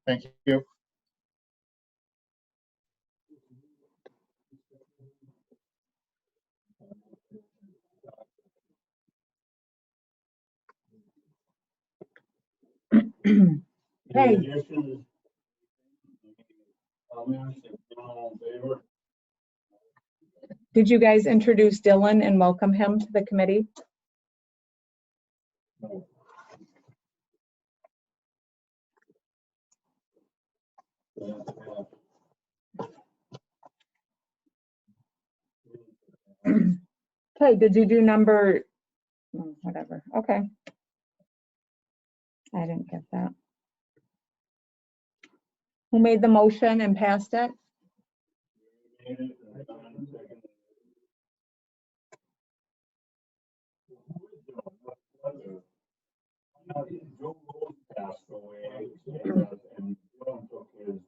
Thank you. Hey. Did you guys introduce Dylan and welcome him to the committee? Okay, did you do number, whatever, okay. I didn't get that. Who made the motion and passed it? Joe Rose passed away, and John took his.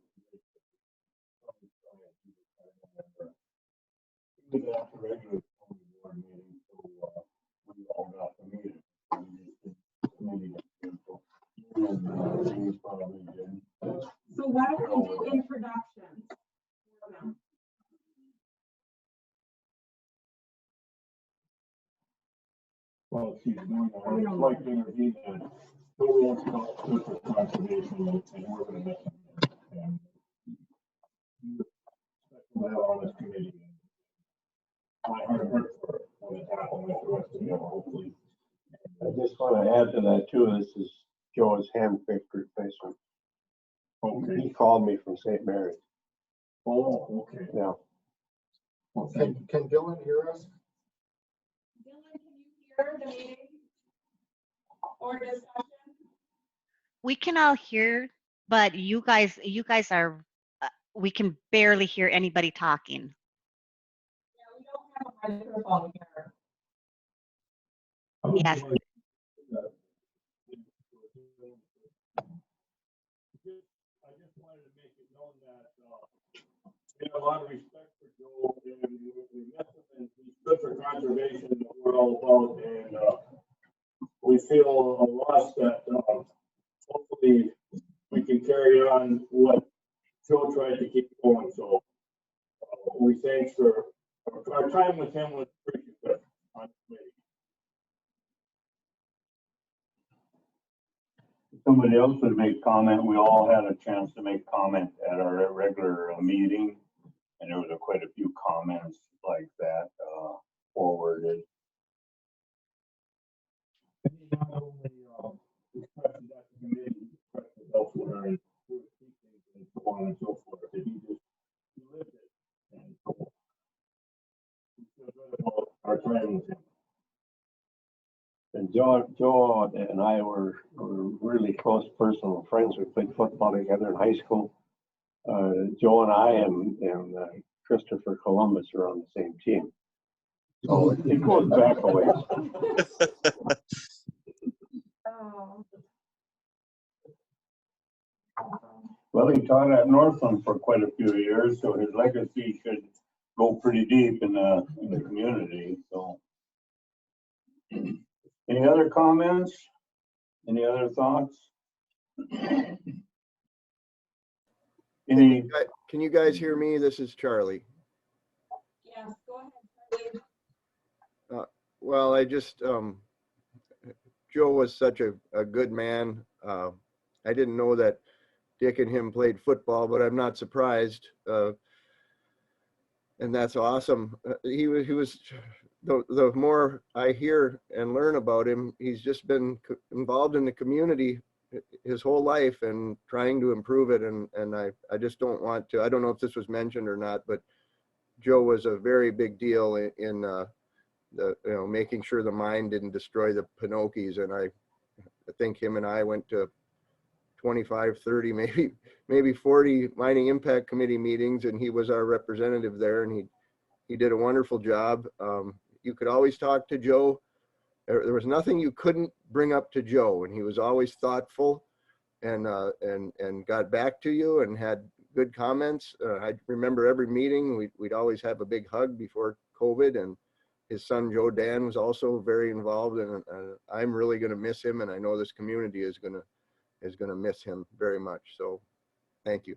He was at the regular board meeting, so we all got to meet him. He probably didn't. So why don't we do introductions? Well, she's doing a like interview and Joe Rose got good for conservation and we're gonna miss him. And on this committee. My heart hurts for it when it happened with the rest of you, hopefully. I just want to add to that too. This is Joe's hand-picked replacement. Okay. He called me from St. Mary's. Oh, okay. Yeah. Well, Can Dylan hear us? Dylan, can you hear the meeting or discussion? We can all hear, but you guys are, we can barely hear anybody talking. Yeah, we don't have a microphone here. Yes. I just wanted to make it known that we have a lot of respect for Joe and we miss him and he's good for conservation that we're all about and we feel a loss that hopefully we can carry on what Joe tried to keep going. So we thanks for our time with him was pretty good on the committee. Somebody else would make comment. We all had a chance to make comment at our regular meeting, and there was quite a few comments like that forwarded. And he not only expressed that to the committee, he expressed it elsewhere and so on and so forth. That he lived it, and so we feel good about our time with him. And Joe and I were really close personal friends. We played football together in high school. Joe and I and Christopher Columbus are on the same team. So it goes back a ways. Oh. Well, he taught at Northland for quite a few years, so his legacy should go pretty deep in the community. So, any other comments? Any other thoughts? Any? Can you guys hear me? This is Charlie. Yes, go ahead, Charlie. Well, I just, Joe was such a good man. I didn't know that Dick and him played football, but I'm not surprised. And that's awesome. He was the more I hear and learn about him, he's just been involved in the community his whole life and trying to improve it. And I just don't want to, I don't know if this was mentioned or not, but Joe was a very big deal in making sure the mine didn't destroy the Pinocchis. And I think him and I went to 25, 30, maybe 40 mining impact committee meetings, and he was our representative there, and he did a wonderful job. You could always talk to Joe. There was nothing you couldn't bring up to Joe, and he was always thoughtful and got back to you and had good comments. I remember every meeting we'd always have a big hug before COVID, and his son Joe Dan was also very involved, and I'm really going to miss him, and I know this community is going to miss him very much. So Thank you.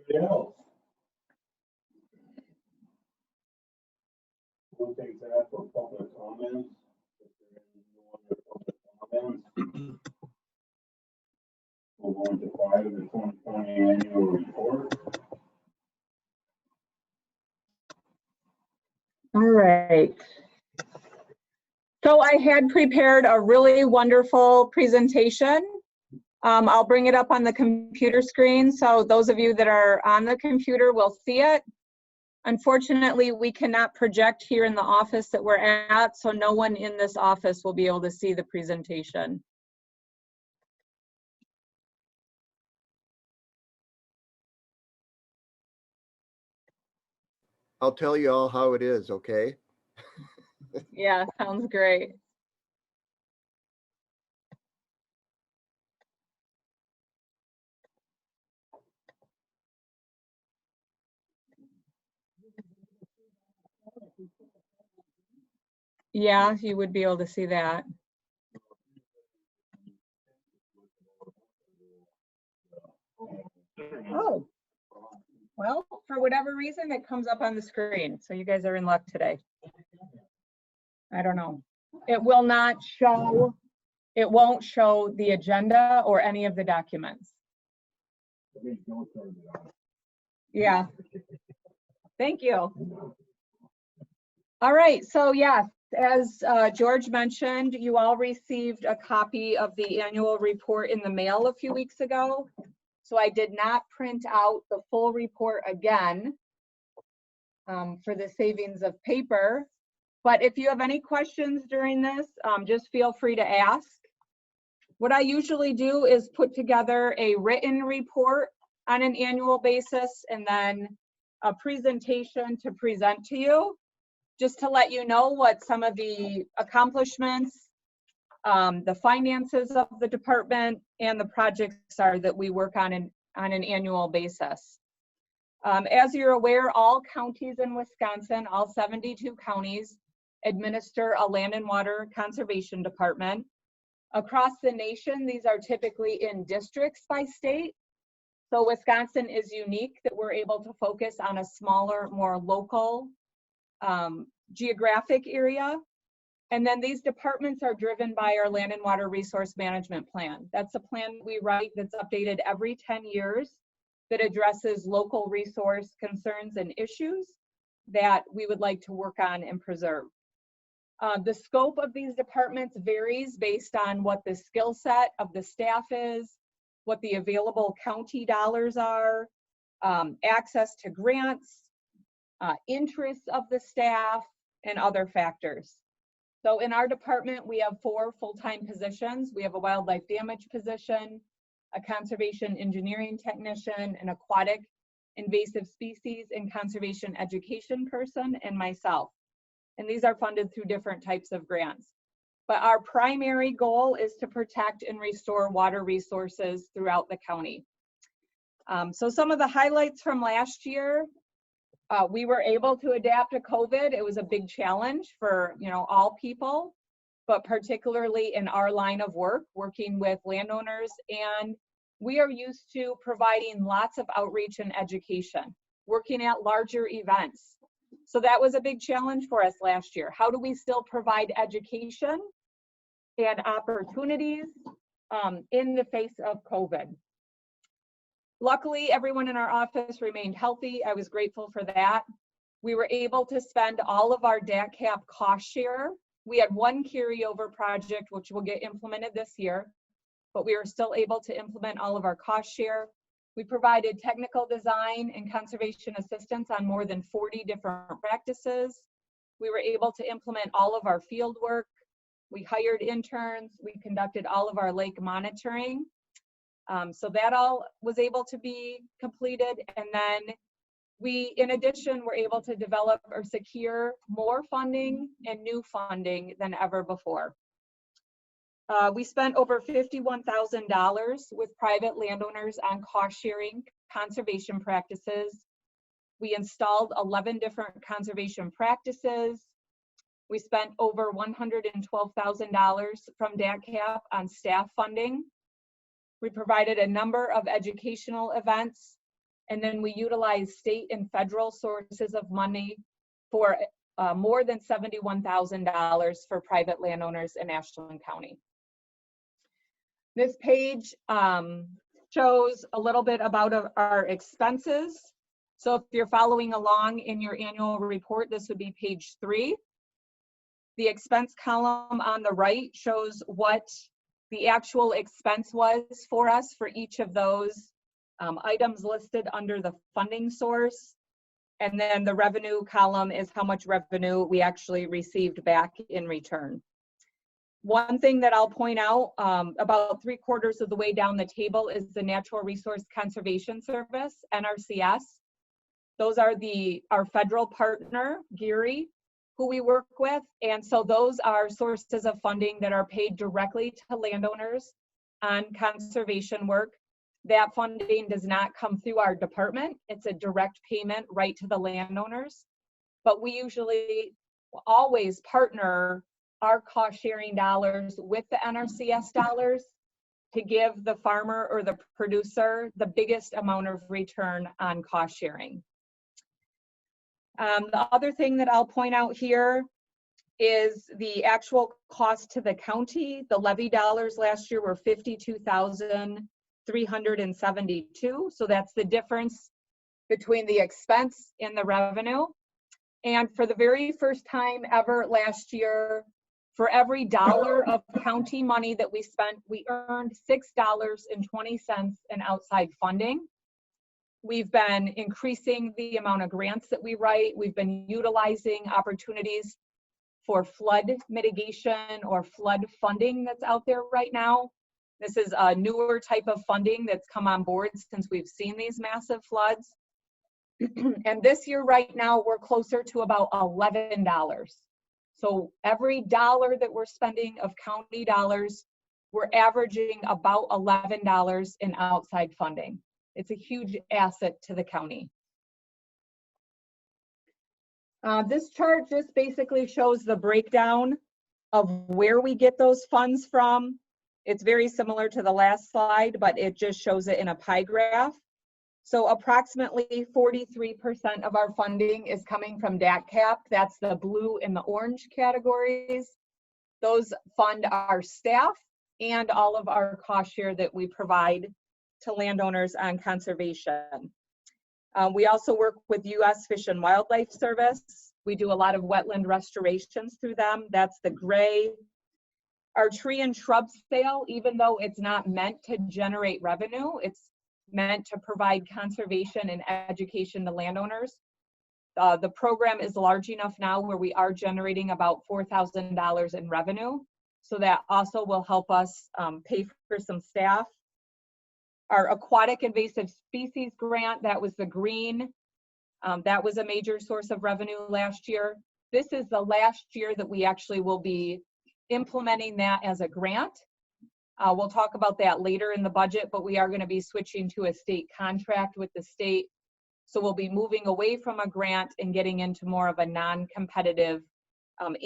Anybody else? We'll take that for public comments. If there is no other public comments, we'll go into 5 of the 2020 annual report. All right. So I had prepared a really wonderful presentation. I'll bring it up on the computer screen, so those of you that are on the computer will see it. Unfortunately, we cannot project here in the office that we're at, so no one in this office will be able to see the presentation. I'll tell you all how it is, okay? Yeah, sounds great. Yeah, you would be able to see that. Oh, well, for whatever reason, it comes up on the screen. So you guys are in luck today. I don't know. It will not show, it won't show the agenda or any of the documents. Yeah. Thank you. All right, so yes, as George mentioned, you all received a copy of the annual report in the mail a few weeks ago. So I did not print out the full report again for the savings of paper. But if you have any questions during this, just feel free to ask. What I usually do is put together a written report on an annual basis and then a presentation to present to you, just to let you know what some of the accomplishments, the finances of the department, and the projects are that we work on an annual basis. As you're aware, all counties in Wisconsin, all 72 counties, administer a land and water conservation department. Across the nation, these are typically in districts by state. So Wisconsin is unique that we're able to focus on a smaller, more local geographic area. And then these departments are driven by our land and water resource management plan. That's a plan we write that's updated every 10 years that addresses local resource concerns and issues that we would like to work on and preserve. The scope of these departments varies based on what the skill set of the staff is, what the available county dollars are, access to grants, interests of the staff, and other factors. So in our department, we have 4 full-time positions. We have a wildlife damage position, a conservation engineering technician, an aquatic invasive species and conservation education person, and myself. And these are funded through different types of grants. But our primary goal is to protect and restore water resources throughout the county. So some of the highlights from last year, we were able to adapt to COVID. It was a big challenge for all people, but particularly in our line of work, working with landowners. And we are used to providing lots of outreach and education, working at larger events. So that was a big challenge for us last year. How do we still provide education and opportunities in the face of COVID? Luckily, everyone in our office remained healthy. I was grateful for that. We were able to spend all of our DATCP cost share. We had one carryover project which will get implemented this year, but we were still able to implement all of our cost share. We provided technical design and conservation assistance on more than 40 different practices. We were able to implement all of our field work. We hired interns. We conducted all of our lake monitoring. So that all was able to be completed. And then we, in addition, were able to develop or secure more funding and new funding than ever before. We spent over $51,000 with private landowners on cost sharing conservation practices. We installed 11 different conservation practices. We spent over $112,000 from DATCAP on staff funding. We provided a number of educational events, and then we utilized state and federal sources of money for more than $71,000 for private landowners in Ashland County. This page shows a little bit about our expenses. So if you're following along in your annual report, this would be page 3. The expense column on the right shows what the actual expense was for us for each of those items listed under the funding source. And then the revenue column is how much revenue we actually received back in return. One thing that I'll point out, about 3/4 of the way down the table is the Natural Resource Conservation Service, NRCS. Those are our federal partner, GERI, who we work with. And so those are sources of funding that are paid directly to landowners on conservation work. That funding does not come through our department. It's a direct payment right to the landowners. But we usually always partner our cost sharing dollars with the NRCS dollars to give the farmer or the producer the biggest amount of return on cost sharing. The other thing that I'll point out here is the actual cost to the county. The levy dollars last year were $52,372. So that's the difference between the expense and the revenue. And for the very first time ever last year, for every dollar of county money that we spent, we earned $6.20 in outside funding. We've been increasing the amount of grants that we write. We've been utilizing opportunities for flood mitigation or flood funding that's out there right now. This is a newer type of funding that's come on board since we've seen these massive floods. And this year right now, we're closer to about $11. So every dollar that we're spending of county dollars, we're averaging about $11 in outside funding. It's a huge asset to the county. This chart just basically shows the breakdown of where we get those funds from. It's very similar to the last slide, but it just shows it in a pie graph. So approximately 43% of our funding is coming from DATCAP. That's the blue and the orange categories. Those fund our staff and all of our cost share that we provide to landowners on conservation. We also work with U.S. Fish and Wildlife Service. We do a lot of wetland restorations through them. That's the gray. Our tree and shrub sale, even though it's not meant to generate revenue, it's meant to provide conservation and education to landowners. The program is large enough now where we are generating about $4,000 in revenue. So that also will help us pay for some staff. Our aquatic invasive species grant, that was the green. That was a major source of revenue last year. This is the last year that we actually will be implementing that as a grant. We'll talk about that later in the budget, but we are going to be switching to a state contract with the state. So we'll be moving away from a grant and getting into more of a non-competitive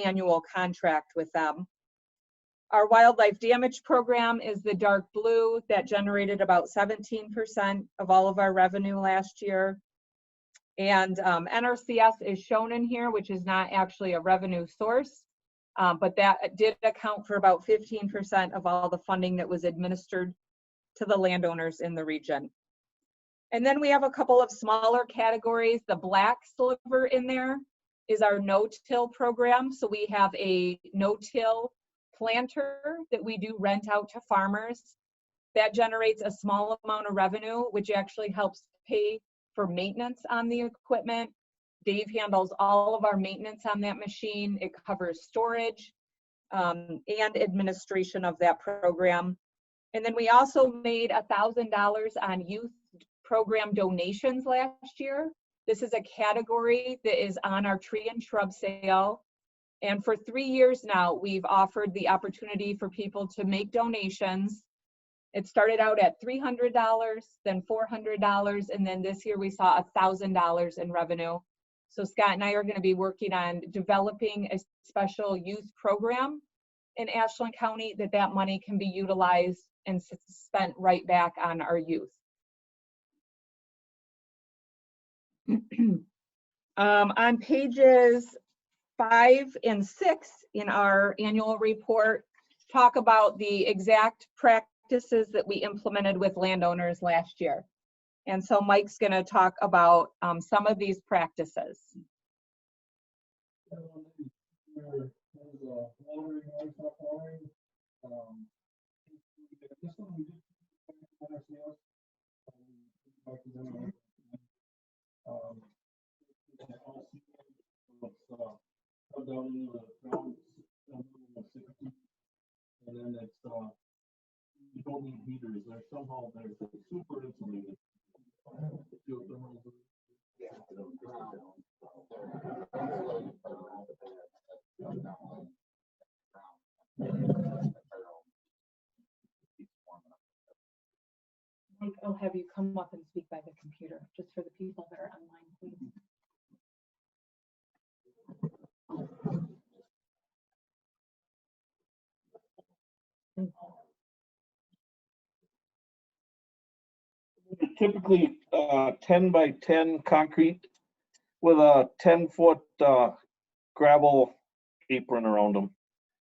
annual contract with them. Our wildlife damage program is the dark blue that generated about 17% of all of our revenue last year. And NRCS is shown in here, which is not actually a revenue source, but that did account for about 15% of all the funding that was administered to the landowners in the region. And then we have a couple of smaller categories. The black sliver in there is our no-till program. So we have a no-till planter that we do rent out to farmers. That generates a small amount of revenue, which actually helps pay for maintenance on the equipment. Dave handles all of our maintenance on that machine. It covers storage and administration of that program. And then we also made $1,000 on youth program donations last year. This is a category that is on our tree and shrub sale. And for 3 years now, we've offered the opportunity for people to make donations. It started out at $300, then $400, and then this year we saw $1,000 in revenue. So Scott and I are going to be working on developing a special youth program in Ashland County that money can be utilized and spent right back on our youth. On pages 5 and 6 in our annual report, talk about the exact practices that we implemented with landowners last year. And so Mike's going to talk about some of these practices. And then it's, you don't need heaters, they're somehow, they're super insulated. Mike, I'll have you come up and speak by the computer, just for the people that are online, please. Typically 10 by 10 concrete with a 10-foot gravel apron around them,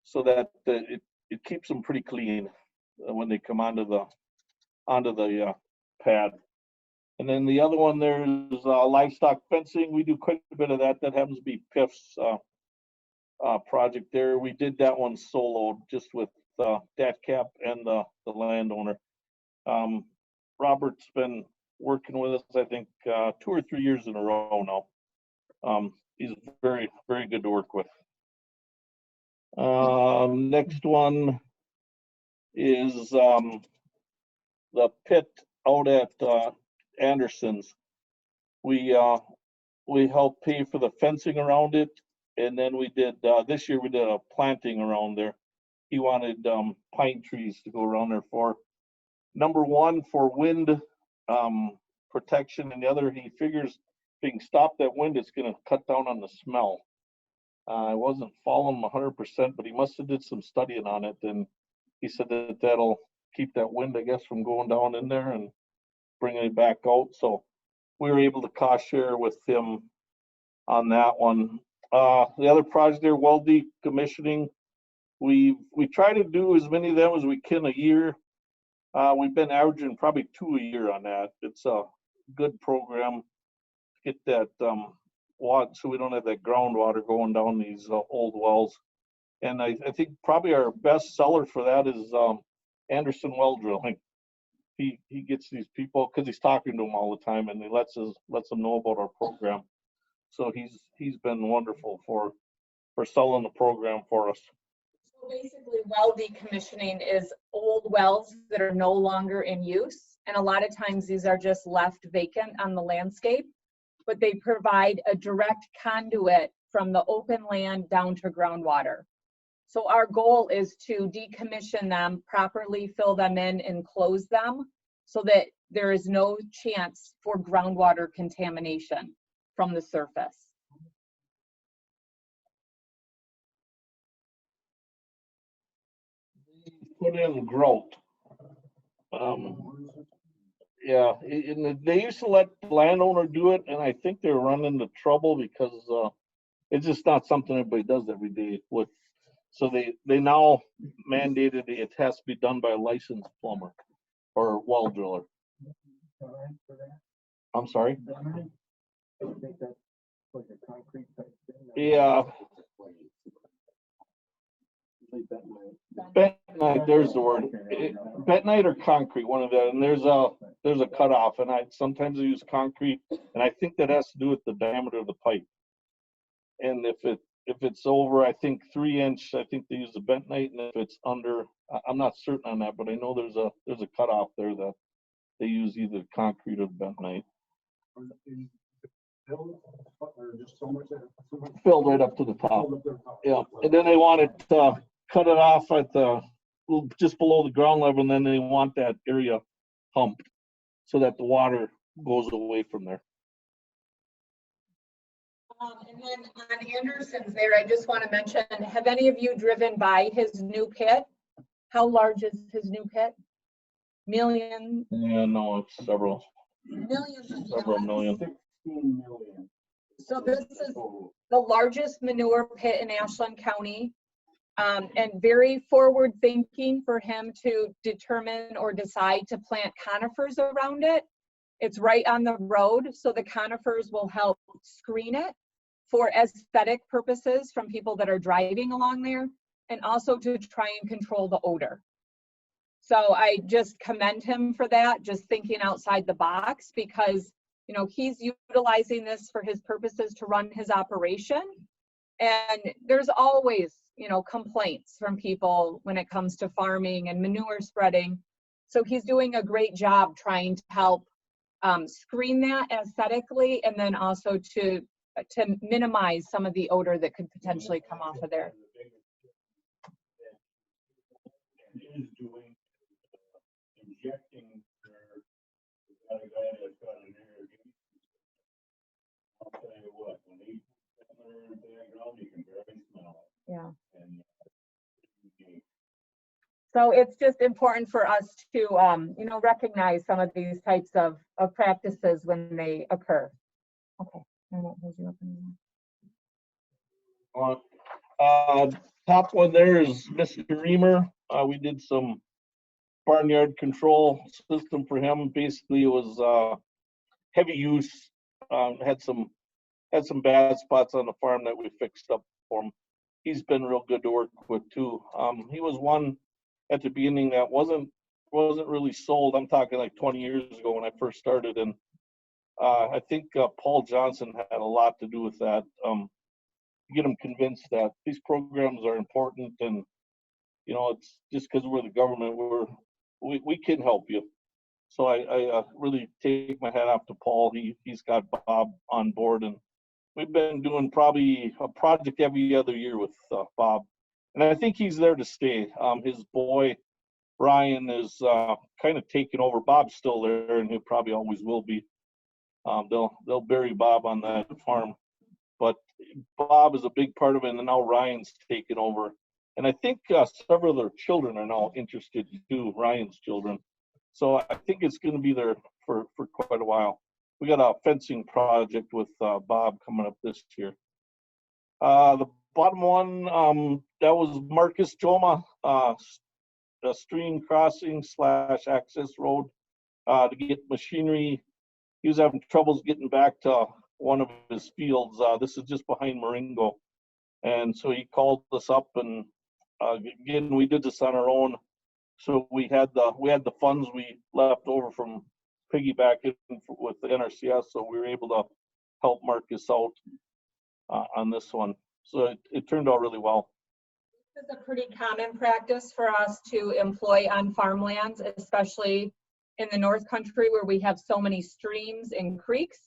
so that it keeps them pretty clean when they come onto the pad. And then the other one, there's livestock fencing. We do quite a bit of that. That happens to be PIF's project there. We did that one solo, just with DATCAP and the landowner. Robert's been working with us, I think, 2 or 3 years in a row now. He's very, very good to work with. Next one is the pit out at Anderson's. We helped pay for the fencing around it, and then we did this year we did a planting around there. He wanted pine trees to go around there for, number one, for wind protection, and the other, he figures if he can stop that wind, it's going to cut down on the smell. I wasn't following him 100%, but he must have did some studying on it, and he said that that'll keep that wind, I guess, from going down in there and bringing it back out. So we were able to cost share with him on that one. The other project there, well decommissioning, we try to do as many of them as we can a year. We've been averaging probably 2 a year on that. It's a good program to get that water, so we don't have that groundwater going down these old wells. And I think probably our best seller for that is Anderson Well Drilling. He gets these people, because he's talking to them all the time, and he lets them know about our program. So he's been wonderful for selling the program for us. So basically, well decommissioning is old wells that are no longer in use. And a lot of times these are just left vacant on the landscape, but they provide a direct conduit from the open land down to groundwater. So our goal is to decommission them, properly fill them in and close them so that there is no chance for groundwater contamination from the surface. Put in growth. Yeah, and they used to let the landowner do it, and I think they're running into trouble because it's just not something everybody does every day. So they now mandated it has to be done by a licensed plumber or well driller. I'm sorry? Yeah. Bentonite, there's the word. Bentonite or concrete, one of that. And there's a cutoff, and sometimes I use concrete, and I think that has to do with the diameter of the pipe. And if it's over, I think 3 inch, I think they use the bentonite, and if it's under, I'm not certain on that, but I know there's a cutoff there that they use either concrete or bentonite. Filled right up to the top. Yeah, and then they want it cut it off at just below the ground level, and then they want that area pumped so that the water goes away from there. And then on Anderson's there, I just want to mention, have any of you driven by his new pit? How large is his new pit? Million, Yeah, no, it's several millions of million. 16 million. So this is the largest manure pit in Ashland County. And very forward thinking for him to determine or decide to plant conifers around it. It's right on the road, so the conifers will help screen it for aesthetic purposes from people that are driving along there, and also to try and control the odor. So I just commend him for that, just thinking outside the box, because you know he's utilizing this for his purposes to run his operation. And there's always, you know, complaints from people when it comes to farming and manure spreading. So he's doing a great job trying to help screen that aesthetically, and then also to minimize some of the odor that could potentially come off of there. Is doing injecting their, got a guy that's got an irrigation system. I'll tell you what, when he puts that manure into that ground, you can barely smell it. Yeah. And So it's just important for us to, you know, recognize some of these types of practices when they occur. Okay. I won't hold you up anymore. Top one there is Mr. Reamer. We did some barnyard control system for him. Basically, it was heavy use. Had some bad spots on the farm that we fixed up for him. He's been real good to work with too. He was one at the beginning that wasn't really sold. I'm talking like 20 years ago when I first started, and I think Paul Johnson had a lot to do with that. Get him convinced that these programs are important, and you know, it's just because we're the government, we can help you. So I really take my hat off to Paul. He's got Bob on board, and we've been doing probably a project every other year with Bob, and I think he's there to stay. His boy Ryan is kind of taking over. Bob's still there, and he probably always will be. They'll bury Bob on that farm, but Bob is a big part of it, and now Ryan's taking over. And I think several of their children are now interested too, Ryan's children. So I think it's going to be there for quite a while. We got a fencing project with Bob coming up this year. The bottom one, that was Marcus Joma, a stream crossing / access road to get machinery. He was having troubles getting back to one of his fields. This is just behind Marengo. And so he called us up, and again, we did this on our own. So we had the funds we left over from piggybacking with the NRCS, so we were able to help Marcus out on this one. So it turned out really well. This is a pretty common practice for us to employ on farmlands, especially in the North Country where we have so many streams and creeks.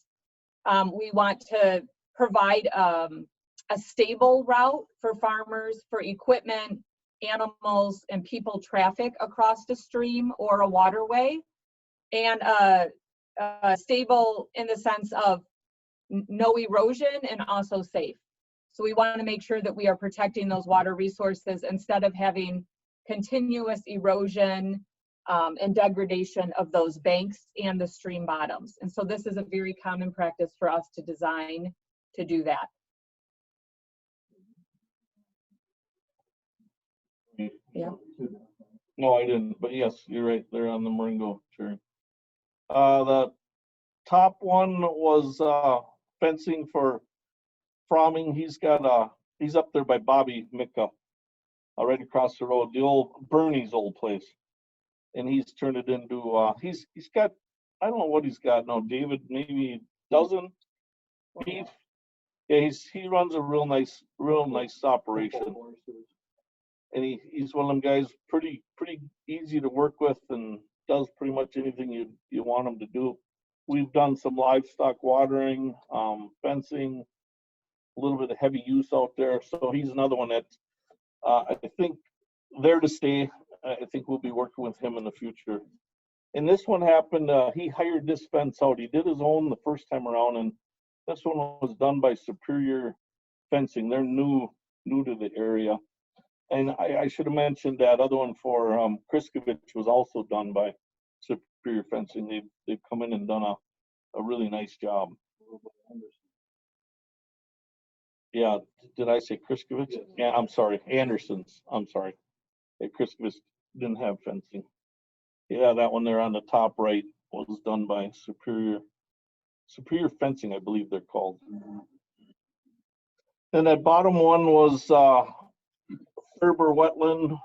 We want to provide a stable route for farmers, for equipment, animals, and people traffic across the stream or a waterway, and stable in the sense of no erosion and also safe. So we want to make sure that we are protecting those water resources instead of having continuous erosion and degradation of those banks and the stream bottoms. And so this is a very common practice for us to design to do that. Yeah. No, I didn't, but yes, you're right. They're on the Marengo, sure. The top one was fencing for Fromming. He's up there by Bobby Micka, right across the road, the old Bernie's old place. And he's turned it into, he's got, I don't know what he's got now, David, maybe a dozen beef. Yeah, he runs a real nice operation. And he's one of them guys, pretty easy to work with, and does pretty much anything you want him to do. We've done some livestock watering, fencing, a little bit of heavy use out there. So he's another one that I think there to stay. I think we'll be working with him in the future. And this one happened, he hired this fence out. He did his own the first time around, and This one was done by Superior Fencing. They're new to the area. And I should have mentioned that other one for Kriskovich was also done by Superior Fencing. They've come in and done a really nice job. Yeah, did I say Kriskovich? Yeah, I'm sorry, Anderson's. I'm sorry. Yeah, Kriskovich didn't have fencing. Yeah, that one there on the top right was done by Superior Fencing, I believe they're called. And that bottom one was Ferber Wetland.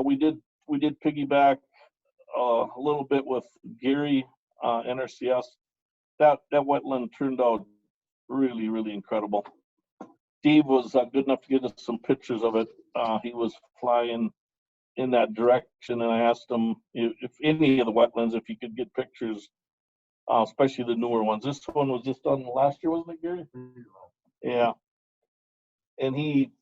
We did piggyback a little bit with Gary NRCS. That wetland turned out really, really incredible. Steve was good enough to get us some pictures of it. He was flying in that direction, and I asked him if any of the wetlands, if he could get pictures, especially the newer ones. This one was just done last year, wasn't it, Gary? Yeah. And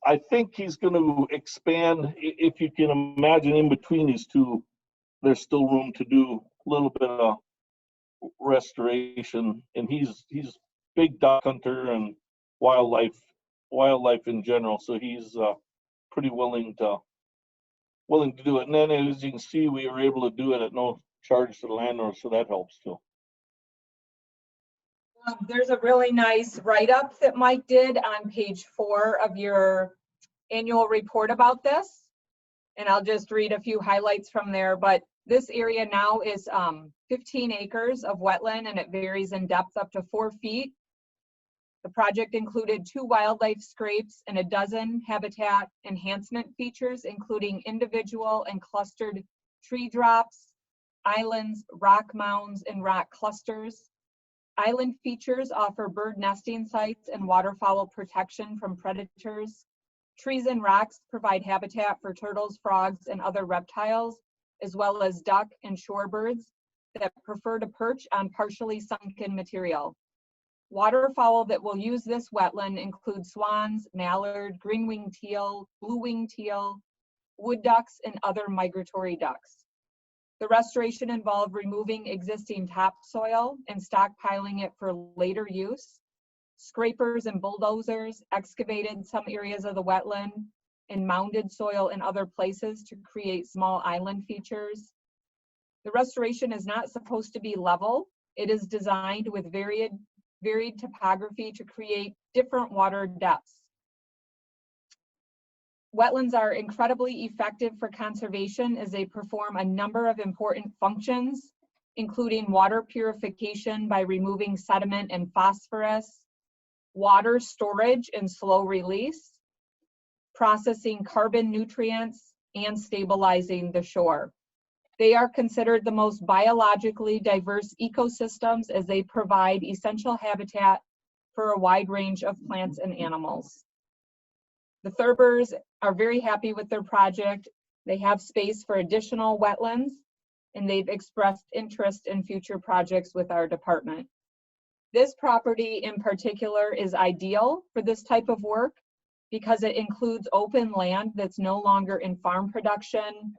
I think he's going to expand. If you can imagine, in between these two, there's still room to do a little bit of restoration. And he's big duck hunter and wildlife in general. So he's pretty willing to do it. And then, as you can see, we were able to do it at no charge to the landlord, so that helps too. There's a really nice write-up that Mike did on page 4 of your annual report about this. And I'll just read a few highlights from there. But this area now is 15 acres of wetland, and it varies in depth up to 4 feet. The project included 2 wildlife scrapes and a dozen habitat enhancement features, including individual and clustered tree drops, islands, rock mounds, and rock clusters. Island features offer bird nesting sites and waterfowl protection from predators. Trees and rocks provide habitat for turtles, frogs, and other reptiles, as well as duck and shorebirds that prefer to perch on partially sunken material. Waterfowl that will use this wetland include swans, mallard, green-winged teal, blue-winged teal, wood ducks, and other migratory ducks. The restoration involved removing existing topsoil and stockpiling it for later use. Scrapers and bulldozers excavated some areas of the wetland and mounded soil in other places to create small island features. The restoration is not supposed to be level. It is designed with varied topography to create different water depths. Wetlands are incredibly effective for conservation as they perform a number of important functions, including water purification by removing sediment and phosphorus, water storage and slow release, processing carbon nutrients, and stabilizing the shore. They are considered the most biologically diverse ecosystems as they provide essential habitat for a wide range of plants and animals. The Thurbers are very happy with their project. They have space for additional wetlands, and they've expressed interest in future projects with our department. This property in particular is ideal for this type of work because it includes open land that's no longer in farm production.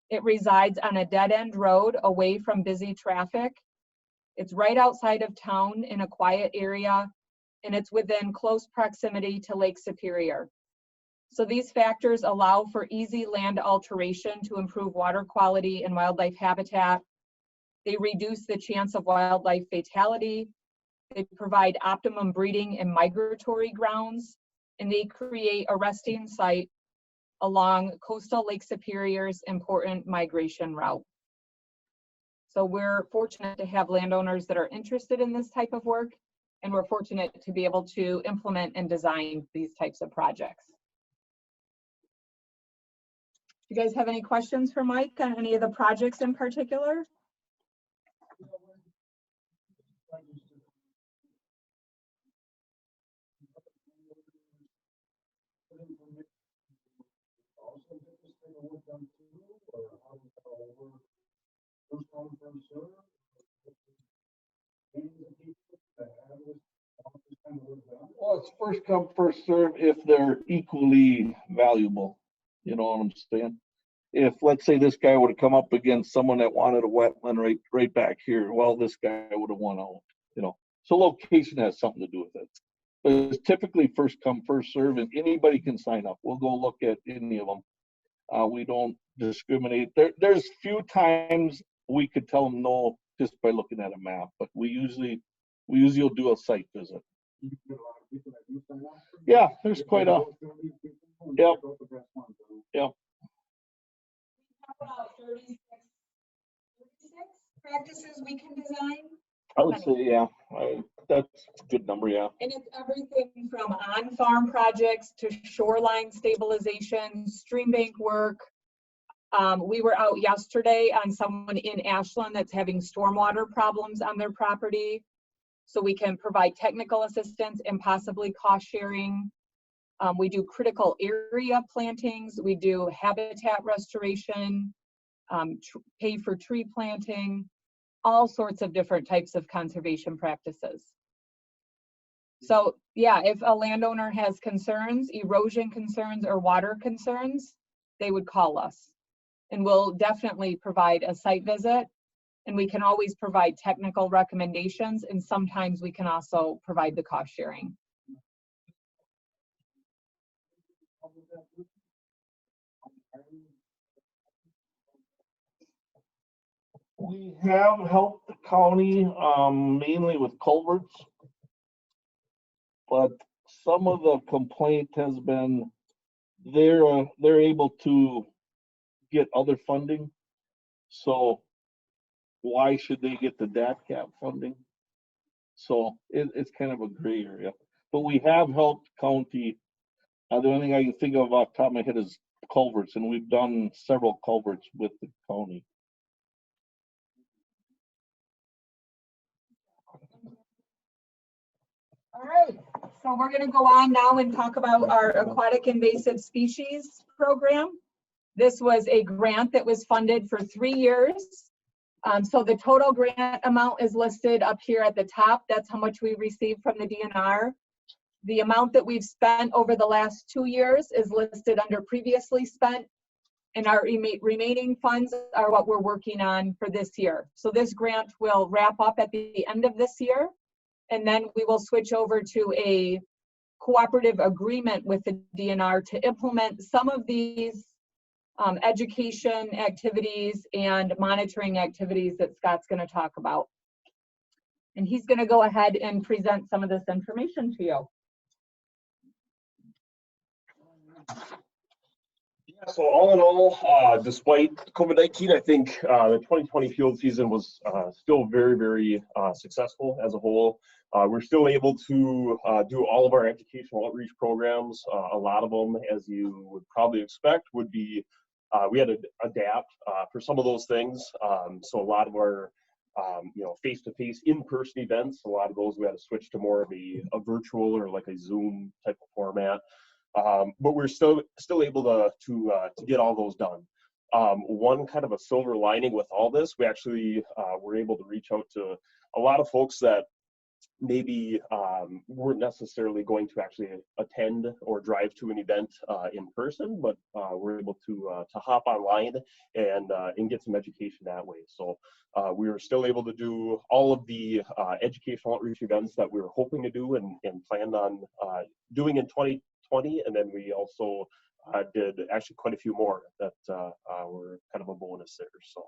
It resides on a dead-end road away from busy traffic. It's right outside of town in a quiet area, and it's within close proximity to Lake Superior. So these factors allow for easy land alteration to improve water quality and wildlife habitat. They reduce the chance of wildlife fatality. They provide optimum breeding and migratory grounds, and they create a resting site along coastal Lake Superior's important migration route. So we're fortunate to have landowners that are interested in this type of work, and we're fortunate to be able to implement and design these types of projects. Do you guys have any questions for Mike on any of the projects in particular? Well, it's first come, first serve if they're equally valuable. You know what I'm saying? If, let's say, this guy would have come up against someone that wanted a wetland right back here, well, this guy would have won out, you know. So location has something to do with it. But it's typically first come, first serve, and anybody can sign up. We'll go look at any of them. We don't discriminate. There's few times we could tell them no just by looking at a map, but we usually will do a site visit. Yeah, there's quite a, yep. Yep. About 36 practices we can design. I would say, yeah, that's a good number, yeah. And it's everything from on-farm projects to shoreline stabilization, stream bank work. We were out yesterday on someone in Ashland that's having stormwater problems on their property. So we can provide technical assistance and possibly cost sharing. We do critical area plantings. We do habitat restoration, pay for tree planting, all sorts of different types of conservation practices. So yeah, if a landowner has concerns, erosion concerns or water concerns, they would call us. And we'll definitely provide a site visit, and we can always provide technical recommendations, and sometimes we can also provide the cost sharing. We have helped the county mainly with culverts, but some of the complaint has been they're able to get other funding. So why should they get the DATCAP funding? So it's kind of a gray area. But we have helped county. The only thing I can think of off the top of my head is culverts, and we've done several culverts with the county. All right, so we're going to go on now and talk about our aquatic invasive species program. This was a grant that was funded for 3 years. So the total grant amount is listed up here at the top. That's how much we received from the DNR. The amount that we've spent over the last 2 years is listed under previously spent, and our remaining funds are what we're working on for this year. So this grant will wrap up at the end of this year, and then we will switch over to a cooperative agreement with the DNR to implement some of these education activities and monitoring activities that Scott's going to talk about. And he's going to go ahead and present some of this information to you. Yeah, so all in all, despite COVID-19, I think the 2020 field season was still very, very successful as a whole. We're still able to do all of our educational outreach programs. A lot of them, as you would probably expect, would be we had to adapt for some of those things. So a lot of our face-to-face in-person events, a lot of those we had to switch to more of a virtual or like a Zoom type of format. But we're still able to get all those done. One kind of a silver lining with all this, we actually were able to reach out to a lot of folks that maybe weren't necessarily going to actually attend or drive to an event in person, but we're able to hop online and get some education that way. So we were still able to do all of the educational outreach events that we were hoping to do and planned on doing in 2020, and then we also did actually quite a few more that were kind of a bonus there. So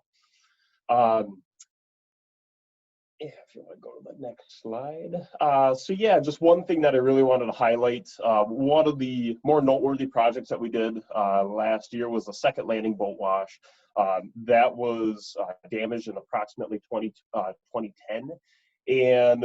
if you want to go to the next slide. So yeah, just one thing that I really wanted to highlight. One of the more noteworthy projects that we did last year was the second landing boat wash. That was damaged in approximately 2010. And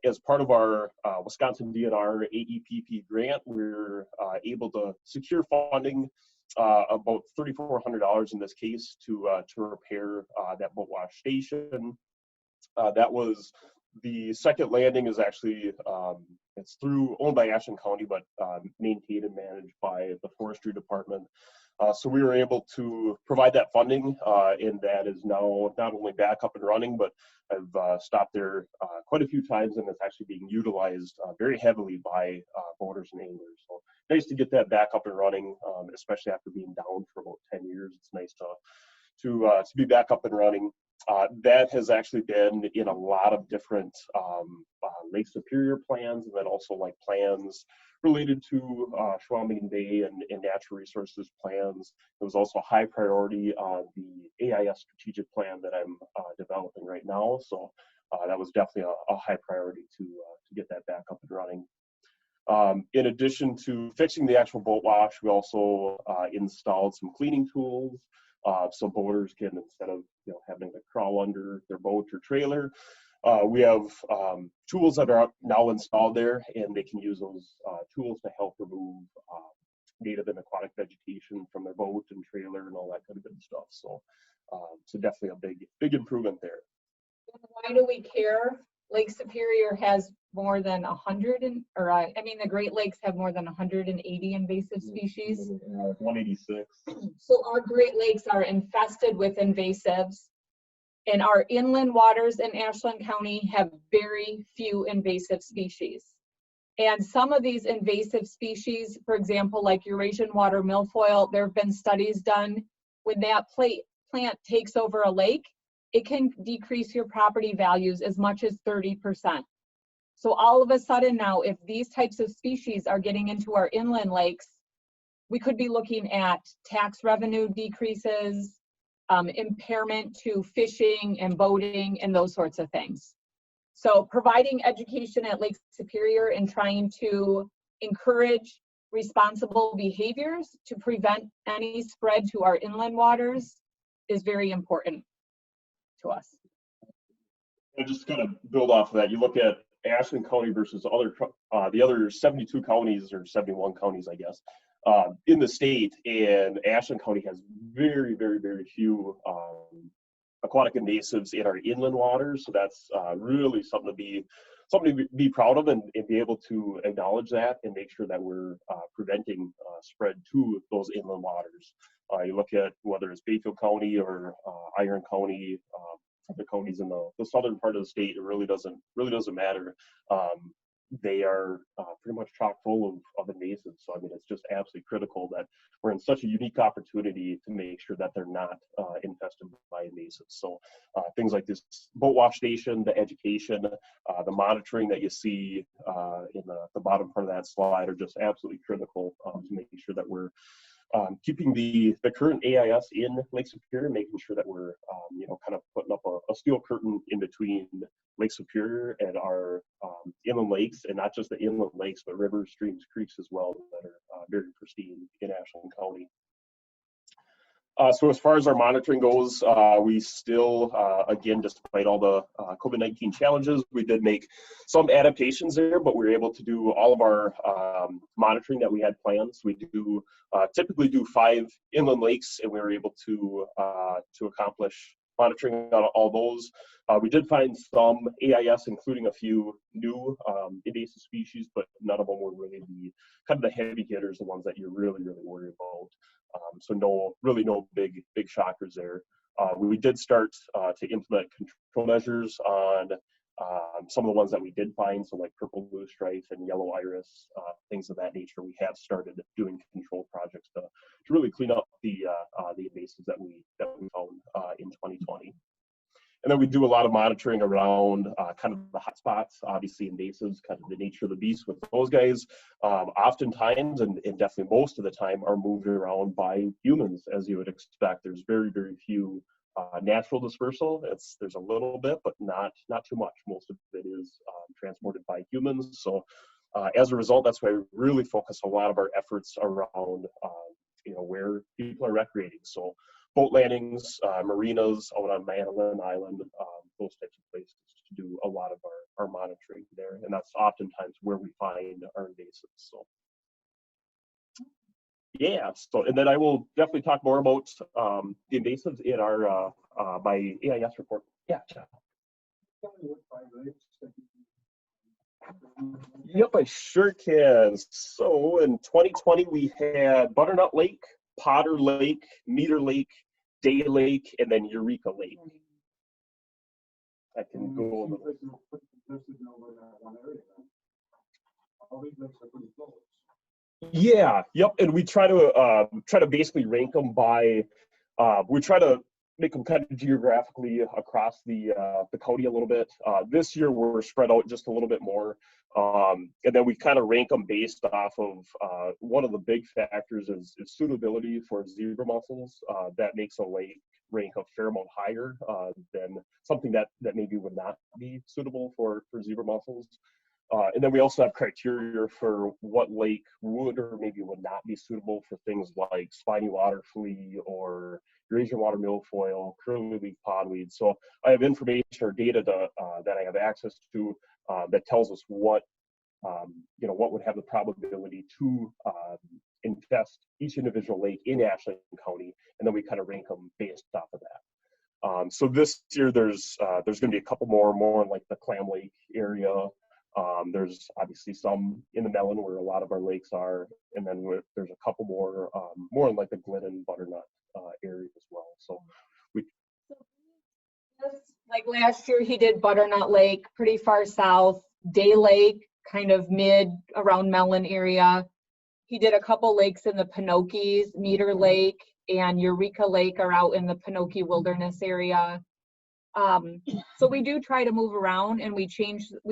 as part of our Wisconsin DNR AEPP grant, we were able to secure funding, about $3,400 in this case, to repair that boat wash station. That was the second landing is actually, it's owned by Ashland County, but maintained and managed by the Forestry Department. So we were able to provide that funding, and that is now not only back up and running, but I've stopped there quite a few times, and it's actually being utilized very heavily by boaters and anglers. So nice to get that back up and running, especially after being down for about 10 years. It's nice to be back up and running. That has actually been in a lot of different Lake Superior plans, and then also like plans related to Schwalming Bay and natural resources plans. It was also a high priority on the AIS strategic plan that I'm developing right now. So that was definitely a high priority to get that back up and running. In addition to fixing the actual boat wash, we also installed some cleaning tools. So boaters can, instead of having to crawl under their boat or trailer, we have tools that are now installed there, and they can use those tools to help remove native and aquatic vegetation from their boat and trailer and all that kind of good stuff. So, so definitely a big improvement there. Why do we care? Lake Superior has more than 100, the Great Lakes have more than 180 invasive species. 186. So our Great Lakes are infested with invasives, and our inland waters in Ashland County have very few invasive species. And some of these invasive species, for example, like Eurasian water milfoil, there have been studies done when that plant takes over a lake, it can decrease your property values as much as 30%. So all of a sudden now, if these types of species are getting into our inland lakes, we could be looking at tax revenue decreases, impairment to fishing and boating and those sorts of things. So providing education at Lake Superior and trying to encourage responsible behaviors to prevent any spread to our inland waters is very important to us. And just kind of build off of that, you look at Ashland County versus the other 72 counties or 71 counties, I guess, in the state, and Ashland County has very few aquatic invasives in our inland waters. So that's really something to be proud of, and be able to acknowledge that and make sure that we're preventing spread to those inland waters. You look at whether it's Bayfield County or Iron County, other counties in the southern part of the state, it really doesn't matter. They are pretty much chock full of invasives. So I mean, it's just absolutely critical that we're in such a unique opportunity to make sure that they're not infested by invasives. So things like this boat wash station, the education, the monitoring that you see in the bottom part of that slide are just absolutely critical to making sure that we're keeping the current AIS in Lake Superior, making sure that we're kind of putting up a steel curtain in between Lake Superior and our inland lakes, and not just the inland lakes, but rivers, streams, creeks as well, that are very pristine in Ashland County. So as far as our monitoring goes, we still, again, despite all the COVID-19 challenges, we did make some adaptations there, but we were able to do all of our monitoring that we had planned. So we do typically do 5 inland lakes, and we were able to accomplish monitoring on all those. We did find some AIS, including a few new invasive species, but none of them were really the heavy hitters, the ones that you're really worried about. So no big shockers there. We did start to implement control measures on some of the ones that we did find, so like purple loosestrife and yellow iris, things of that nature. We have started doing control projects to really clean up the invasives that we found in 2020. And then we do a lot of monitoring around kind of the hot spots, obviously invasives, kind of the nature of the beast with those guys. Oftentimes, and definitely most of the time, are moved around by humans, as you would expect. There's very few natural dispersal. There's a little bit, but not too much. Most of it is transported by humans. So as a result, that's why we really focus a lot of our efforts around where people are recreating. So boat landings, marinas out on Madeline Island, those types of places to do a lot of our monitoring there. And that's oftentimes where we find our invasives. So yeah, so, and then I will definitely talk more about the invasives in our my AIS report. Yeah, Jeff. Yep, I sure can. So in 2020, we had Butternut Lake, Potter Lake, Meter Lake, Day Lake, and then Eureka Lake. I can go over. Yeah, yep, and we try to basically rank them by. We try to make them kind of geographically across the county a little bit. This year we're spread out just a little bit more. And then we kind of rank them based off of one of the big factors is suitability for zebra mussels. That makes a lake rank a fair amount higher than something that maybe would not be suitable for zebra mussels. And then we also have criteria for what lake would or maybe would not be suitable for things like spiny water flea or Eurasian water milfoil, curly leaf pondweed. So I have information or data that I have access to that tells us what what would have the probability to infest each individual lake in Ashland County, and then we kind of rank them based off of that. So this year there's going to be a couple more in like the Clam Lake area. There's obviously some in the Mellon where a lot of our lakes are, and then there's a couple more in like the Glidden Butternut area as well. So like last year he did Butternut Lake, pretty far south, Day Lake, kind of mid around Mellon area. He did a couple lakes in the Pinokies, Meter Lake and Eureka Lake are out in the Pinokie Wilderness area. So we do try to move around, and we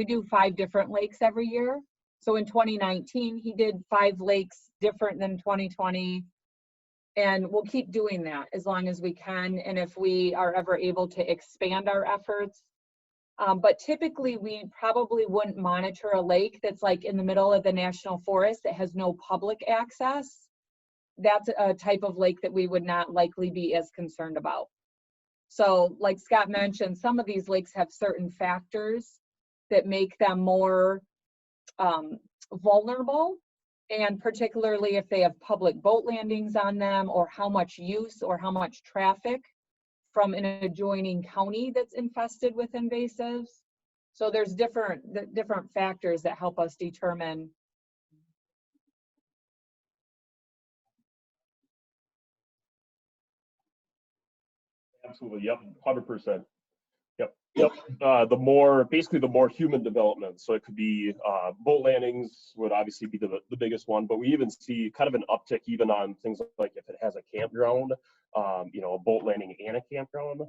do 5 different lakes every year. So in 2019, he did 5 lakes different than 2020. And we'll keep doing that as long as we can. And if we are ever able to expand our efforts. But typically we probably wouldn't monitor a lake that's like in the middle of the national forest that has no public access. That's a type of lake that we would not likely be as concerned about. So like Scott mentioned, some of these lakes have certain factors that make them more vulnerable, and particularly if they have public boat landings on them, or how much use or how much traffic from an adjoining county that's infested with invasives. So there's different factors that help us determine. absolutely, yep, 100%. Yep. The more human development. So it could be boat landings would obviously be the biggest one, but we even see kind of an uptick even on things like if it has a campground, a boat landing and a campground.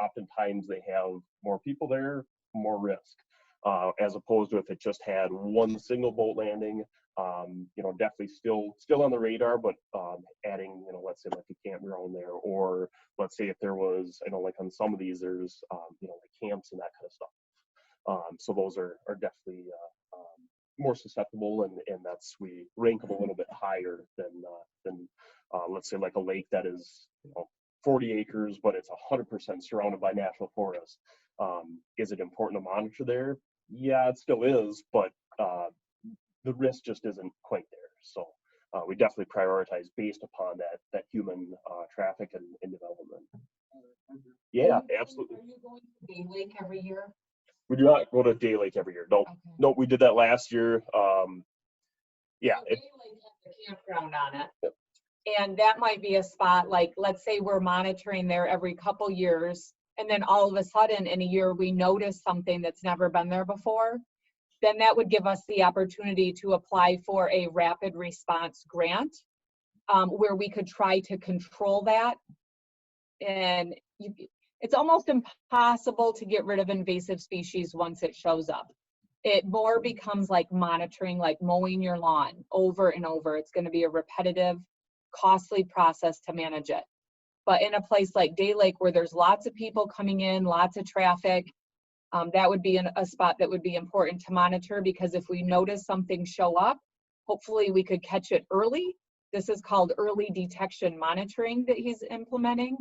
Oftentimes they have more people there, more risk, as opposed to if it just had one single boat landing. Definitely still on the radar, but adding, let's say like a campground there, or let's say if there was, like on some of these, there's, like camps and that kind of stuff. So those are definitely more susceptible, and we rank them a little bit higher than let's say like a lake that is 40 acres, but it's 100% surrounded by national forest. Is it important to monitor there? Yeah, it still is, but the risk just isn't quite there. So we definitely prioritize based upon that human traffic and development. Yeah, absolutely. Are you going to Day Lake every year? We do not go to Day Lake every year. Nope. Okay. Nope, we did that last year. Yeah. So Day Lake has a campground on it. Yep. And that might be a spot, like, let's say we're monitoring there every couple years, and then all of a sudden in a year we notice something that's never been there before. Then that would give us the opportunity to apply for a rapid response grant, where we could try to control that. And it's almost impossible to get rid of invasive species once it shows up. It more becomes like monitoring, like mowing your lawn over and over. It's going to be a repetitive, costly process to manage it. But in a place like Day Lake, where there's lots of people coming in, lots of traffic, that would be a spot that would be important to monitor, because if we notice something show up, hopefully we could catch it early. This is called early detection monitoring that he's implementing.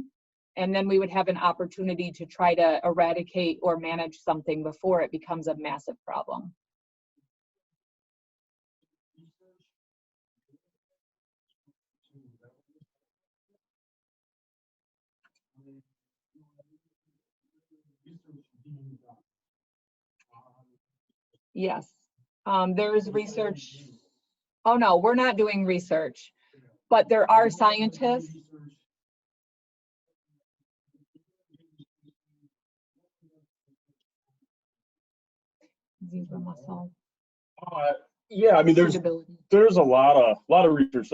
And then we would have an opportunity to try to eradicate or manage something before it becomes a massive problem. Yes, there's research. Oh no, we're not doing research, but there are scientists. Zebra mussel. Yeah, I mean, there's a lot of research.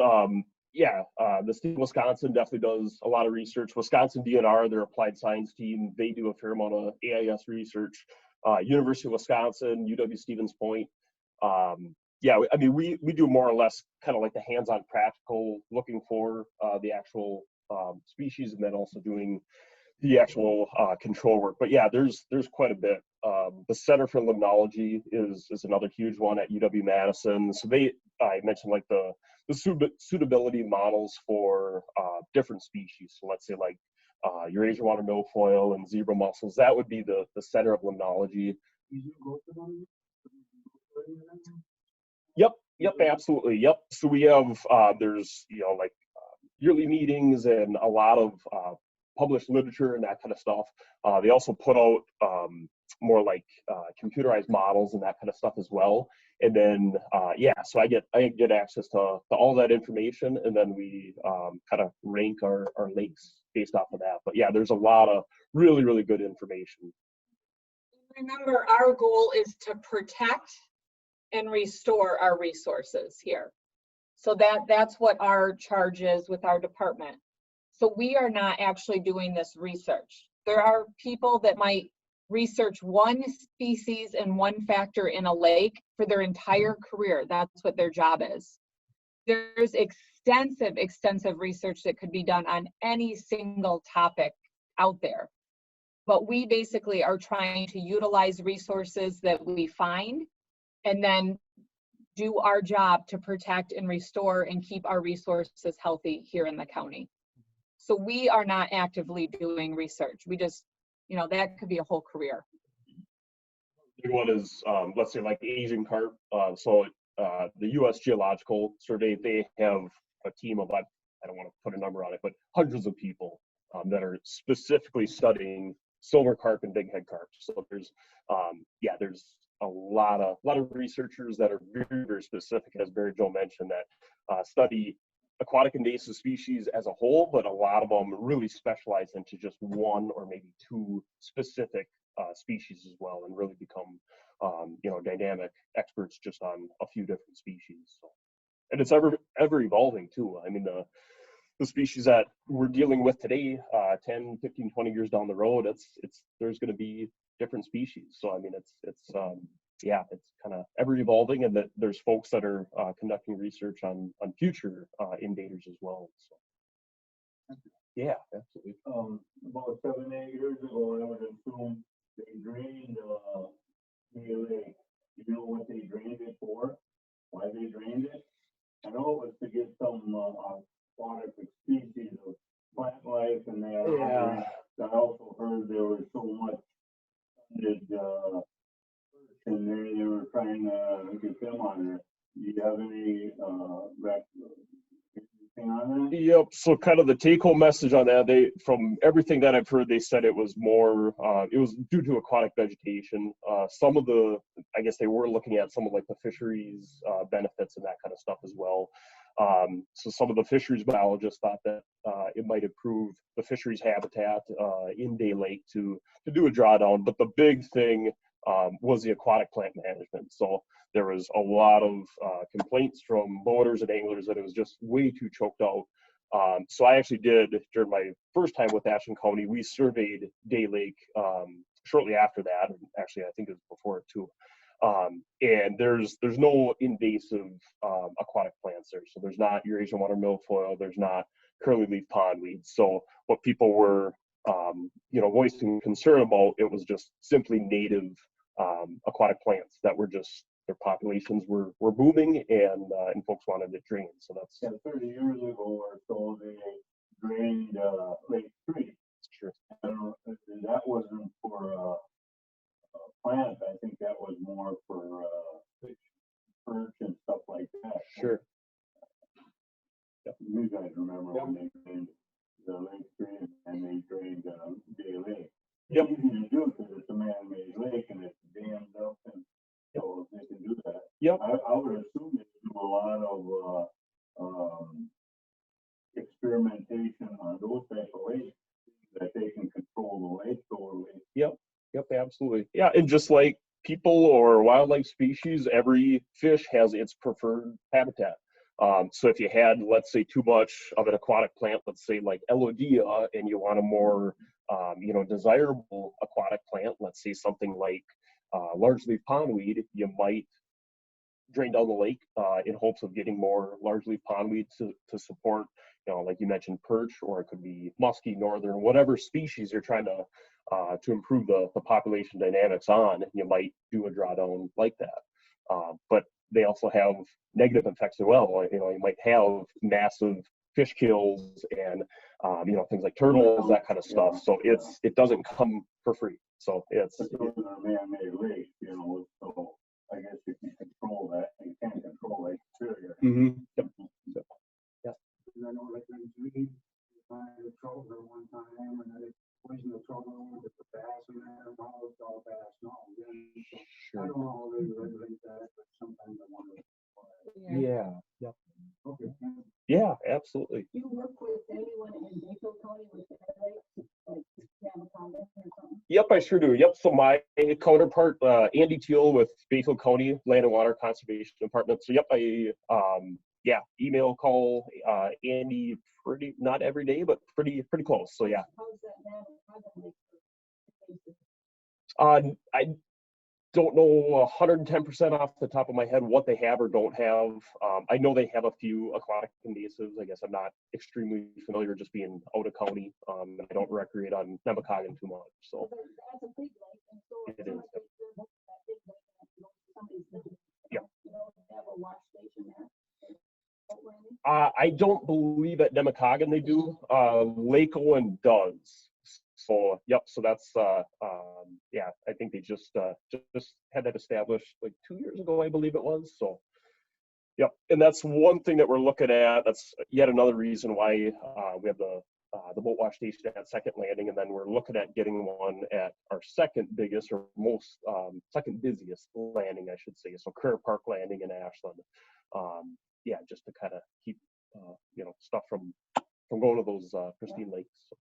yeah, the state of Wisconsin definitely does a lot of research. Wisconsin DNR, their applied science team, they do a fair amount of AIS research. University of Wisconsin, UW Stevens Point. Yeah, I mean, we do more or less kind of like the hands-on practical, looking for the actual species, and then also doing the actual control work. But yeah, there's quite a bit. The Center for Limnology is another huge one at UW-Madison. So I mentioned like the suitability models for different species. So let's say like Eurasian water milfoil and zebra mussels. That would be the Center of Limnology. Yep, absolutely. Yep. So we have there's like yearly meetings and a lot of published literature and that kind of stuff. They also put out more like computerized models and that kind of stuff as well. And then yeah, so I get access to all that information, and then we kind of rank our lakes based off of that. But yeah, there's a lot of really, really good information. Remember, our goal is to protect and restore our resources here. So that's what our charge is with our department. So we are not actually doing this research. There are people that might research one species and one factor in a lake for their entire career. That's what their job is. There's extensive research that could be done on any single topic out there. But we basically are trying to utilize resources that we find and then do our job to protect and restore and keep our resources healthy here in the county. So we are not actively doing research. We just, that could be a whole career. Big one is, let's say like Asian carp. So the U.S. Geological Survey, they have a team of, I don't want to put a number on it, but hundreds of people that are specifically studying silver carp and big head carp. So there's, there's a lot of researchers that are very, very specific, as Barry Joe mentioned, that study aquatic invasive species as a whole, but a lot of them really specialize into just one or maybe two specific species as well, and really become dynamic experts just on a few different species. So, and it's ever evolving too. I mean, the species that we're dealing with today, 10, 15, 20 years down the road, there's going to be different species. So I mean, it's kind of ever evolving, and that there's folks that are conducting research on future invaders as well. So yeah, absolutely. About 7-8 years ago, I would assume they drained the lake. You know what they drained it for? Why they drained it? I know it was to get some aquatic species of plant life and that. Yeah. I also heard there was so much and they were trying to get them on there. Do you have any anything on that? Yep. So kind of the take-home message on that, from everything that I've heard, they said it was more, it was due to aquatic vegetation. Some of I guess they were looking at some of like the fisheries benefits and that kind of stuff as well. So some of the fisheries biologists thought that it might improve the fisheries habitat in Day Lake to do a drawdown. But the big thing was the aquatic plant management. So there was a lot of complaints from boaters and anglers that it was just way too choked out. So I actually did, during my first time with Ashland County, we surveyed Day Lake shortly after that, and actually I think it was before it too. And there's no invasive aquatic plants there. So there's not Eurasian water milfoil, there's not curly leaf pondweed. So what people were voicing concern about, it was just simply native aquatic plants that were just, their populations were booming, and folks wanted it drained. So that's 30 years ago or so they drained Lake Street. true. That wasn't for plants. I think that was more for perch and stuff like that. Sure. Yep. You guys remember when they drained the Lake Street and they drained Day Lake? Yep. It's easy to do because it's a man-made lake and it's dammed up, and so they can do that. Yep. I would assume they do a lot of experimentation on those type of lakes that they can control the lake totally. Yep, absolutely. Yeah, and just like people or wildlife species, every fish has its preferred habitat. So if you had, let's say, too much of an aquatic plant, let's say like Elodea, and you want a more, desirable aquatic plant, let's say something like large leaf pondweed, you might drain down the lake in hopes of getting more large leaf pondweed to support, like you mentioned, perch, or it could be muskie, northern, whatever species you're trying to improve the population dynamics on. You might do a drawdown like that. But they also have negative effects as well. You might have massive fish kills and things like turtles, that kind of stuff. So it doesn't come for free. So it's Those are man-made lakes, so I guess you can control that. You can't control Lake Superior. Yep. I know like in Green, the troller one time, and I poisoned the troller with the bass in there, and all it's all bass now. I don't always regulate that, but sometimes I wonder. Yeah. Yep. Okay. Yeah, absolutely. You work with anyone in Baker County with the lakes, like Yamaha or something? Yep, I sure do. Yep. So my counterpart, Andy Teal with Bayfield County Land and Water Conservation Department. So yep, I email, call Andy not every day, but pretty close. So yeah. How's that now? I don't know 110% off the top of my head what they have or don't have. I know they have a few aquatic invasives. I guess I'm not extremely familiar just being out of county. And I don't recreate on Nemacolin too much. So That's a big lake, and so it is. Yeah. You don't have a wash station there. I don't believe at Nemacolin they do. Lake Owen does. So yep. So that's I think they just had that established like 2 years ago, I believe it was. So yep. And that's one thing that we're looking at. That's yet another reason why we have the boat wash station at Second Landing, and then we're looking at getting one at our second biggest or most second busiest landing, I should say. So Kerr Park Landing in Ashland. Just to kind of keep stuff from going to those pristine lakes.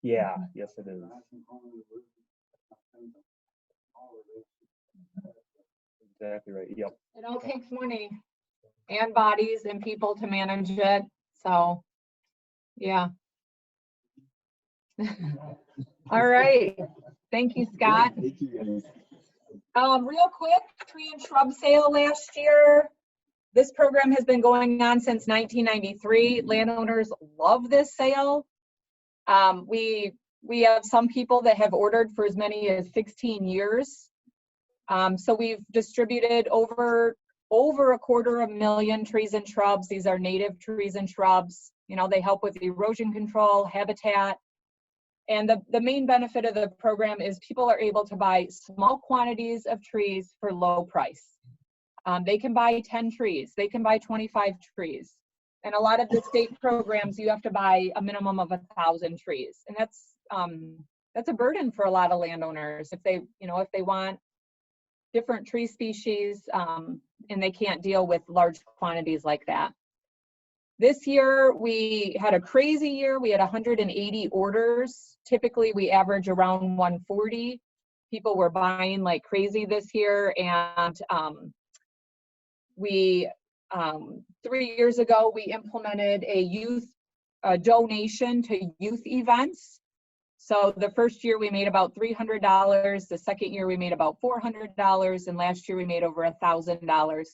Yeah, yes it is. Exactly right. Yep. It all takes money and bodies and people to manage it. So, yeah. All right. Thank you, Scott. Real quick, tree and shrub sale last year. This program has been going on since 1993. Landowners love this sale. We have some people that have ordered for as many as 16 years. So we've distributed over 250,000 trees and shrubs. These are native trees and shrubs. They help with erosion control, habitat. And the main benefit of the program is people are able to buy small quantities of trees for low price. They can buy 10 trees, they can buy 25 trees. And a lot of the state programs, you have to buy a minimum of 1,000 trees. And that's a burden for a lot of landowners if they want different tree species and they can't deal with large quantities like that. This year, we had a crazy year. We had 180 orders. Typically, we average around 140. People were buying like crazy this year. And 3 years ago, we implemented a donation to youth events. So the first year we made about $300. The second year we made about $400. And last year we made over $1,000.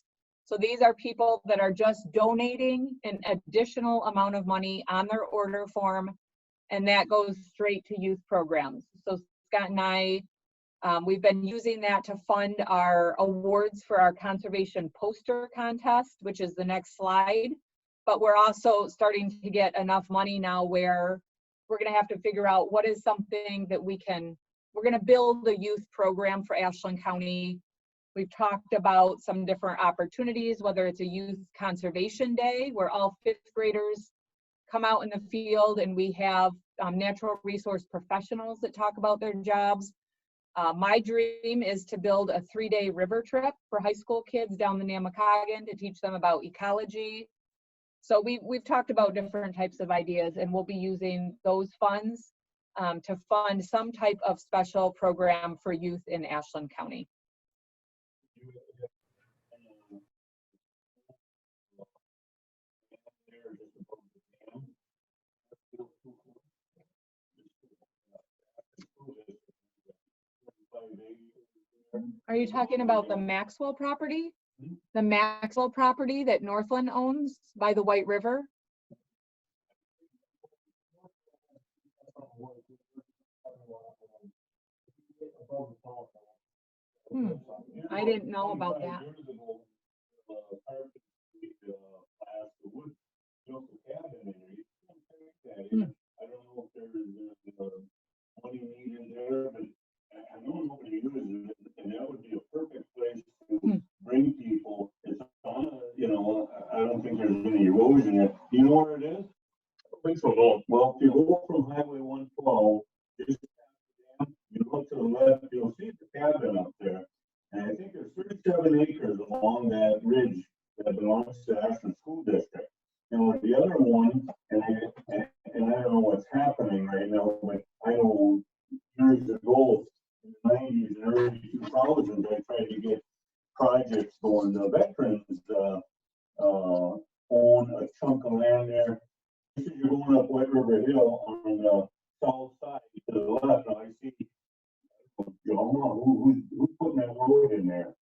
So these are people that are just donating an additional amount of money on their order form, and that goes straight to youth programs. So Scott and I, we've been using that to fund our awards for our conservation poster contest, which is the next slide. But we're also starting to get enough money now where we're going to have to figure out what is something that we're going to build a youth program for Ashland County. We've talked about some different opportunities, whether it's a youth conservation day where all fifth graders come out in the field and we have natural resource professionals that talk about their jobs. My dream is to build a 3-day river trip for high school kids down the Nemacolin to teach them about ecology. So we've talked about different types of ideas, and we'll be using those funds. to fund some type of special program for youth in Ashland County. Are you talking about the Maxwell property? The Maxwell property that Northland owns by the White River? I didn't know about that. I don't know if there's money needed there, but I know nobody uses it, and that would be a perfect place to bring people. It's on, you know, I don't think there's any erosion there. Do you know where it is? I don't think so, no. Well, if you go from Highway 112, just you look to the left, you'll see the cabin up there. And I think there's 37 acres along that ridge that belongs to Ashland School District. And with the other one, and I don't know what's happening right now, but I know years ago, in the 90s and early 2000s, I tried to get projects going. The veterans own a chunk of land there. This is you're going up White River Hill on the south side to the left. Now I see, who's putting that road in there?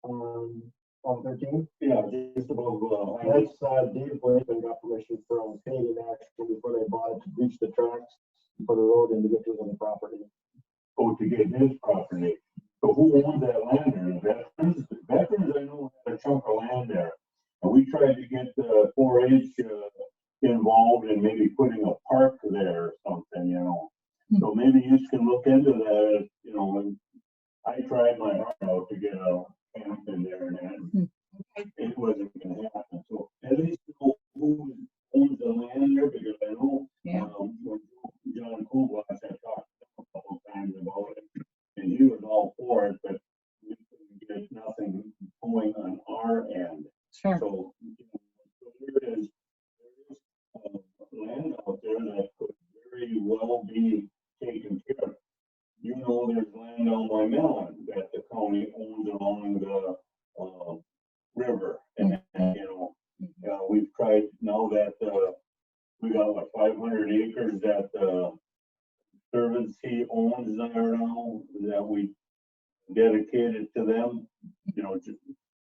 On 13? Yeah, just above, That's, Dave Blakeman got permission from Canadian National before they bought it to reach the tracks, put a road in to get to the property. to get his property. So who owns that land there? The veterans I know had a chunk of land there. And we tried to get the 4-H involved in maybe putting a park there or something, you know. So maybe you can look into that, you know, and I tried my heart out to get a camp in there and it wasn't gonna happen. So at least know who owns the land there, because I know when John Kubas had talked a couple of times about it, and he was all for it, but we couldn't get nothing going on our end. Sure. So, you know, so there is land out there that could very well be taken care of. You know, there's land on my melon that the county owns along the river, and you know, we've tried now that we got like 500 acres that Conservancy owns there now that we dedicated to them. You know, just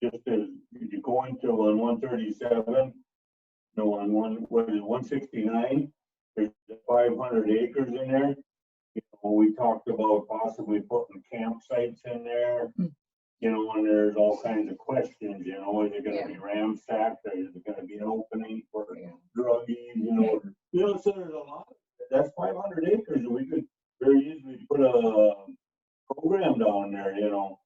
as you go into on 137, no, on 169, there's 500 acres in there. You know, we talked about possibly putting campsites in there. You know, and there's all kinds of questions. You know, is it going to be ramsacked? Or is it going to be an opening for druggies? You know, so there's a lot. That's 500 acres, and we could very easily put a program down there. You know,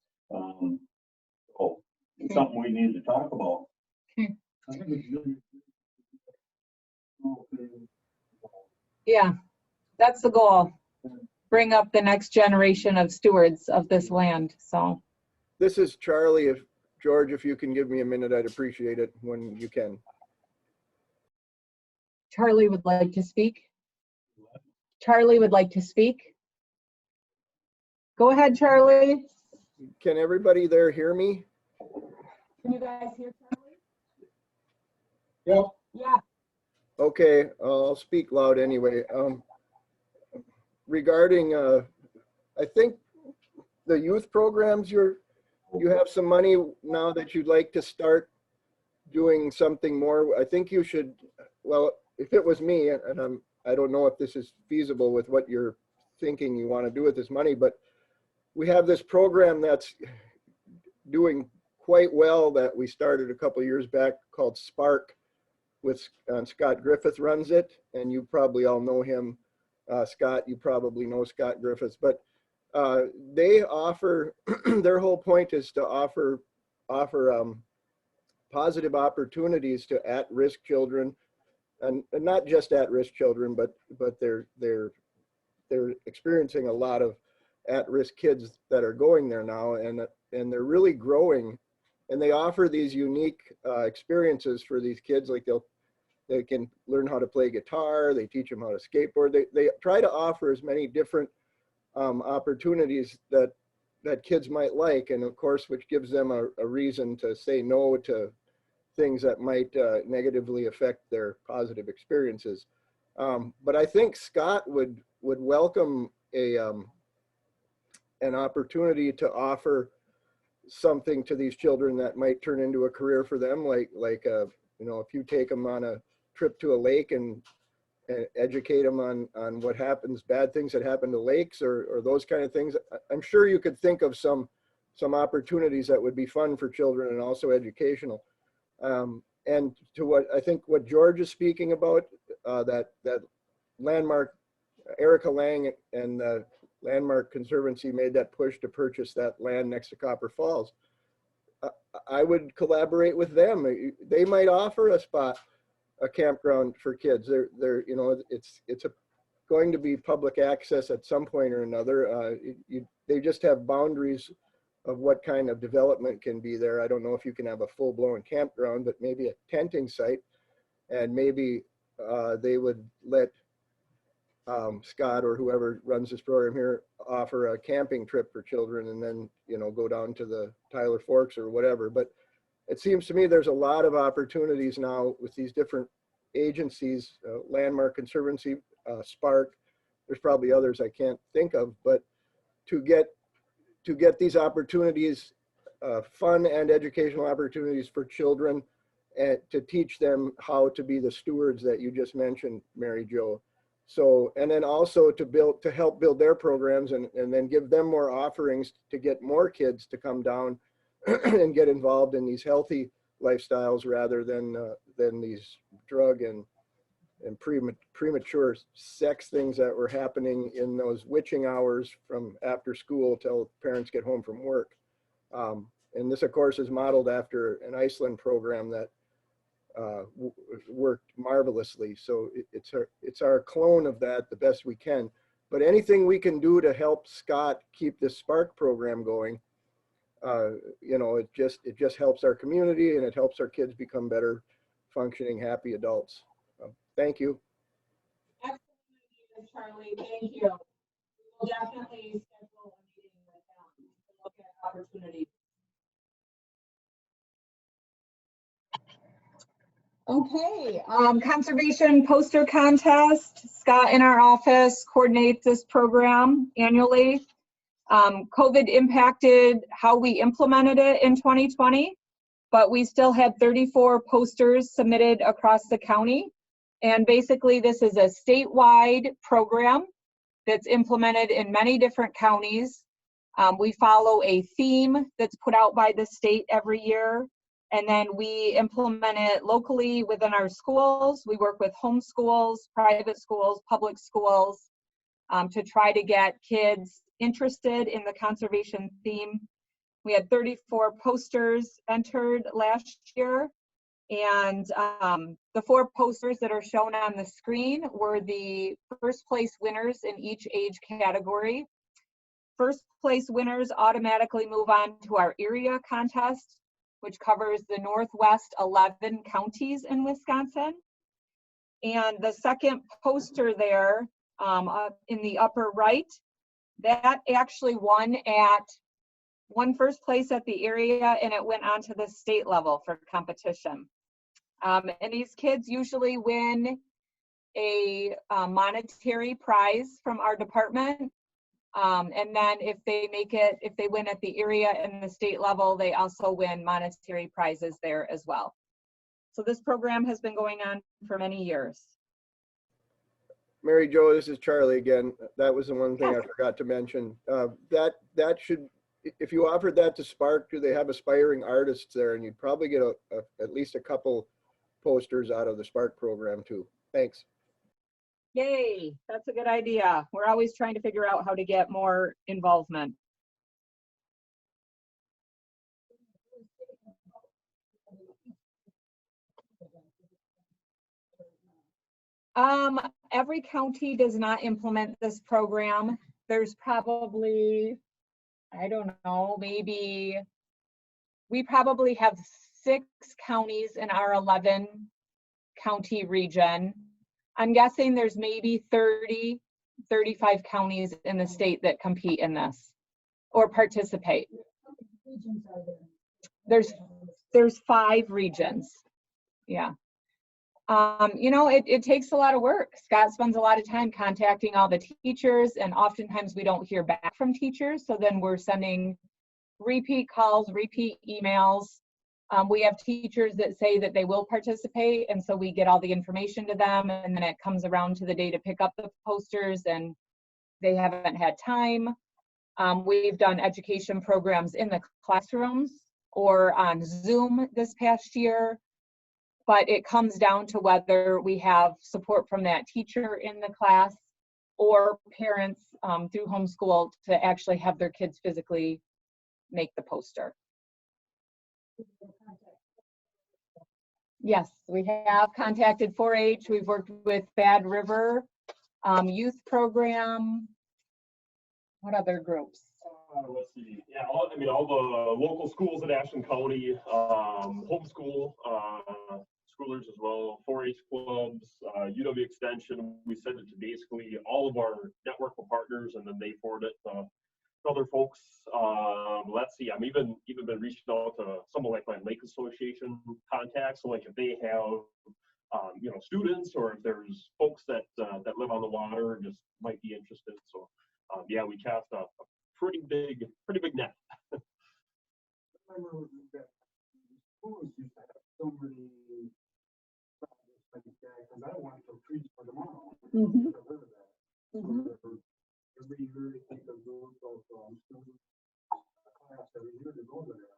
so it's something we need to talk about. Yeah, that's the goal. Bring up the next generation of stewards of this land, so. This is Charlie. If George, if you can give me a minute, I'd appreciate it when you can. Charlie would like to speak. Charlie would like to speak. Go ahead, Charlie. Can everybody there hear me? Can you guys hear Charlie? Yep. Yeah. Okay, I'll speak loud anyway. Regarding, I think the youth programs, you have some money now that you'd like to start doing something more. I think you should, well, if it was me, and I don't know if this is feasible with what you're thinking you want to do with this money, but we have this program that's doing quite well that we started a couple of years back called Spark, with Scott Griffith runs it, and you probably all know him. Scott, you probably know Scott Griffiths, but they offer, their whole point is to offer positive opportunities to at-risk children, and not just at-risk children, but they're experiencing a lot of at-risk kids that are going there now, and they're really growing, and they offer these unique experiences for these kids. Like They can learn how to play guitar. They teach them how to skateboard. They try to offer as many different opportunities that kids might like, and of course, which gives them a reason to say no to things that might negatively affect their positive experiences. But I think Scott would welcome an opportunity to offer something to these children that might turn into a career for them, like if you take them on a trip to a lake and educate them on what happens, bad things that happen to lakes or those kind of things. I'm sure you could think of some opportunities that would be fun for children and also educational. And to what George is speaking about, that Landmark, Erica Lang and the Landmark Conservancy made that push to purchase that land next to Copper Falls. I would collaborate with them. They might offer a campground for kids. It's going to be public access at some point or another. They just have boundaries of what kind of development can be there. I don't know if you can have a full-blown campground, but maybe a tenting site, and maybe they would let Scott or whoever runs this program here offer a camping trip for children, and then go down to the Tyler Forks or whatever. But it seems to me there's a lot of opportunities now with these different agencies, Landmark Conservancy, Spark. There's probably others I can't think of, but to get these opportunities, fun and educational opportunities for children, and to teach them how to be the stewards that you just mentioned, Mary Jo. So, and then also to help build their programs and then give them more offerings to get more kids to come down and get involved in these healthy lifestyles rather than these drug and premature sex things that were happening in those witching hours from after school till parents get home from work. And this, of course, is modeled after an Iceland program that worked marvelously. So it's our clone of that the best we can. But anything we can do to help Scott keep this Spark program going, it just helps our community and it helps our kids become better functioning, happy adults. Thank you. Excellent idea, Charlie. Thank you. We'll definitely schedule a meeting with them to look at opportunities. Okay, conservation poster contest. Scott in our office coordinates this program annually. COVID impacted how we implemented it in 2020, but we still had 34 posters submitted across the county. And basically this is a statewide program that's implemented in many different counties. We follow a theme that's put out by the state every year. And then we implement it locally within our schools. We work with home schools, private schools, public schools, to try to get kids interested in the conservation theme. We had 34 posters entered last year. And the 4 posters that are shown on the screen were the first place winners in each age category. First place winners automatically move on to our area contest, which covers the Northwest 11 counties in Wisconsin. And the second poster there in the upper right, that actually won first place at the area, and it went on to the state level for competition. And these kids usually win a monetary prize from our department. And then if they win at the area and the state level, they also win monetary prizes there as well. So this program has been going on for many years. Mary Jo, this is Charlie again. That was the one thing I forgot to mention. That should, if you offered that to Spark, do they have aspiring artists there? And you'd probably get at least a couple posters out of the Spark program too. Thanks. Yay, that's a good idea. We're always trying to figure out how to get more involvement. Every county does not implement this program. There's probably, I don't know, maybe, we probably have 6 counties in our 11 county region. I'm guessing there's maybe 30, 35 counties in the state that compete in this or participate. Regions are there. There's 5 regions. Yeah. You know, it takes a lot of work. Scott spends a lot of time contacting all the teachers, and oftentimes we don't hear back from teachers. So then we're sending repeat calls, repeat emails. We have teachers that say that they will participate, and so we get all the information to them, and then it comes around to the day to pick up the posters, and they haven't had time. We've done education programs in the classrooms or on Zoom this past year, but it comes down to whether we have support from that teacher in the class or parents through homeschool to actually have their kids physically make the poster. Yes, we have contacted 4-H. We've worked with Bad River Youth Program. What other groups? Let's see. Yeah, all the local schools in Ashland County, homeschool schoolers as well, 4-H clubs, UW Extension. We send it to basically all of our network of partners, and then they forward it to other folks. Let's see. I'm even been reaching out to some of like my Lake Association contacts. So like if they have students, or if there's folks that live on the water and just might be interested. So yeah, we cast a pretty big net. I remember that schools used to have so many projects like that, because I want some trees for tomorrow. Mhm. To live that. Mhm. Every year they take a group of students, class every year to go there.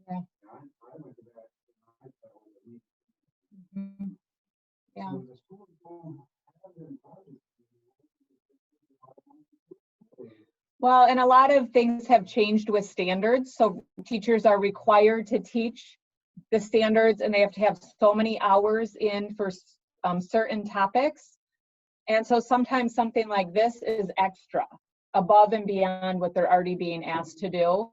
Yeah. And I went to that. And I thought it was a neat. Mhm. Yeah. So the schools don't have them projects. Well, and a lot of things have changed with standards. So teachers are required to teach the standards, and they have to have so many hours in for certain topics. And so sometimes something like this is extra, above and beyond what they're already being asked to do.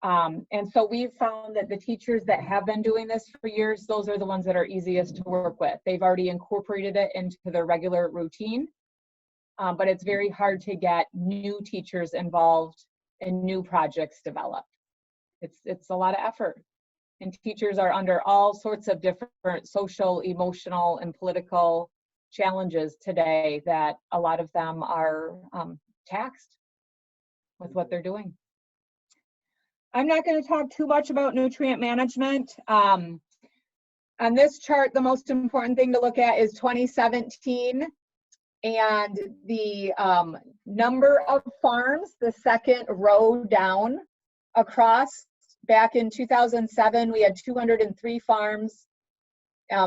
And so we've found that the teachers that have been doing this for years, those are the ones that are easiest to work with. They've already incorporated it into their regular routine. But it's very hard to get new teachers involved and new projects developed. It's a lot of effort. And teachers are under all sorts of different social, emotional, and political challenges today that a lot of them are taxed with what they're doing. I'm not going to talk too much about nutrient management. On this chart, the most important thing to look at is 2017. And the number of farms, the second row down across. Back in 2007, we had 203 farms.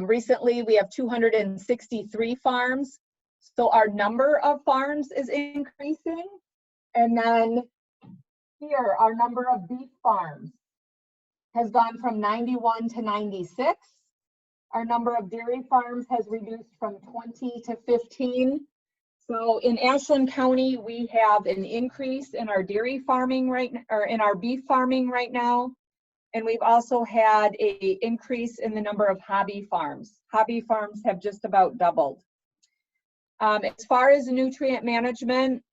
Recently, we have 263 farms. So our number of farms is increasing. And then here, our number of beef farms has gone from 91 to 96. Our number of dairy farms has reduced from 20 to 15. So in Ashland County, we have an increase in our dairy farming or in our beef farming right now. And we've also had an increase in the number of hobby farms. Hobby farms have just about doubled. As far as nutrient management,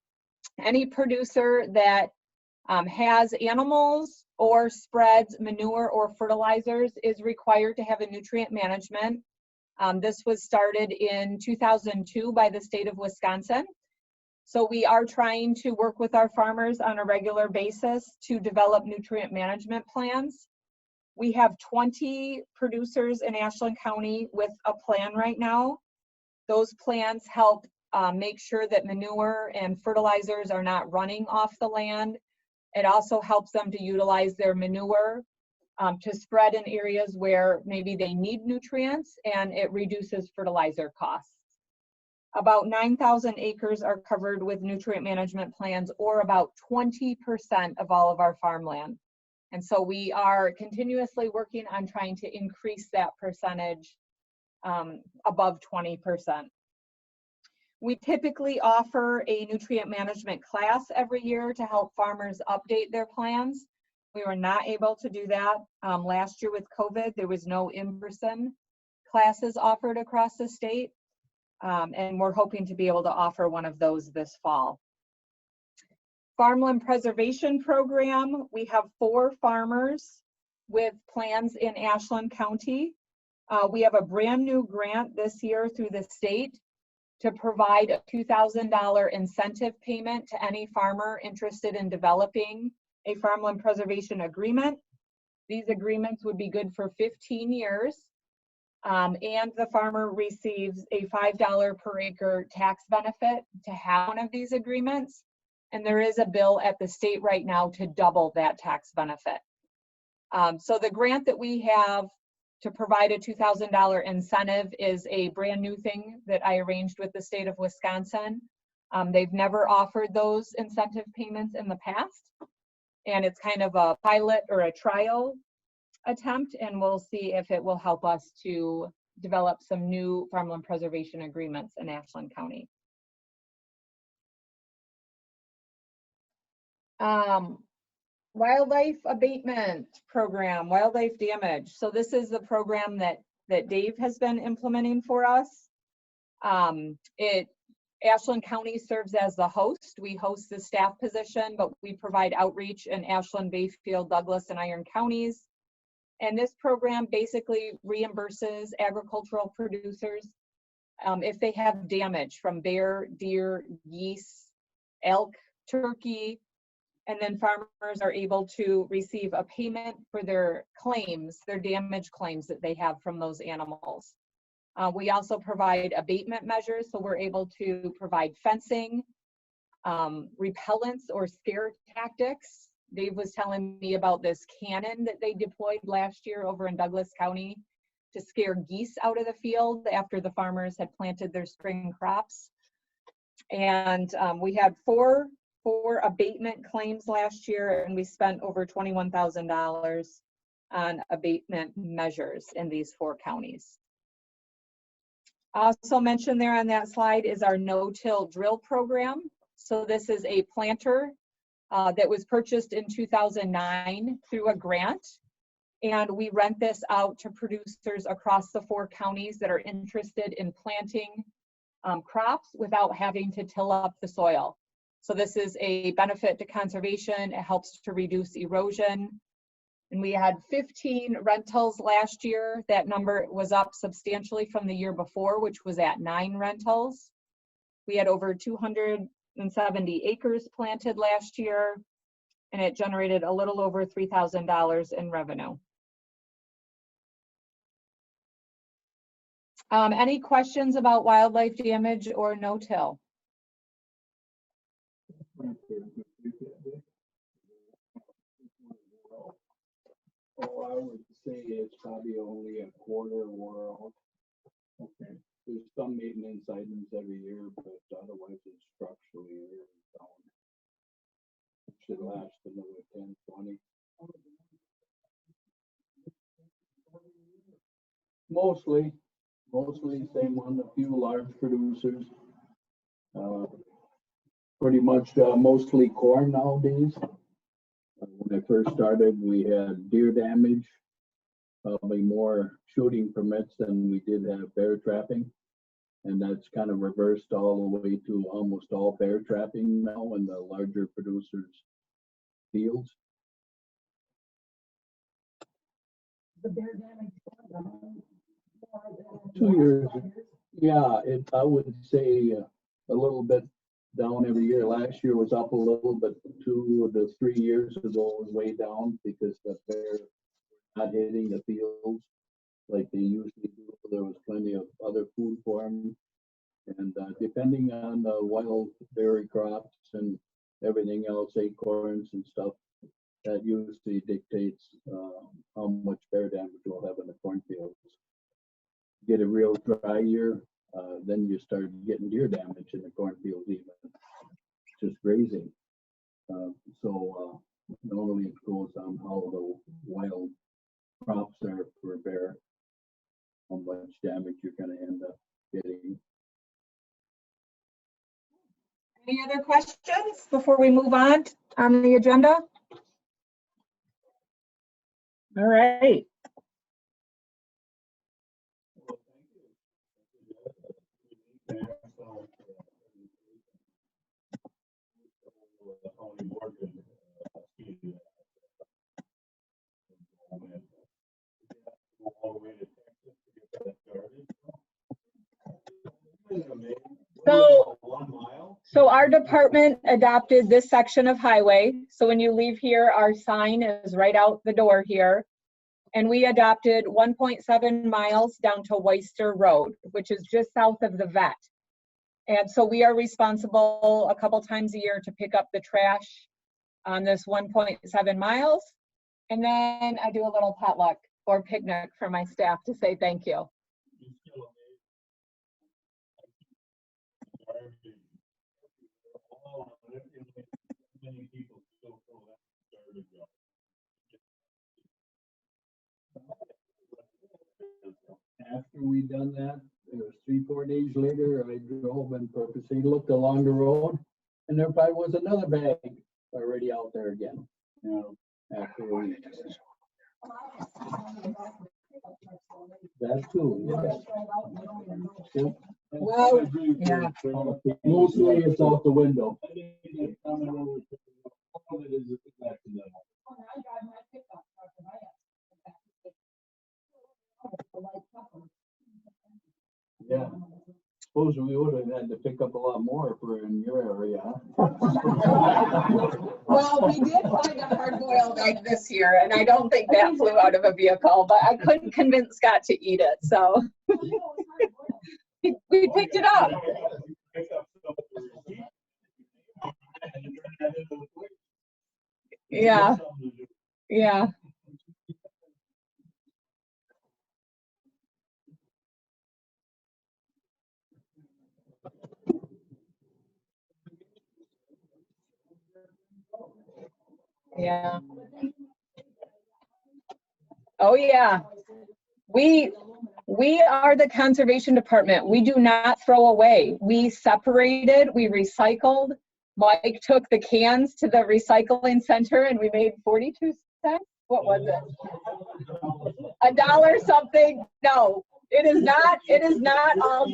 any producer that has animals or spreads manure or fertilizers is required to have a nutrient management. This was started in 2002 by the state of Wisconsin. So we are trying to work with our farmers on a regular basis to develop nutrient management plans. We have 20 producers in Ashland County with a plan right now. Those plans help make sure that manure and fertilizers are not running off the land. It also helps them to utilize their manure to spread in areas where maybe they need nutrients, and it reduces fertilizer costs. About 9,000 acres are covered with nutrient management plans, or about 20% of all of our farmland. And so we are continuously working on trying to increase that percentage above 20%. We typically offer a nutrient management class every year to help farmers update their plans. We were not able to do that last year with COVID. There was no in-person classes offered across the state. And we're hoping to be able to offer one of those this fall. Farmland Preservation Program, we have 4 farmers with plans in Ashland County. We have a brand new grant this year through the state to provide a $2,000 incentive payment to any farmer interested in developing a farmland preservation agreement. These agreements would be good for 15 years. And the farmer receives a $5 per acre tax benefit to have one of these agreements. And there is a bill at the state right now to double that tax benefit. So the grant that we have to provide a $2,000 incentive is a brand new thing that I arranged with the state of Wisconsin. They've never offered those incentive payments in the past. And it's kind of a pilot or a trial attempt, and we'll see if it will help us to develop some new farmland preservation agreements in Ashland County. Wildlife abatement program, wildlife damage. So this is the program that Dave has been implementing for us. Ashland County serves as the host. We host the staff position, but we provide outreach in Ashland, Bayfield, Douglas, and Iron counties. And this program basically reimburses agricultural producers if they have damage from bear, deer, geese, elk, turkey, and then farmers are able to receive a payment for their claims, their damage claims that they have from those animals. We also provide abatement measures, so we're able to provide fencing, repellents or scare tactics. Dave was telling me about this cannon that they deployed last year over in Douglas County to scare geese out of the field after the farmers had planted their spring crops. And we had four abatement claims last year, and we spent over $21,000 on abatement measures in these 4 counties. Also mentioned there on that slide is our no-till drill program. So this is a planter that was purchased in 2009 through a grant. And we rent this out to producers across the 4 counties that are interested in planting crops without having to till up the soil. So this is a benefit to conservation. It helps to reduce erosion. And we had 15 rentals last year. That number was up substantially from the year before, which was at 9 rentals. We had over 270 acres planted last year, and it generated a little over $3,000 in revenue. Any questions about wildlife damage or no-till? Oh, I would say it's probably only a quarter wore out. Okay. There's some maintenance items every year, but otherwise it's structurally really sound. It should last another 10, 20. Mostly same one, a few large producers. Pretty much mostly corn nowadays. When I first started, we had deer damage, probably more shooting permits than we did have bear trapping. And that's kind of reversed all the way to almost all bear trapping now in the larger producers' fields. The bear damage. 2 years. Yeah, I would say a little bit down every year. Last year was up a little, but 2 to 3 years ago was way down because the bear not hitting the fields like they usually do. There was plenty of other food for them. And depending on the wild berry crops and everything else, acorns and stuff, that usually dictates how much bear damage we'll have in the cornfields. Get a real dry year, then you start getting deer damage in the cornfields even, just grazing. So normally it goes on how the wild crops are for bear, how much damage you're going to end up getting. Any other questions before we move on the agenda? All right. So, 1 mile? so our department adopted this section of highway. So when you leave here, our sign is right out the door here. And we adopted 1.7 miles down to Oyster Road, which is just south of the vet. And so we are responsible a couple times a year to pick up the trash on this 1.7 miles. And then I do a little potluck or picnic for my staff to say thank you. You still amazing. Oh, many people still throw that garbage out. After we done that, it was 3-4 days later, I drove and purposely looked along the road, and there probably was another bag already out there again, you know, after we. That too, yeah. Yep. Well, I agree with yeah. you. Mostly it's out the window. All it is accidental. Yeah. Suppose we would have had to pick up a lot more if we're in your area, huh? Well, we did find a hard-boiled egg this year, and I don't think that flew out of a vehicle, but I couldn't convince Scott to eat it, so. We picked it up. Yeah, yeah. Yeah. Oh, yeah. We are the conservation department. We do not throw away. We separated, we recycled. Mike took the cans to the recycling center and we made 42 cents. What was it? $1 something? No, it is not all.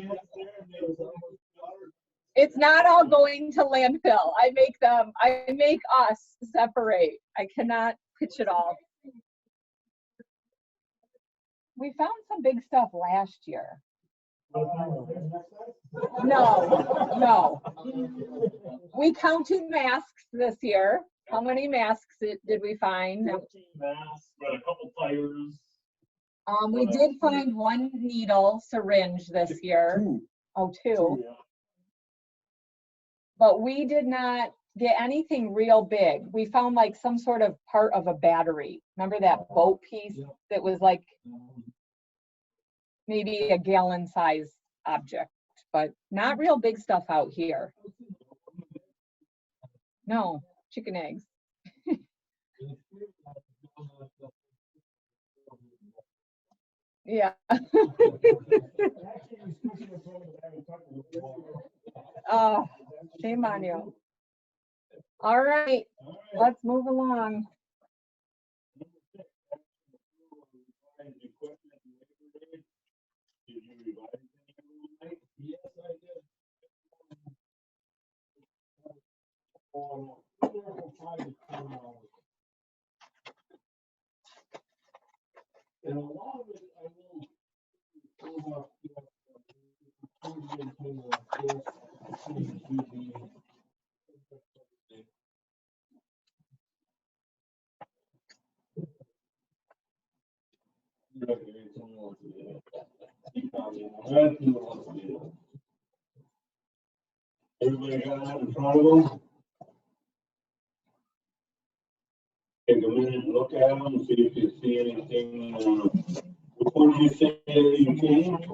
It's not all going to landfill. I make us separate. I cannot pitch it all. We found some big stuff last year. No. We counted masks this year. How many masks did we find? 14 masks, but a couple tires. We did find one needle syringe this year. Oh, two. Yeah. But we did not get anything real big. We found like some sort of part of a battery. Remember that boat piece that was like maybe a gallon size object, but not real big stuff out here. No, chicken eggs. Yeah. Oh, shame on you. All right, let's move along. Yes, I did. And a lot of it, I will pull up, Everybody got that in front of them? Take a minute and look at them, see if you see anything, which one do you say you changed?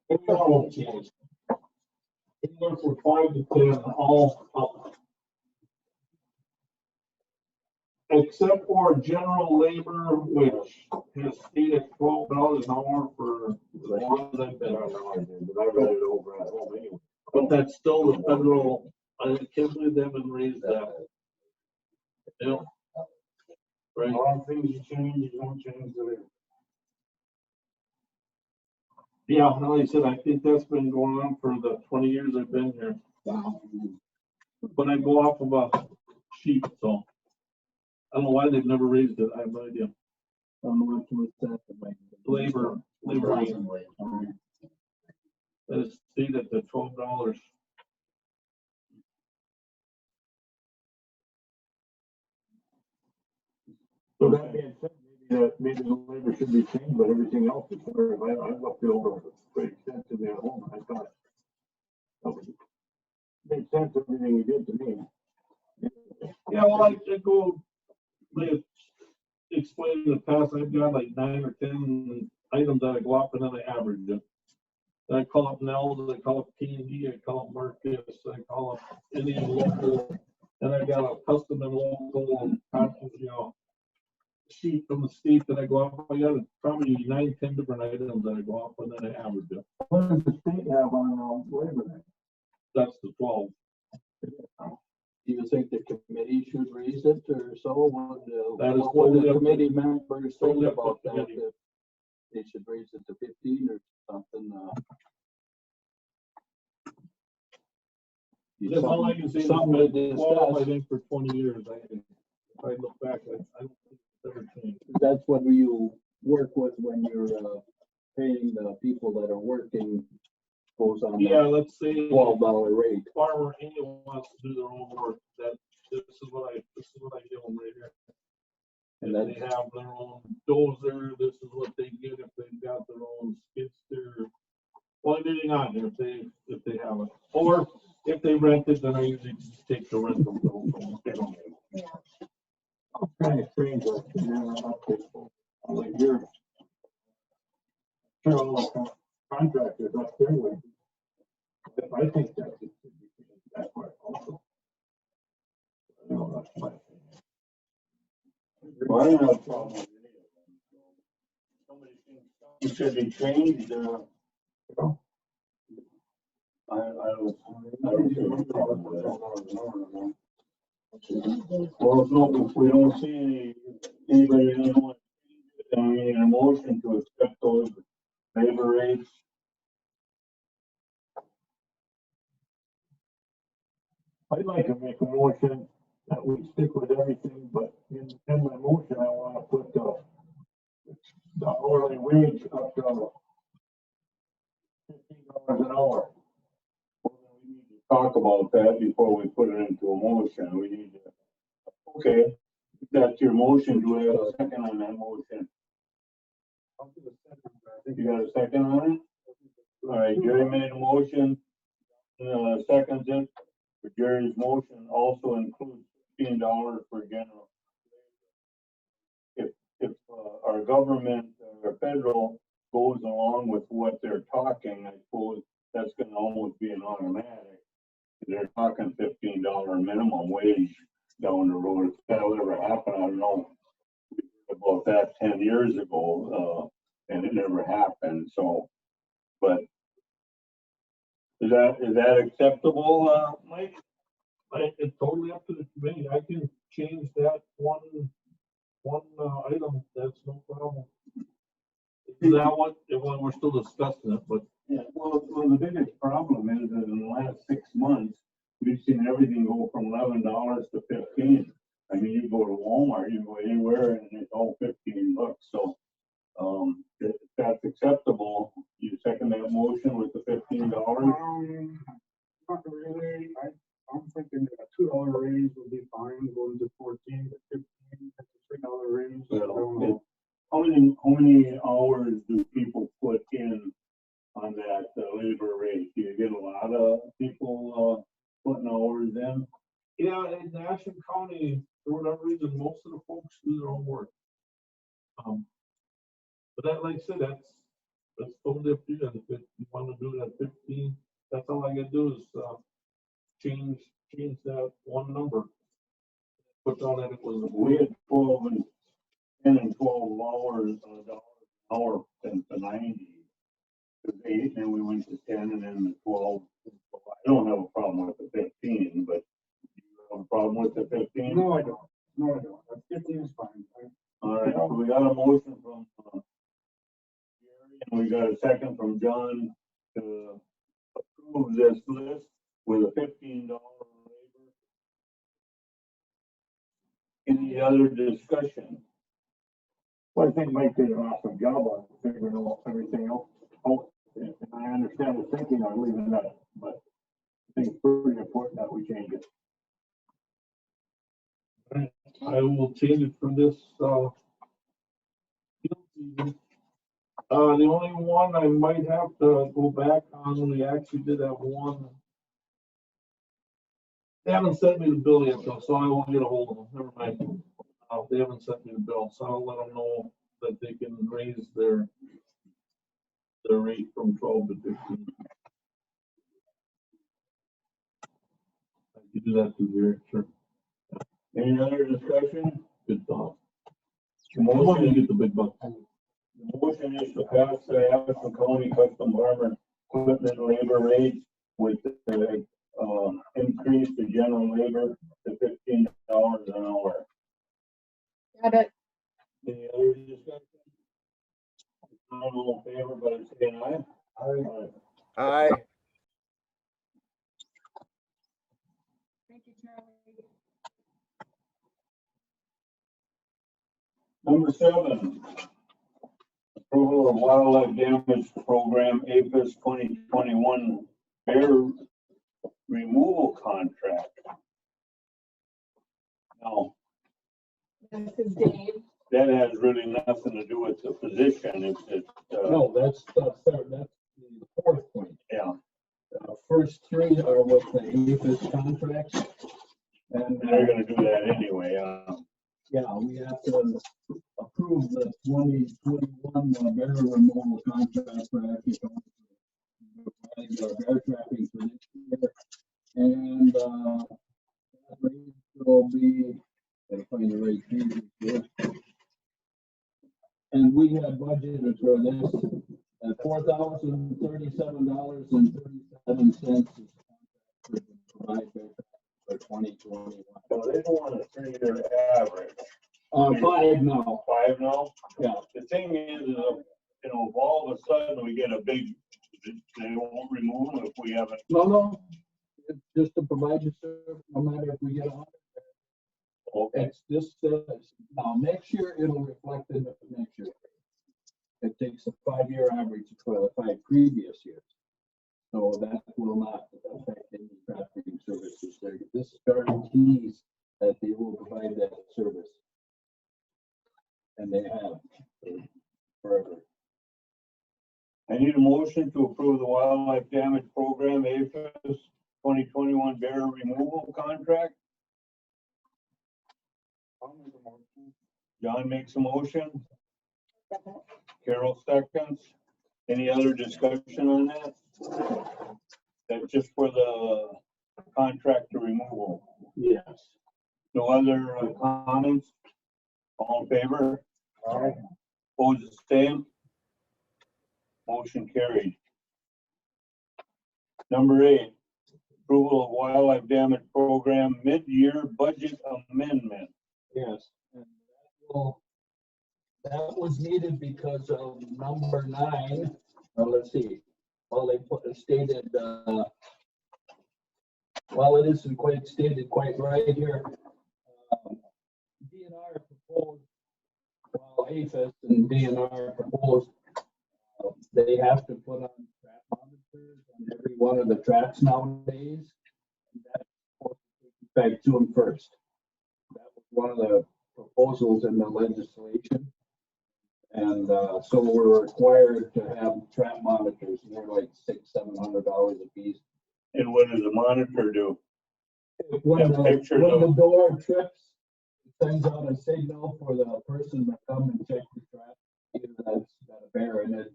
It's all changed. Anywhere from 5 to 10, all up. Except for general labor, which has stayed at $12 an hour for as long as I've been. But I read it over at home anyway. But that's still the federal, I can't believe they haven't raised that. Yep. A Right. lot of things you change, you don't change the. Yeah, like I said, I think that's been going on for the 20 years I've been here. But I go off of a sheet, so I don't know why they've never raised it. I have no idea. I don't know what was that. Labor rate. That is stated at $12. So that being said, maybe the labor should be changed, but everything else is better. I looked it over pretty extensively at home, and I thought made sense, everything you did to me. Yeah, well, I go, like, explain in the past, I've got like 9 or 10 items that I go up and then I average them. Then I call up Nels, I call up P&D, I call up Marcus, I call up Indian local, and I got a custom and local, you know, sheet from the state that I go off. I got probably 9, 10 different items that I go off and then I average them. What does the state have on labor then? That's the 12. Do you think the committee should raise it or so? That is What would totally the up to- committee members think totally up to about the that? committee. If they should raise it to 15 or something? That's all I can say. Something It's to been 12, I discuss. think, for 20 years. If I look back, I don't think it's ever changed. That's what you work with when you're paying the people that are working, goes on Yeah, the let's say $12 rate. farmer A wants to do their own work. This is what I give them right here. And If they have their own dozer, this is what they get. If they've got their own skidster, well, anything on there if they have it. Or if they rent it, then I usually just take the rental bill from them. Kind of strange, like, you know, like you're sure all the contractors up there with. I think that it should be changed that part also. No, that's my opinion. Well, I don't have a problem with any of them. Somebody thinks something should be changed, I don't see any problem with that. Well, no, if we don't see anybody that wants, I need a motion to accept those labor rates. I'd like to make a motion that we stick with everything, but in my motion, I wanna put the hourly wage up to $15 an hour. We need to talk about that before we put it into a motion. We need to, okay, if that's your motion. Do we have a second on that motion? You got a second on it? All right, Jerry made a motion, seconds it. Jerry's motion also includes $15 for general. If our government or federal goes along with what they're talking, I suppose that's gonna almost be an automatic. They're talking $15 minimum wage down the road. If that'll ever happen, I don't know. We heard about that 10 years ago, and it never happened, so, but is that acceptable, Mike? It's totally up to the committee. I can change that one item. That's no problem. Is that what, we're still discussing it, but Yeah, well, the biggest problem is that in the last 6 months, we've seen everything go from $11 to 15. I mean, you go to Walmart, you go anywhere and it's all $15. So, if that's acceptable, you second that motion with the $15? Not really. I'm thinking a $2 raise would be fine, going to 14 to 15, that's a $3 raise. I don't know. How many hours do people put in on that labor rate? Do you get a lot of people putting hours in? yeah, in Nashville County, for whatever reason, most of the folks do their own work. But that, like I said, that's totally up to you. If you want to do it at 15, that's all I gotta do is change that one number. Put down that it was We had 12 and 10 and 12 hours on $1 an hour since the 90s. It was 8, and we went to 10 and then the 12. I don't have a problem with the 15, but do you have a problem with the 15? No, I don't. No, I don't. 15 is fine. All right, so we got a motion from Gary, and we got a second from John to approve this list with a $15 labor. Any other discussion? Well, I think Mike did an awesome job on figuring out everything else out And I understand the thinking on leaving that, but I think it's pretty important that we change it. I will change it for this, field season. The only one I might have to go back on, we actually did have one. They haven't sent me the bill yet though, so I won't get a hold of them, never mind. They haven't sent me the bill, so I'll let them know that they can raise their rate from 12 to 15. You do that too, Gary, sure. Any other discussion? Good thought. The I'm going to motion, get the big bucks. the motion is to pass the Ashland County Custom Farmer Equipment Labor Rate with the, increase the general labor to $15 an hour. Got it. Any other discussion? Not all in favor, but saying aye. Aye. Aye. Thank you, Charlie. Number 7, approval of wildlife damage program APHIS 2021 bear removal contract. Now, This is Dave. that has really nothing to do with the position. It's No, that's the fourth point. yeah, First three are with the APHIS contracts. And they're gonna do that anyway. yeah, we have to approve the 2021 bear removal contract for Ashland County. Bear trapping for this year. And, that rate will be, gotta find the right page here. And we had budgeted for this at $4,037.37 to provide bear trapping for 2021. So they don't want a 3-year average. 5 now. 5 now? Yeah. The thing is, if all of a sudden we get a big, they won't remove them if we haven't. No, it's just to provide you service, no matter if we get on. Okay. It's just, now next year, it'll reflect in the next year. It takes a 5-year average for the 5 previous years. So that will not affect any trafficking services there. This guarantees that they will provide that service. And they have forever. I need a motion to approve the wildlife damage program APHIS 2021 bear removal contract. John makes a motion. Carol seconds. Any other discussion on that? That's just for the contractor removal. Yes. No other comments? All in favor? Aye. Opposed, the same. Motion carried. Number 8, approval of wildlife damage program mid-year budget amendment. Yes. And that was needed because of number 9. Let's see. Well, they stated, well, it isn't quite stated quite right here. DNR proposed, well, APHIS and DNR proposed, they have to put on trap monitors on every one of the traps nowadays. And that's supposed to take effect June 1st. That was one of the proposals in the legislation. And so we're required to have trap monitors, and they're like $600-700 a piece. And what does the monitor do? When Have pictures when of- the door trips, it sends out a signal for the person to come and check the trap. Either that's got a bear in it,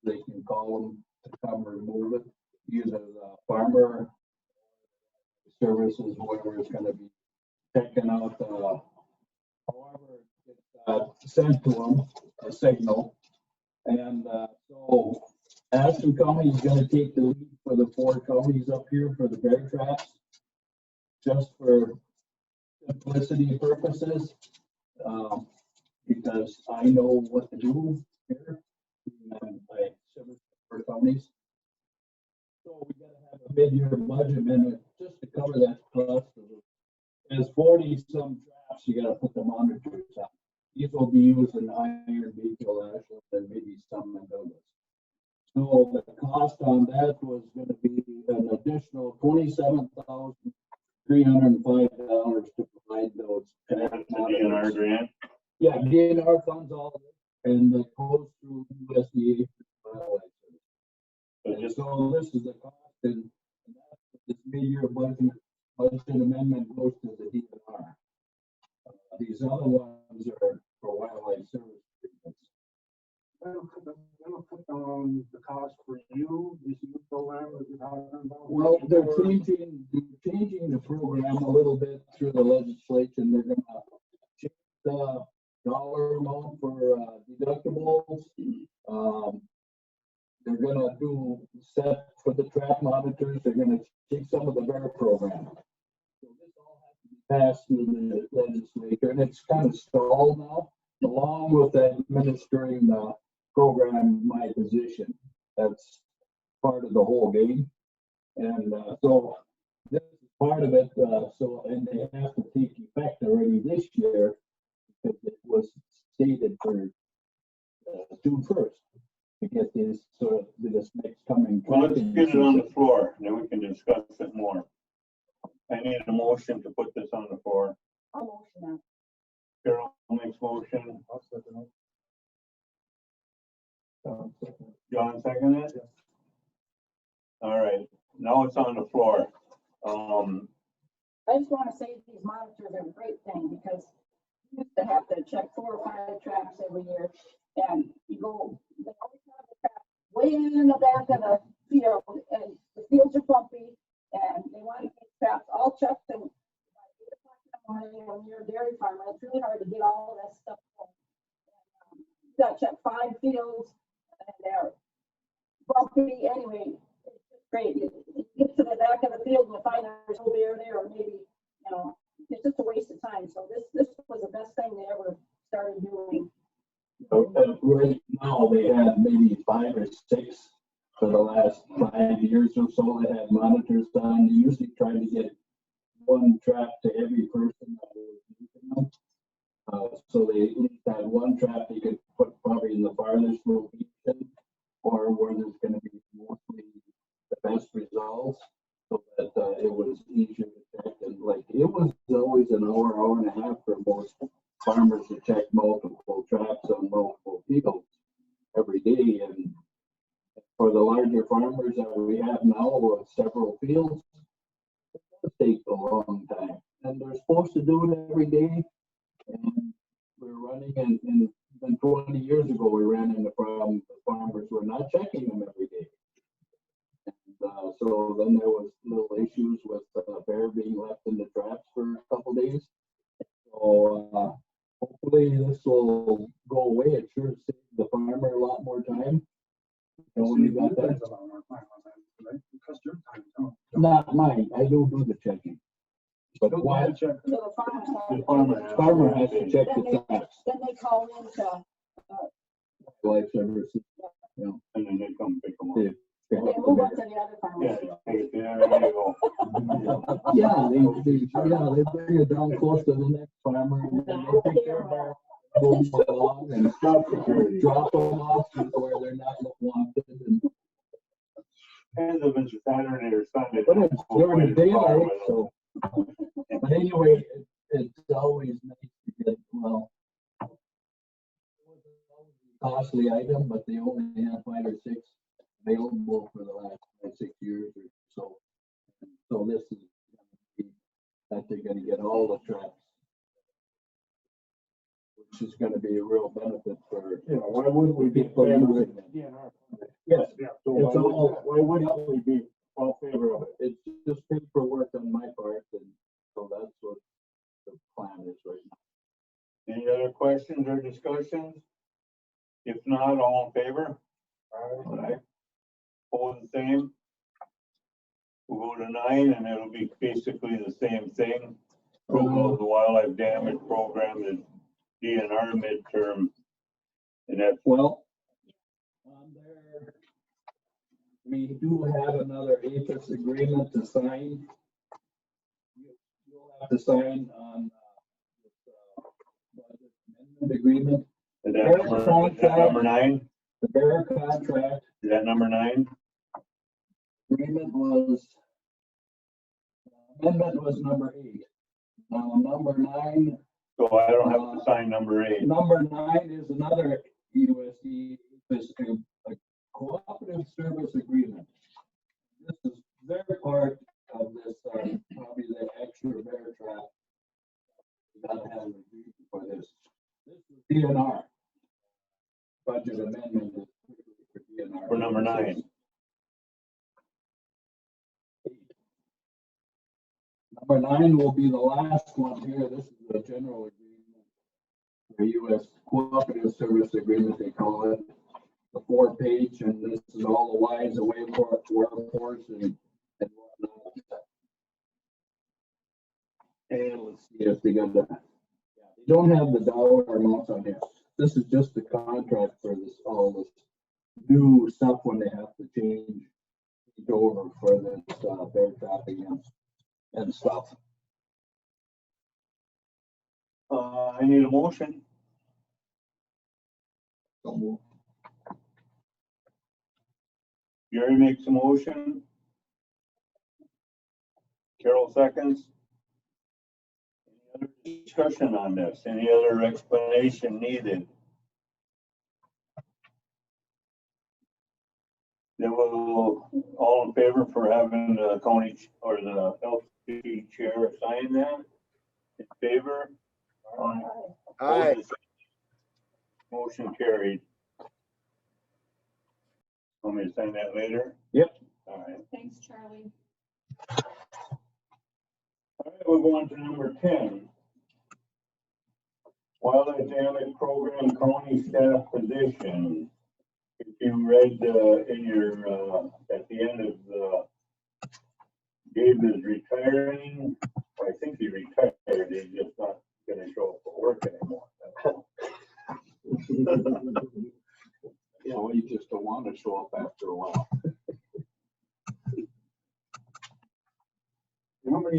they can call them to come remove it. Either the farmer services, whoever is gonna be checking out however it's sent to them, a signal. And so Ashland County is gonna take the lead for the 4 counties up here for the bear traps. Just for simplicity purposes, because I know what to do here. And I service 4 counties. So we gotta have a mid-year budget amendment just to cover that cost. There's 40-some traps, you gotta put the monitors on. These will be used in Iron, Bayfield, Ashland, and maybe some in Douglas. So the cost on that was gonna be an additional $27,305 to provide those. That's the DNR grant. Yeah, DNR funds all of it, and it goes through USDA. And so this is the cost, and that's what this mid-year budget amendment goes to the DNR. These other ones are for wildlife service treatments. That'll cut down the cost for you, this new program that you're talking about. Well, they're changing the program a little bit through the legislation. They're gonna change the dollar amount for deductibles. They're gonna do set for the trap monitors. They're gonna take some of the VER program. So this all has to be passed through the legislature, and it's kind of stalled now, along with administering the program, my position. That's part of the whole game. And so this is part of it. So, and they have to take effect already this year because it was stated for June 1st to get this this next coming. Well, let's get it on the floor, then we can discuss it more. I need a motion to put this on the floor. I'll motion that. Carol makes motion. John second it? All right, now it's on the floor. I just want to say these monitors are a great thing because you used to have to check 4 or 5 traps every year. And you go, they always have the trap way in the back of the field, and the fields are bumpy, and they want to get traps all checked. And by 8 o'clock in the morning, when you're a dairy farmer, it's really hard to get all of that stuff home. You got to check 5 fields, and they're bumpy anyway. It's just great. You get to the back of the field and you find there's no bear there, or maybe, you know, it's just a waste of time. So this was the best thing they ever started doing. Right now, they had maybe 5 or 6 for the last 5 years or so. They had monitors on. They usually try to get 1 trap to every person that was using them. So they at least had 1 trap they could put probably in the farthest location, or where there's going to be mostly the best results, so that it was easier to check. And like, it was always an hour, hour and a half for most farmers to check multiple traps on multiple fields every day. And for the larger farmers that we have now with several fields, it does take a long time. And they're supposed to do it every day. And we're running, and then 20 years ago, we ran into the problem, the farmers were not checking them every day. And so then there was little issues with bear being left in the traps for a couple days. So hopefully this will go away. It sure saves the farmer a lot more time. And when you got that, Because your time down. not mine, I don't do the checking. But why, So the farmers have to. farmer has to check the traps, Then they call in to, life services, you know. And then they come pick them up. they pick they up the move bear. on to the other Yeah, farmers. take it there, there you go. Yeah, they bring it down close to the next farmer, and then they take their bar, move along and drop them off to where they're not wanted. And Hands of it's Saturday or Sunday. but it's during the daylight, so. But anyway, it's always nice to get, well, costly item, but they only have 5 or 6 available for the last 5 or 6 years or so. So this is gonna be that they're gonna get all the traps, which is gonna be a real benefit for You know, why wouldn't we be people in favor of using it? it. DNR? Yes, Yeah, so It's all- why wouldn't we be all favor of it? it's just paperwork on my part, and so that's what the plan is right now. Any other questions or discussions? If not, all in favor? Aye. Hold the same. We'll go to 9 and it'll be basically the same thing. Approval of the wildlife damage program, the DNR midterm. And that's, Well, on there, we do have another APHIS agreement to sign. You'll have to sign on this budget amendment agreement. is that number 9? The bear contract Is that number 9? Agreement was, amendment was number 8. Now, number 9, So I don't have to sign number 8. number 9 is another USD, is a cooperative service agreement. This is their part of this, probably the extra bear trap. We gotta have an agreement for this. This is DNR. Budget amendment is for DNR. For number 9. Number 9 will be the last one here. This is the general agreement. The U.S. Cooperative Service Agreement, they call it. The 4-page, and this is all the wives away for workforce and whatnot. And let's see if they got the, they don't have the dollar amounts on here. This is just the contract for this, all this new stuff when they have to change it over for this bear trapping and stuff. I need a motion. Gary makes a motion. Carol seconds. Any other discussion on this? Any other explanation needed? Then we'll, all in favor for having the county or the LCC chair sign that? In favor? Aye. Motion carried. Want me to sign that later? Yep. All right. Thanks, Charlie. All right, we're going to number 10. Wildlife Damage Program County Staff Position. If you read in your, at the end of Gabe is retiring. I think he retired, he's just not gonna show up for work anymore. Yeah, well, you just don't want to show up after a while. How many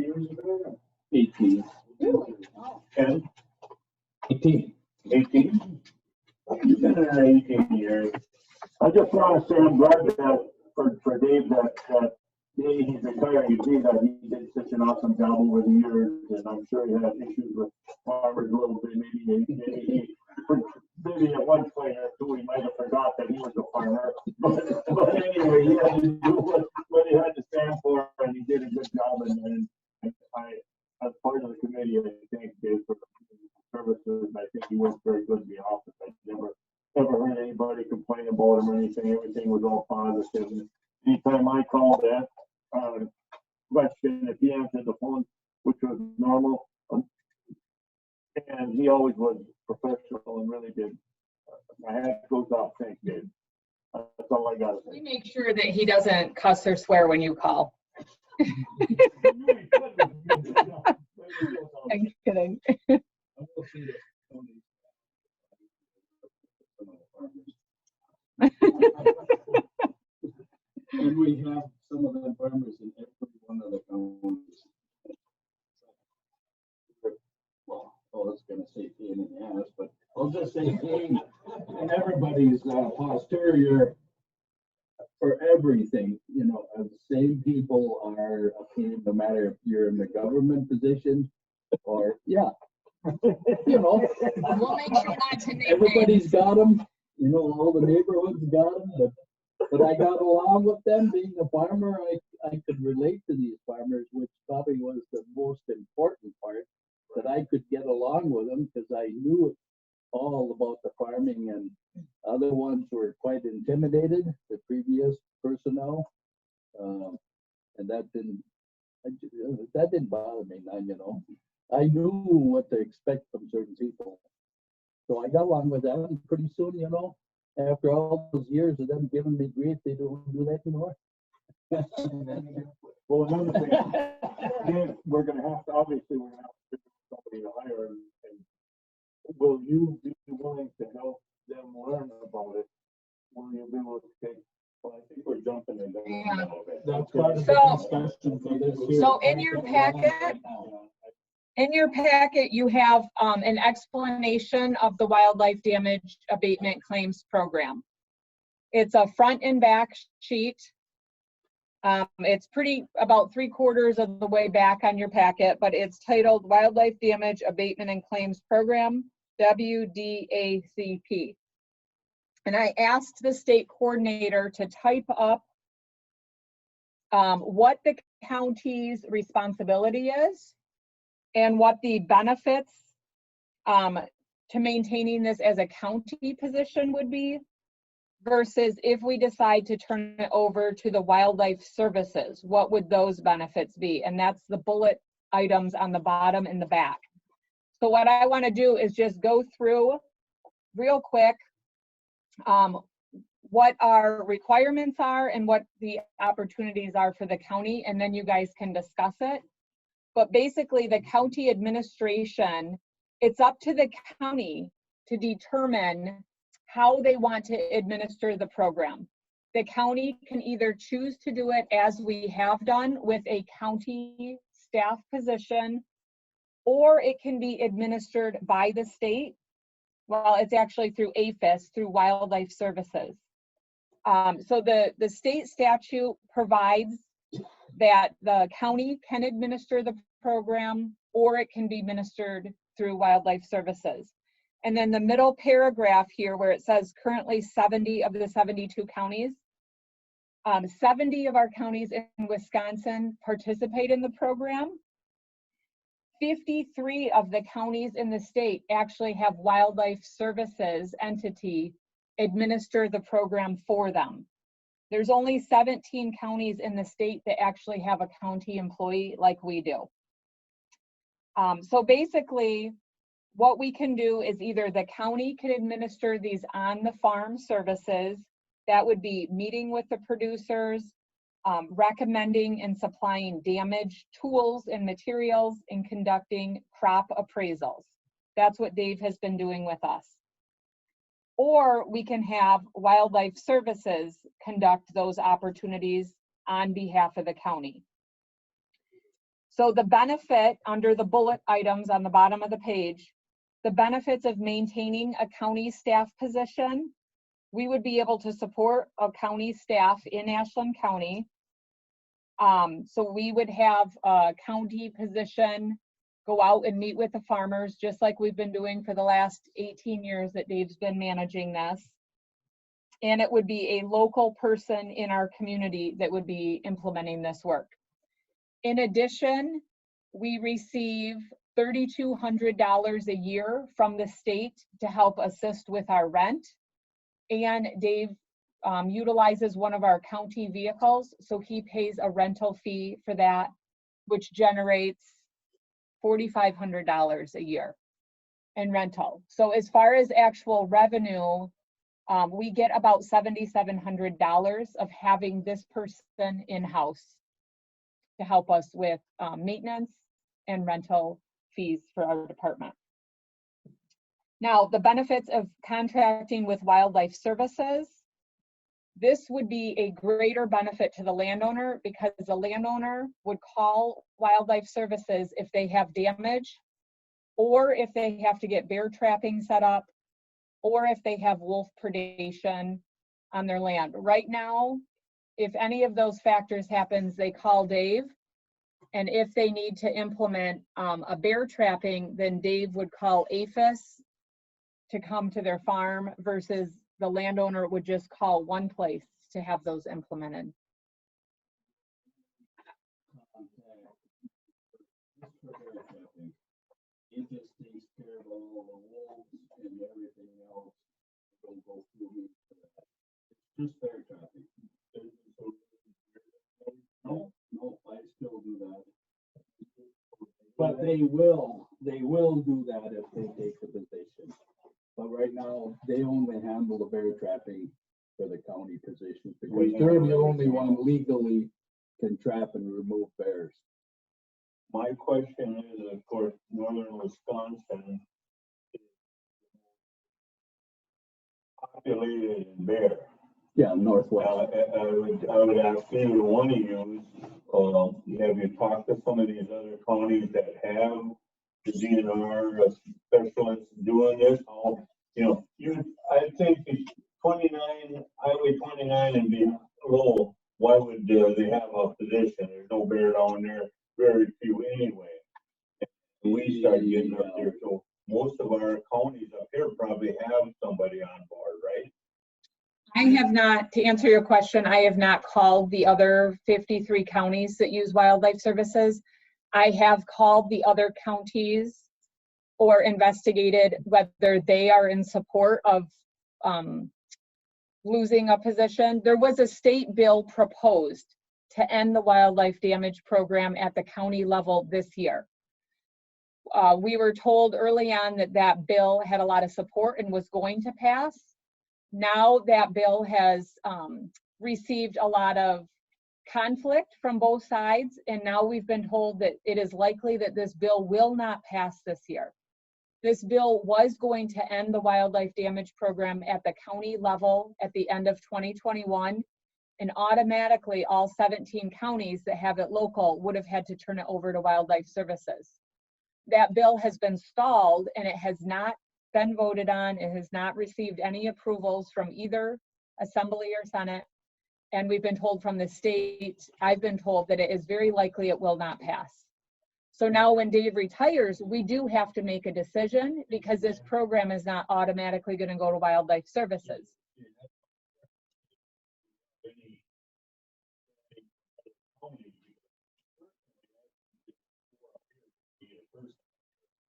years ago? 18. 10, 18. 18? You've been there 18 years. I just want to say I'm glad that for Dave that he's retiring. You see that he did such an awesome job over the years, and I'm sure he had issues with farmers a little bit. Maybe at one point or two he might have forgot that he was a farmer. But anyway, he had to do what he had to stand for, and he did a good job. And I, as part of the committee, I thank Dave for services. I think he worked very good in the office. I never heard anybody complain about him or anything. Everything was all positive. And anytime I called that question, if he answered the phone, which was normal, and he always was professional and really did. My hat goes off. Thanks, Dave. That's all I got to We say. make sure that he doesn't cuss or swear when you call. I'm kidding. I will see that Tony- And we have some of the farmers in every one of the counties. Well, I was gonna say pain in the ass, but I'll just say pain in everybody's posterior for everything, you know, the same people are a pain, no matter if you're in the government position or, yeah. You know, We'll make sure not to name everybody's got them, you know, all the neighborhoods got them, but I got along with them. Being a farmer, I could relate to these farmers, which probably was the most important part, that I could get along with them because I knew all about the farming, and other ones were quite intimidated, the previous personnel. And that didn't bother me none, you know. I knew what to expect from certain people. So I got along with them, and pretty soon, you know, after all those years of them giving me grief, they don't do that anymore. Well, another thing, Dave, we're gonna have to obviously pick somebody to hire, and will you be willing to help them learn about it? Will you be able to take? Well, I think we're jumping in there a little bit. That's part of So- the discussion for this year. So in your packet, you have an explanation of the Wildlife Damage Abatement Claims Program. It's a front and back sheet. It's about 3/4 of the way back on your packet, but it's titled Wildlife Damage Abatement and Claims Program, WDACP. And I asked the state coordinator to type up what the county's responsibility is and what the benefits to maintaining this as a county position would be, versus if we decide to turn it over to the wildlife services, what would those benefits be? And that's the bullet items on the bottom and the back. So what I want to do is just go through real quick what our requirements are and what the opportunities are for the county, and then you guys can discuss it. But basically, the county administration, it's up to the county to determine how they want to administer the program. The county can either choose to do it as we have done with a county staff position, or it can be administered by the state. Well, it's actually through APHIS, through Wildlife Services. So the state statute provides that the county can administer the program, or it can be administered through Wildlife Services. And then the middle paragraph here where it says currently 70 of the 72 counties, 70 of our counties in Wisconsin participate in the program. 53 of the counties in the state actually have Wildlife Services entity administer the program for them. There's only 17 counties in the state that actually have a county employee like we do. So basically, what we can do is either the county can administer these on the farm services, that would be meeting with the producers, recommending and supplying damage tools and materials, and conducting crop appraisals. That's what Dave has been doing with us. Or we can have Wildlife Services conduct those opportunities on behalf of the county. So the benefit under the bullet items on the bottom of the page, the benefits of maintaining a county staff position, we would be able to support a county staff in Ashland County. So we would have a county position go out and meet with the farmers, just like we've been doing for the last 18 years that Dave's been managing this. And it would be a local person in our community that would be implementing this work. In addition, we receive $3,200 a year from the state to help assist with our rent. And Dave utilizes one of our county vehicles, so he pays a rental fee for that, which generates $4,500 a year in rental. So as far as actual revenue, we get about $7,700 of having this person in-house to help us with maintenance and rental fees for our department. Now, the benefits of contracting with Wildlife Services. This would be a greater benefit to the landowner because the landowner would call Wildlife Services if they have damage, or if they have to get bear trapping set up, or if they have wolf predation on their land. Right now, if any of those factors happens, they call Dave. And if they need to implement a bear trapping, then Dave would call APHIS to come to their farm, versus the landowner would just call one place to have those implemented. It just takes care of all the wolves and everything else. Don't go through me for that. It's just bear trapping. No, I still do that. But they will do that if they take the position. But right now, they only handle the bear trapping for the county positions, because they're the only one legally can trap and remove bears. My question is, of course, northern Wisconsin is populated in bear. Yeah, northwest. I would ask either one of you, have you talked to some of these other counties that have the DNR specialists doing this? I think the Highway 29 somebody on board, right? I have not, to answer your question, I have not called the other 53 counties that use wildlife services. I have called the other counties or investigated whether they are in support of losing a position. There was a state bill proposed to end the wildlife damage program at the county level this year. We were told early on that that bill had a lot of support and was going to pass. Now that bill has received a lot of conflict from both sides, and now we've been told that it is likely that this bill will not pass this year. This bill was going to end the wildlife damage program at the county level at the end of 2021, and automatically all 17 counties that have it local would have had to turn it over to Wildlife Services. That bill has been stalled and it has not been voted on. It has not received any approvals from either Assembly or Senate. And we've been told from the state, I've been told that it is very likely it will not pass. So now when Dave retires, we do have to make a decision because this program is not automatically going to go to Wildlife Services.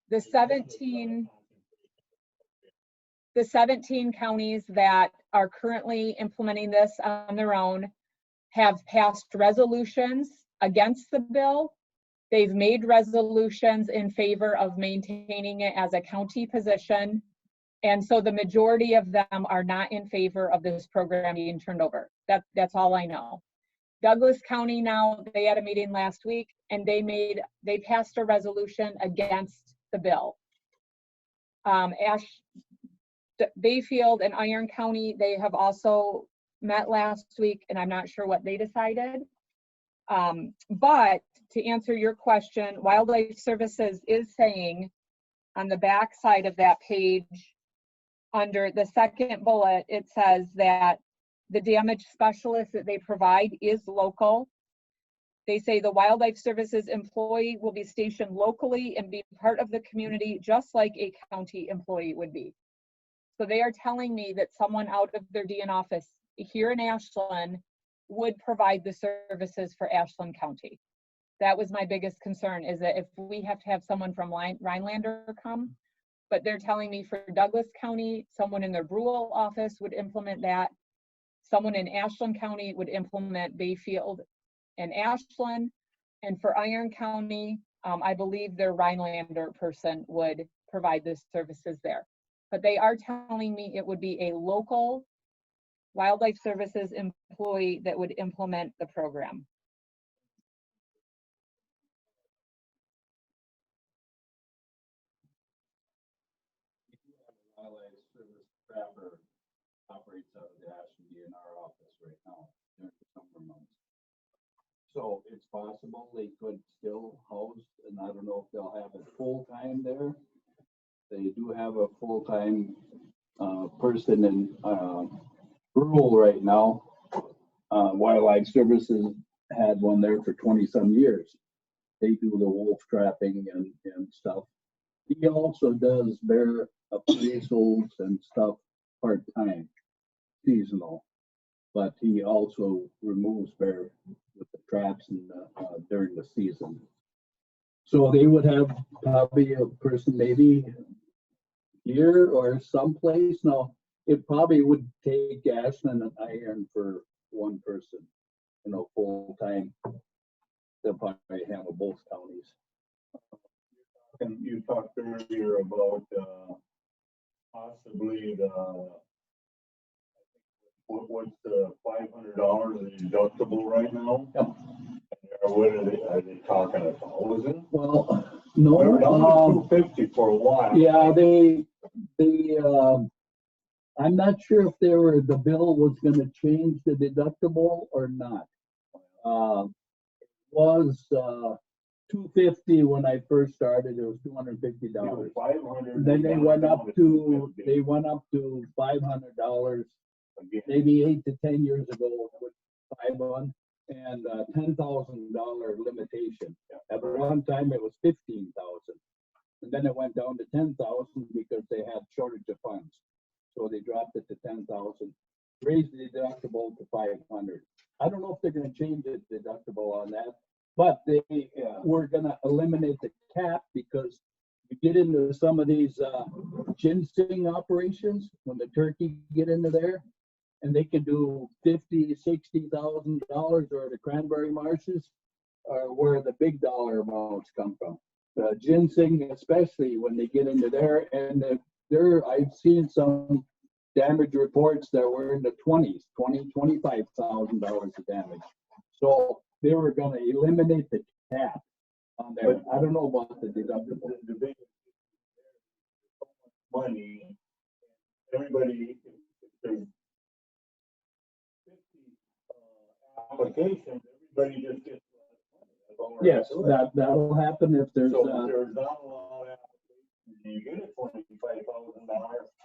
The 17 counties that are currently implementing this on their own have passed resolutions against the bill. They've made resolutions in favor of maintaining it as a county position. And so the majority of them are not in favor of this program being turned over. That's all I know. Douglas County now, they had a meeting last week and they passed a resolution against the bill. Bayfield and Iron County, they have also met last week and I'm not sure what they decided. But to answer your question, Wildlife Services is saying on the back side of that page, under the second bullet, it says that the damage specialist that they provide is local. They say the Wildlife Services employee will be stationed locally and be part of the community just like a county employee would be. So they are telling me that someone out of their DN office here in Ashland would provide the services for Ashland County. That was my biggest concern, is that if we have to have someone from Rhinelander come, but they're telling me for Douglas County, someone in their Brule office would implement that. Someone in Ashland County would implement Bayfield and Ashland. And for Iron County, I believe their Rhinelander person would provide the services there. But they are telling me it would be a local Wildlife Services employee that would implement the program. Wildlife Service trapper operates out of the Ashland DNR office right now during the summer months. So it's possible they could still house, and I don't know if they'll have it full time there. They do have a full time person in rural right now. Wildlife Services had one there for 20 some years. They do the wolf trapping and stuff. He also does bear appraisals and stuff part-time, seasonal, but he also removes bear with the traps and during the season. So they would have probably a person maybe here or someplace. Now, it probably would take Ashland and Iron for one person, full-time. They'll probably handle both counties. And you talked earlier about possibly what's the $500 deductible right now? Yep. What are they talking 1,000? Well, We're down no. to 250 for a while. Yeah, I'm not sure if the bill was going to change the deductible or not. It was $250 when I first started. It was $250. 500. Then they went up to $500. Again. Maybe 8 to 10 years ago with 5 and $10,000 limitation. At one time it was 15,000, and then it went down to 10,000 because they had shortage of funds. so they dropped it to 10,000, raised the deductible to 500. I don't know if they're gonna change the deductible on that, but they were gonna eliminate the cap because you get into some of these ginseng operations, when the turkey get into there, and they can do $50,000-$60,000, or the cranberry marshes are where the big dollar amounts come from. Ginseng, especially when they get into there, and I've seen some damage reports that were in the 20s, $25,000 of damage. So they were going to eliminate the cap on there. I don't know about the deductible. The big money, everybody, if there's 50 applications, everybody just gets. Yes, that'll happen if there's. So if there's not a lot of applications, you get a $25,000,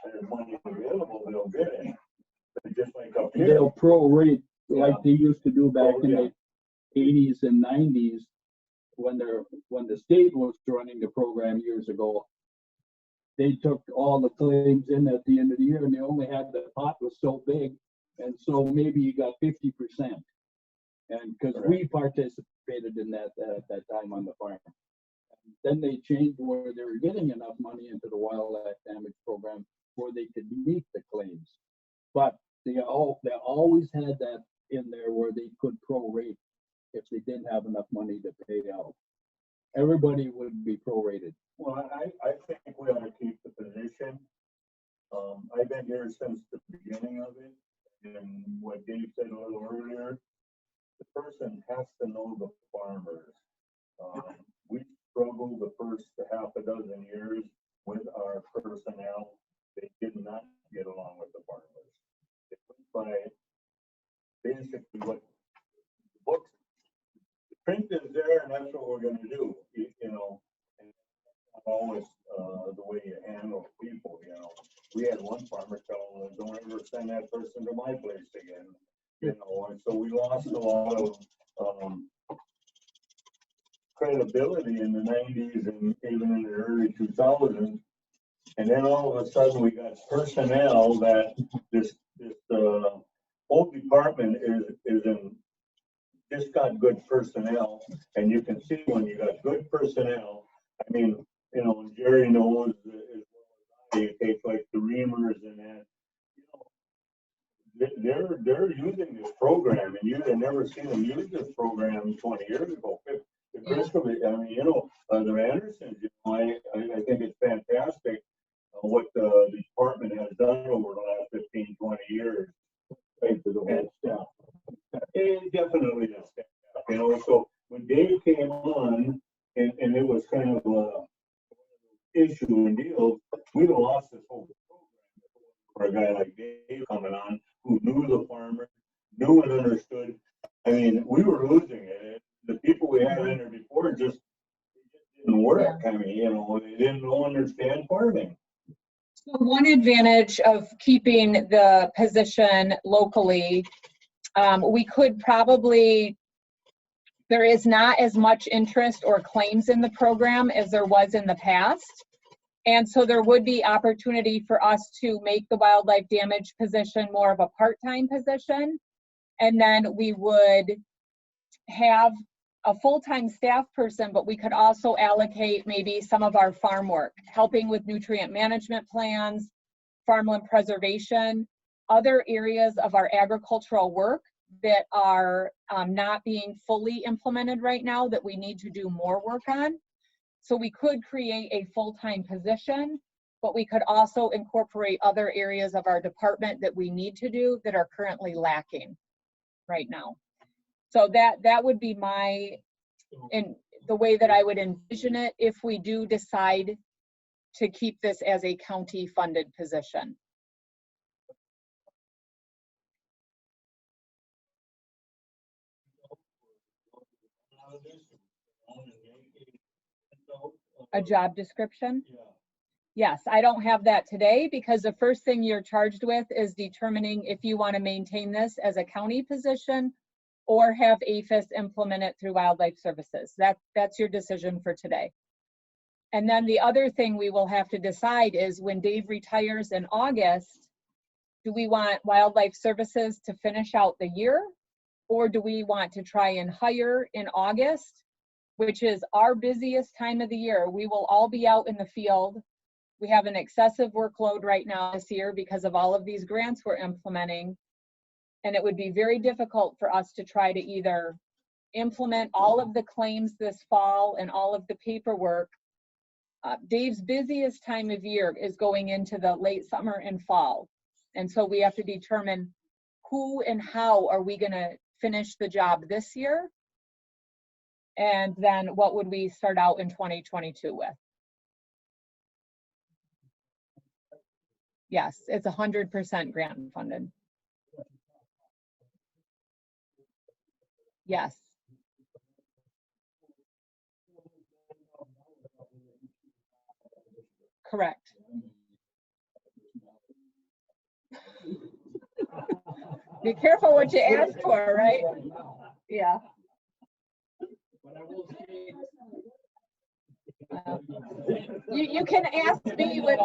there's money available, they'll get it. But just like up here. They'll prorate like they used to do back in the 80s and 90s when the state was running the program years ago. They took all the claims in at the end of the year, and they only had, the pot was so big, and so maybe you got 50%. And because we participated in that at that time on the farm. And then they changed where they were getting enough money into the wildlife damage program where they could meet the claims. But they always had that in there where they could prorate if they didn't have enough money to pay out. Everybody would be prorated. Well, I think we ought to keep the position. I've been here since the beginning of it, and what Dave said a little earlier, the person has to know the farmers. We struggled the first half a dozen years with our personnel. They did not get along with the farmers. It went by basically what the books, the print is there, and that's what we're going to do. You know, and that's not always the way you handle people. You know, we had one farmer tell them, "Don't ever send that person to my place again." You know, and so we lost a lot of credibility in the 90s and even in the early 2000s. And then all of a sudden we got personnel that this whole department is in, just got good personnel. And you can see when you got good personnel, I mean, you know, Jerry knows as well as I, you take like the Reamers and that, they're using this program, and you'd have never seen them use this program 20 years ago. I mean, you know, the Andersons, you know, I think it's fantastic what the department has done over the last 15, 20 years. Thanks to the whole staff. It definitely the staff, you know. So when Dave came on, and it was kind of a issue and deal, we'd have lost this whole program for a guy like Dave coming on, who knew the farmer, knew and understood. I mean, we were losing it. The people we had in there before just didn't work. I mean, you know, they didn't understand farming. So one advantage of keeping the position locally, we could probably, there is not as much interest or claims in the program as there was in the past. And so there would be opportunity for us to make the wildlife damage position more of a part-time position. And then we would have a full-time staff person, but we could also allocate maybe some of our farm work, helping with nutrient management plans, farmland preservation, other areas of our agricultural work that are not being fully implemented right now that we need to do more work on. So we could create a full-time position, but we could also incorporate other areas of our department that we need to do that are currently lacking right now. So that would be the way that I would envision it if we do decide to keep this as a county funded position. A job description? Yes, I don't have that today because the first thing you're charged with is determining if you want to maintain this as a county position or have APHIS implement it through Wildlife Services. That's your decision for today. And then the other thing we will have to decide is when Dave retires in August, Do we want Wildlife Services to finish out the year? Or do we want to try and hire in August, which is our busiest time of the year? We will all be out in the field. We have an excessive workload right now this year because of all of these grants we're implementing. And it would be very difficult for us to try to either implement all of the claims this fall and all of the paperwork. Dave's busiest time of year is going into the late summer and fall. And so we have to determine who and how are we going to finish the job this year? And then what would we start out in 2022 with? Yes, it's 100% grant funded. Yes. Correct. Be careful what you ask for, right? Yeah. You can ask me when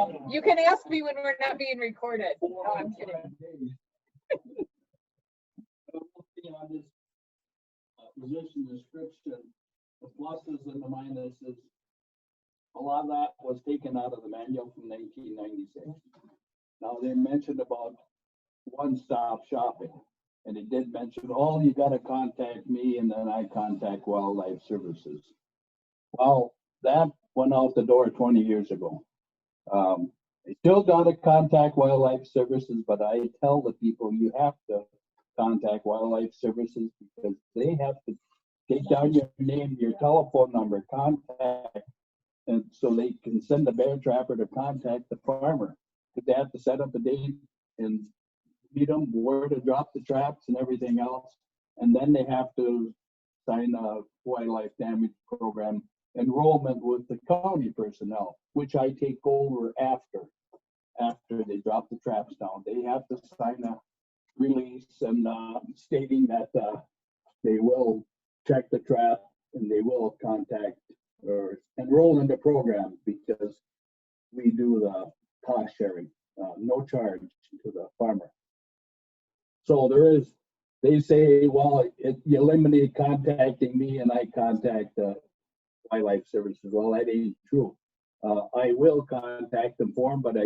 we're not being recorded. No, I'm kidding. On this position description, the pluses and the minuses, a lot of that was taken out of the manual from 1996. Now they mentioned about one-stop shopping, and it did mention, oh, you got to contact me, and then I contact Wildlife Services. Well, that went out the door 20 years ago. I still got to contact Wildlife Services, but I tell the people you have to contact Wildlife Services because they have to take down your name, your telephone number, contact, and so they can send a bear trapper to contact the farmer. Because they have to set up a date and meet them, where to drop the traps and everything else. And then they have to sign a wildlife damage program enrollment with the county personnel, which I take over after they drop the traps down. They have to sign a release and stating that they will check the trap and they will contact or enroll in the program because we do the cost sharing, no charge to the farmer. So they say, well, you eliminate contacting me and I contact Wildlife Services. Well, that ain't true. I will contact them for them, but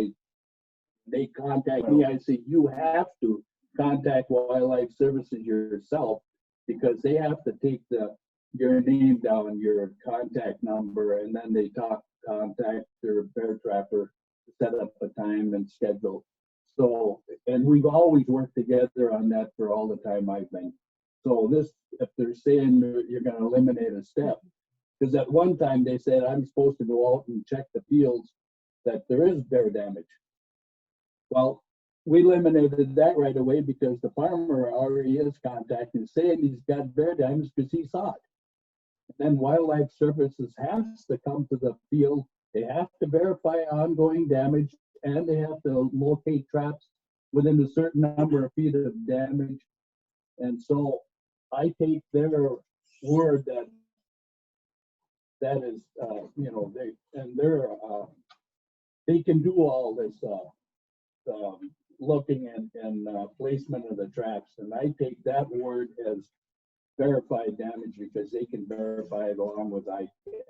they contact me. I say, you have to contact Wildlife Services yourself because they have to take your name down, your contact number, and then they contact their bear trapper to set up a time and schedule. So, and we've always worked together on that for all the time I've been. So if they're saying you're going to eliminate a step, because at one time they said I'm supposed to go out and check the fields that there is bear damage. Well, we eliminated that right away because the farmer already is contacting, saying he's got bear damage because he saw it. Then Wildlife Services has to come to the field. They have to verify ongoing damage and they have to locate traps within a certain number of feet of damage. And so I take their word that is, they can do all this looking and placement of the traps. And I take that word as verified damage because they can verify it along with I can.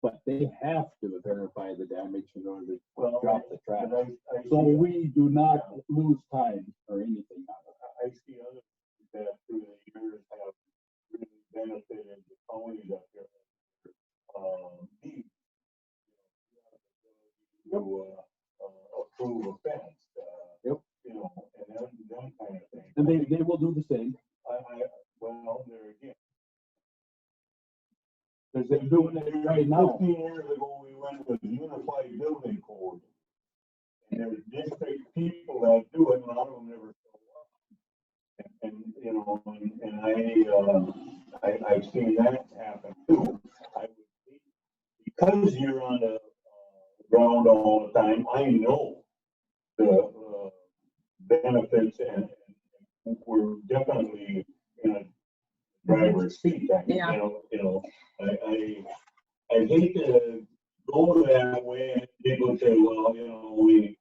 But they have to verify the damage in order to drop the trap. So we do not lose time or anything on it. I see others that through the years have really benefited the counties up here. Needs to approve a fence, Yep. You know, and that kind of thing. And they will do the same. Well, there again. Because they're doing it right now. 15 years ago, we went with unified building code. And there's district people that do it, and a lot of them never show up. And you know, and I've seen that happen too. I would think because you're on the ground all the time, I know the benefits, and we're definitely in a driver's seat. Yeah. You know, I hate to go that way and people say, well, you know, we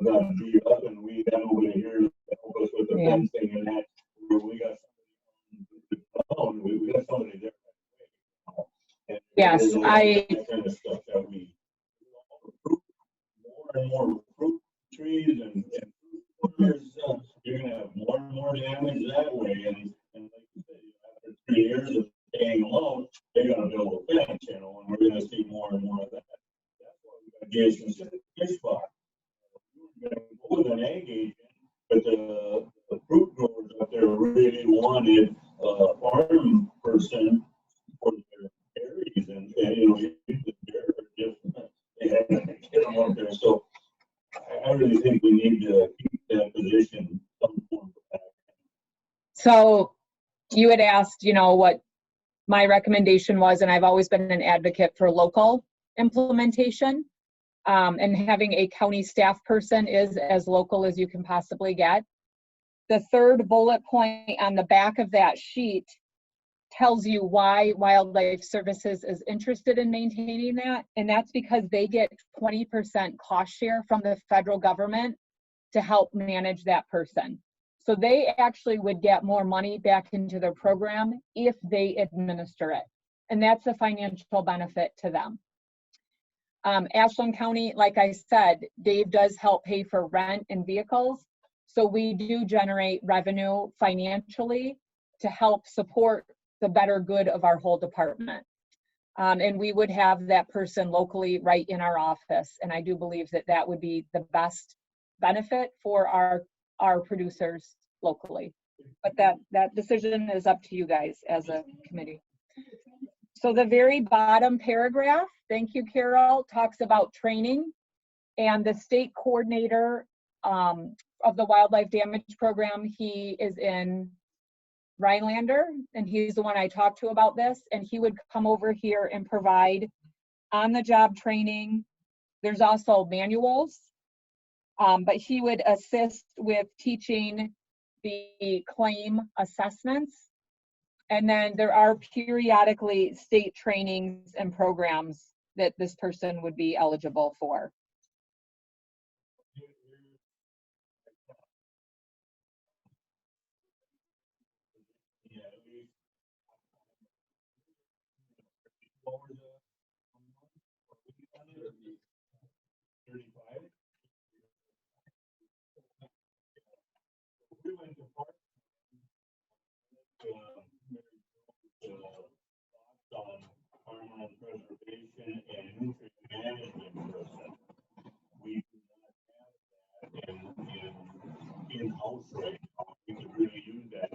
got beat up and we got nobody here to help us with the Yeah. fencing and that. We got somebody, we got somebody there. And Yes, there's a lot of I- that kind of stuff that we, more and more fruit trees and you're gonna have more and more damage that way. And like you said, after 3 years of staying alone, they're gonna build a fence, and we're gonna see more and more of that. That's why we got Jason's fish spot. We're gonna go with an egg agent, but the fruit growers up there really wanted a farm person for their berries and they had to get them up there. So I really think we need to keep that position some form of that. So you had asked, what my recommendation was, and I've always been an advocate for local implementation. And having a county staff person is as local as you can possibly get. The third bullet point on the back of that sheet tells you why Wildlife Services is interested in maintaining that. And that's because they get 20% cost share from the federal government to help manage that person. So they actually would get more money back into their program if they administer it. And that's a financial benefit to them. Ashland County, like I said, Dave does help pay for rent and vehicles. So we do generate revenue financially to help support the better good of our whole department. And we would have that person locally right in our office. And I do believe that that would be the best benefit for our producers locally. But that decision is up to you guys as a committee. So the very bottom paragraph, thank you, Carol, talks about training, and the state coordinator of the wildlife damage program, he is in Rhinelander, and he's the one I talked to about this, and he would come over here and provide on-the-job training. There's also manuals, but he would assist with teaching the claim assessments. And then there are periodically state trainings and programs that this person would be eligible for. On farmland preservation and nutrient management person. We do not have that in-house right now. We could really use that.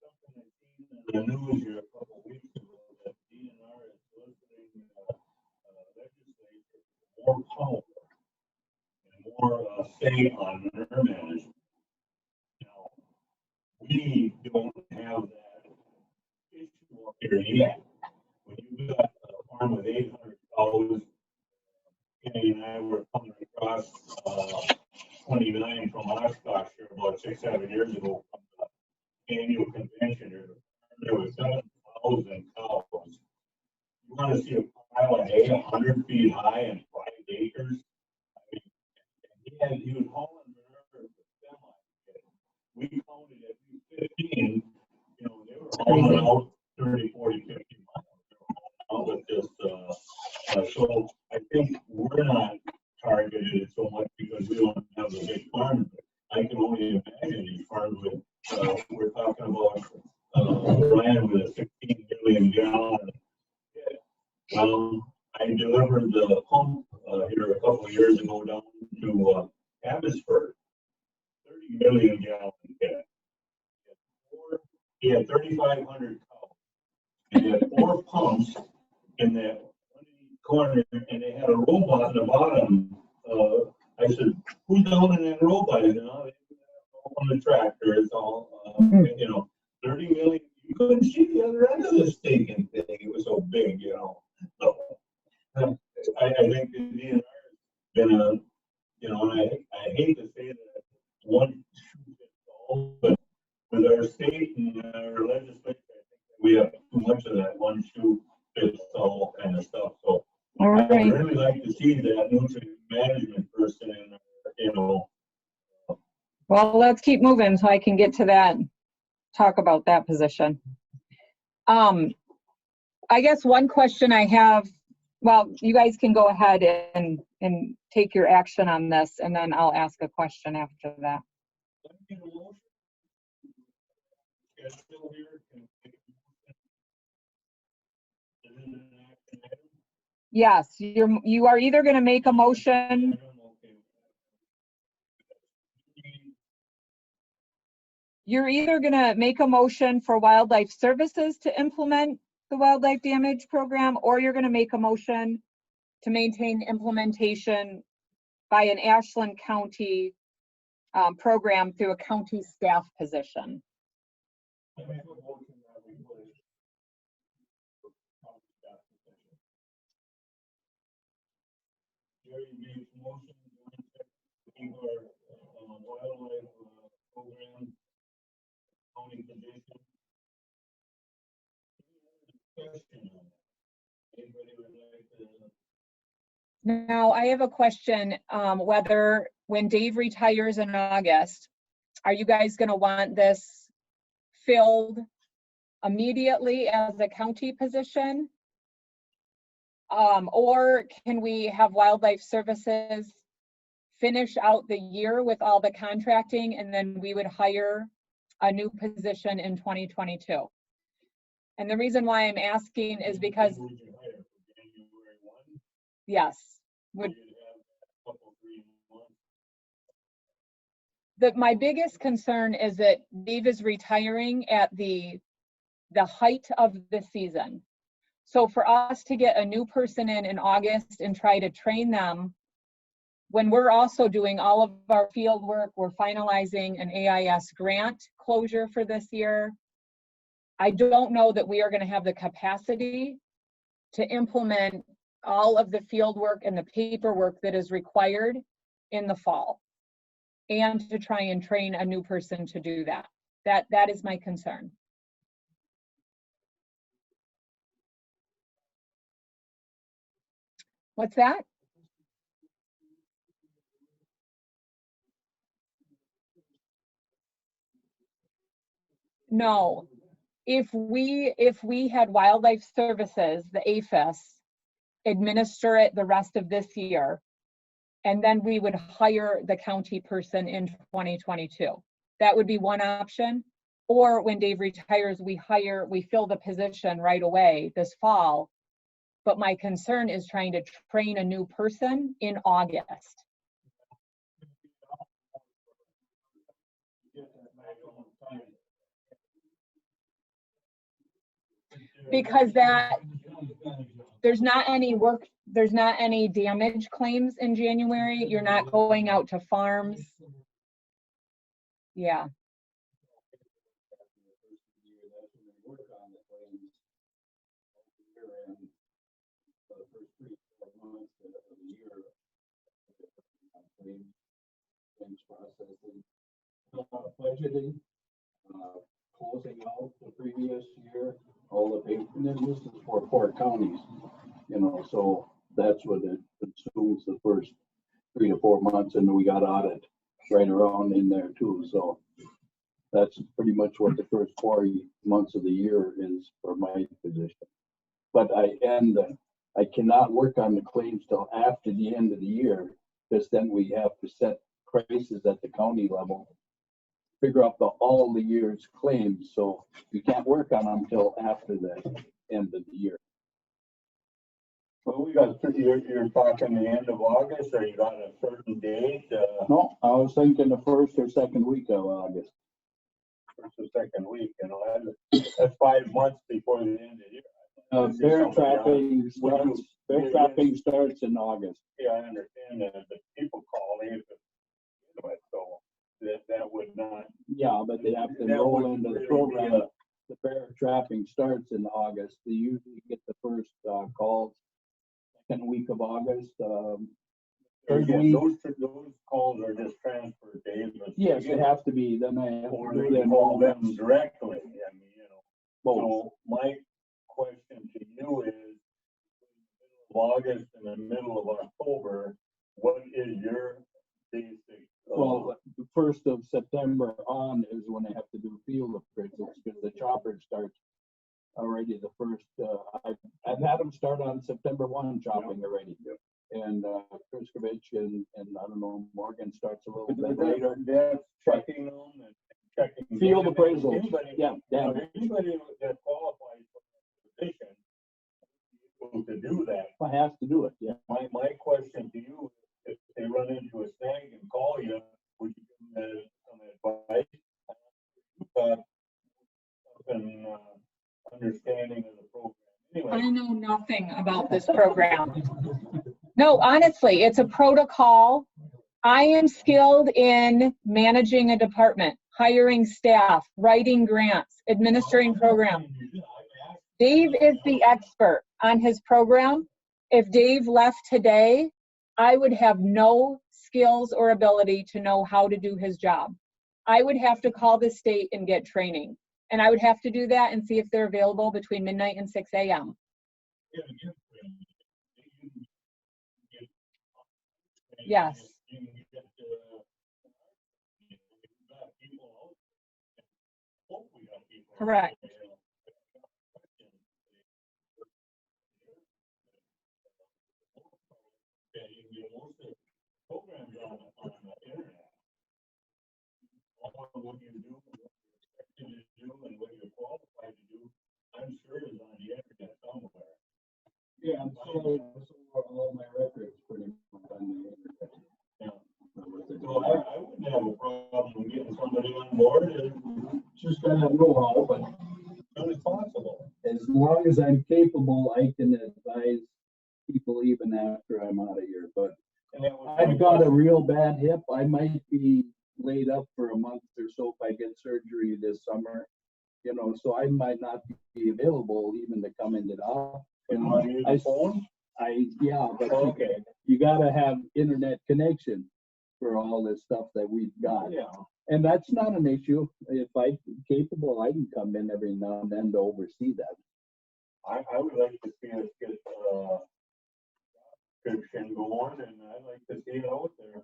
Something I seen in the news here a couple of weeks ago that DNR is soliciting legislature for more power and more say on manure management. Now, we don't have that issue up here yet. When you got a farm with 800 cows, Kenny and I were coming across 29 from Oshkosh here about 6-7 years ago from the annual convention here. There was 7,000 cows. You want to see a pile of hay 100 feet high and 5 acres? I mean, he was hauling manure with semi. We counted at least 15. They were hauling out 30, 40, 50 miles. With this, so I think we're not targeted so much because we don't have a big farm. I can only imagine these farms with, we're talking about Brian with a 16 million gallon. I delivered the pump here a couple of years ago down to Abbotsford, 30 million gallon pit. He had 3,500 cows. He had 4 pumps in that corner, and they had a robot in the bottom. I said, "Who's down in that robot?" He said, "Oh, they do that on the tractor. It's all, 30 million. You couldn't see the other end of this stinking thing. It was so big, So, I think the DNR has been and I hate to say that one shoe fits all, but with our state and our legislature, I think we have too much of that one shoe fits all kind of stuff. So I would really like to see that nutrient management person Well, let's keep moving so I can get to that, talk about that position. I guess one question I have, well, you guys can go ahead and take your action on this, and then I'll ask a question after that. Yes, you are either going to make a motion. You're either going to make a motion for Wildlife Services to implement the wildlife damage program, or you're going to make a motion to maintain implementation by an Ashland County program through a county staff position. Jerry makes motion to leave our wildlife program county position. Question on that. Anybody would like to? Now, I have a question, whether when Dave retires in August, are you guys going to want this filled immediately as a county position? Or can we have Wildlife Services finish out the year with all the contracting, and then we would hire a new position in 2022? And the reason why I'm asking is because, yes, my biggest concern is that Dave is retiring at the height of the season. So for us to get a new person in August and try to train them, when we're also doing all of our field work, we're finalizing an AIS grant closure for this year. I don't know that we are going to have the capacity to implement all of the field work and the paperwork that is required in the fall, and to try and train a new person to do that. That is my concern. What's that? No. If we had Wildlife Services, the APHIS, administer it the rest of this year, and then we would hire the county person in 2022. That would be one option. Or when Dave retires, we fill the position right away this fall. But my concern is trying to train a new person in August. Because there's not any damage claims in January. You're not going out to farms. Yeah. Budgeting, closing out the previous year, all the pay, and then this is for 4 counties, so that's what it consumes the first 3 to 4 months, and we got audit right around in there too. So that's pretty much what the first 4 months of the year is for my position. But I cannot work on the claims till after the end of the year, because then we have to set prices at the county level, figure out all the year's claims. So you can't work on them till after the end of the year. Well, you're talking the end of August, or you got a certain date? No, I was thinking the first or second week of August. First or second week, that's 5 months before the end of the year. Bear trapping starts in August. Yeah, I understand that, but people call in, so that would not. Yeah, but they have to roll into the program. The bear trapping starts in August. They usually get the first calls second week of August. Third week. Those calls are just transferred to Davis. Yes, they have to be. Then I have or to they do them call them directly. I mean, both. So my question to you is, August and the middle of October, what is your basic? Well, 1st of September on is when they have to do field appraisals, because the chopper starts already the first, I've had them start on September 1 chopping already. And Kriskovich and I don't know, Morgan starts a little bit later. That's checking them and checking. Field damage. appraisals, Anybody- yeah, yeah. Anybody that qualifies for that position is able to do that. I have to do it, yeah. My question to you, if they run into a snag and call you, would you give them some advice? Something, understanding of the program. Anyway. I know nothing about this program. No, honestly, it's a protocol. I am skilled in managing a department, hiring staff, writing grants, administering programs. Dave is the expert on his program. If Dave left today, I would have no skills or ability to know how to do his job. I would have to call the state and get training. And I would have to do that and see if they're available between midnight and 6 a.m. Yes. Correct. Programs on the internet. All of what you do, what you're expected to do, and what you're qualified to do, I'm sure is on the internet somewhere. Yeah, and so are all my records pretty much on the internet. Yeah. So I wouldn't have a problem getting somebody on board and Just gotta have know-how, but as soon as possible. as long as I'm capable, I can advise people even after I'm out of here. But And that was I've got a real bad hip. I might be laid up for a month or so if I get surgery this summer. You know, so I might not be available even to come into the office. You want to use the phone? Yeah, but Okay. you gotta have internet connection for all this stuff that we've got. Yeah. And that's not an issue. If I'm capable, I can come in every now and then to oversee that. I would like to see us get, description going, and I'd like to see it out there.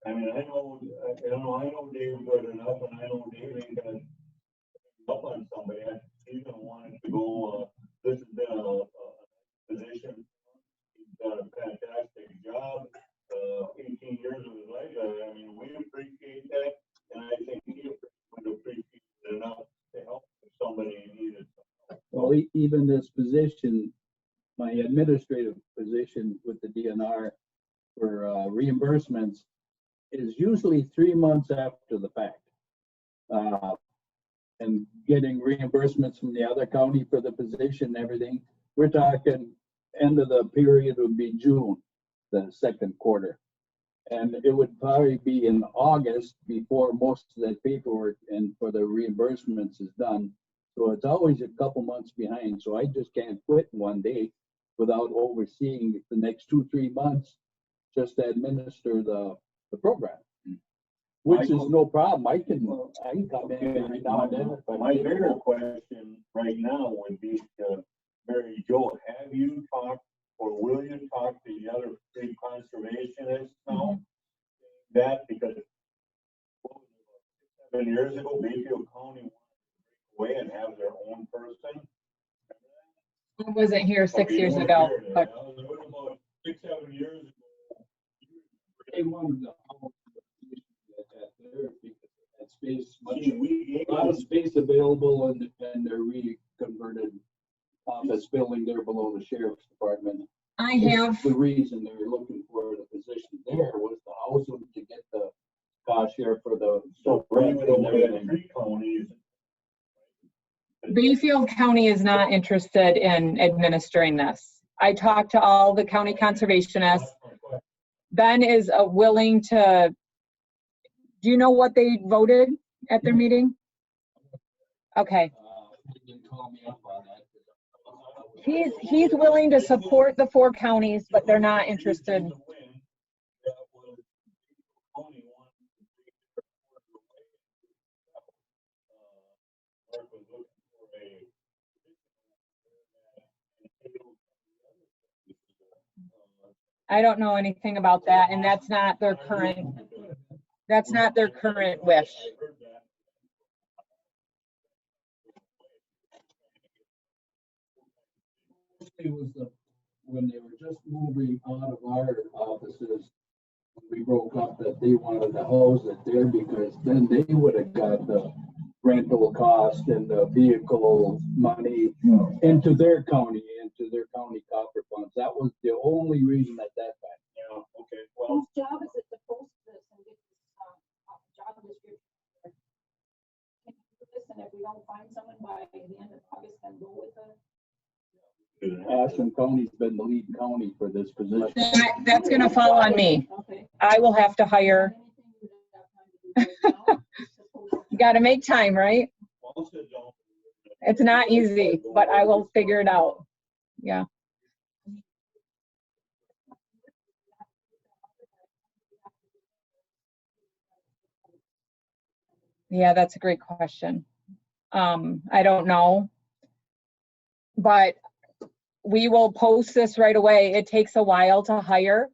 I mean, I know Dave good enough, and I know Dave ain't gonna up on somebody. He's gonna want it to go, this has been a position. He's done a fantastic job, 18 years of his life. I mean, we appreciate that, and I think he would appreciate it enough to help if somebody needed. Well, even this position, my administrative position with the DNR for reimbursements is usually 3 months after the fact. And getting reimbursements from the other county for the position and everything, we're talking end of the period would be June, the second quarter. And it would probably be in August before most of that paperwork and for the reimbursements is done. So it's always a couple months behind. So I just can't quit in one day without overseeing the next 2-3 months just to administer the program. Which is no problem. I can come in every now and then. My bigger question right now would be to Mary Jo, have you talked or will you talk to the other big conservationists now? That because 7 years ago, Bayfield County wanted to break away and have their own person. I wasn't here 6 years Okay, ago, you weren't but here then. About 6-7 years ago. They wanted to hold the position there because that space, See, we gave a lot of space available and they're reconverted office building there below the sheriff's department. I have, The reason they were looking for the position there was to house them to get the cost share for the. So bring it away in 3 counties. Bayfield County is not interested in administering this. I talked to all the county conservationists. Ben is willing to, do you know what they voted at their meeting? Okay. They didn't call me up on that. He's willing to support the 4 counties, but they're not interested. I don't know anything about that, and that's not their current. That's not their current wish. I heard that. It was when they were just moving out of our offices, when we broke up, that they wanted to house it there because then they would have got the rental cost and the vehicle money into their county copper funds. That was the only reason at that time. Yeah, okay, well, Whose job is it to post this and get this, job description? Can you do this, and if we don't find someone by the end of August, then go with it? Ashland County's been the lead county for this position. That's gonna fall on me. Okay. I will have to hire, Anything you would have time to do right now, just to post it. you gotta make time, right? most of them. It's not easy, but I will figure it out. Yeah. Yeah, that's a great question. I don't know. But we will post this right away. It takes a while to hire.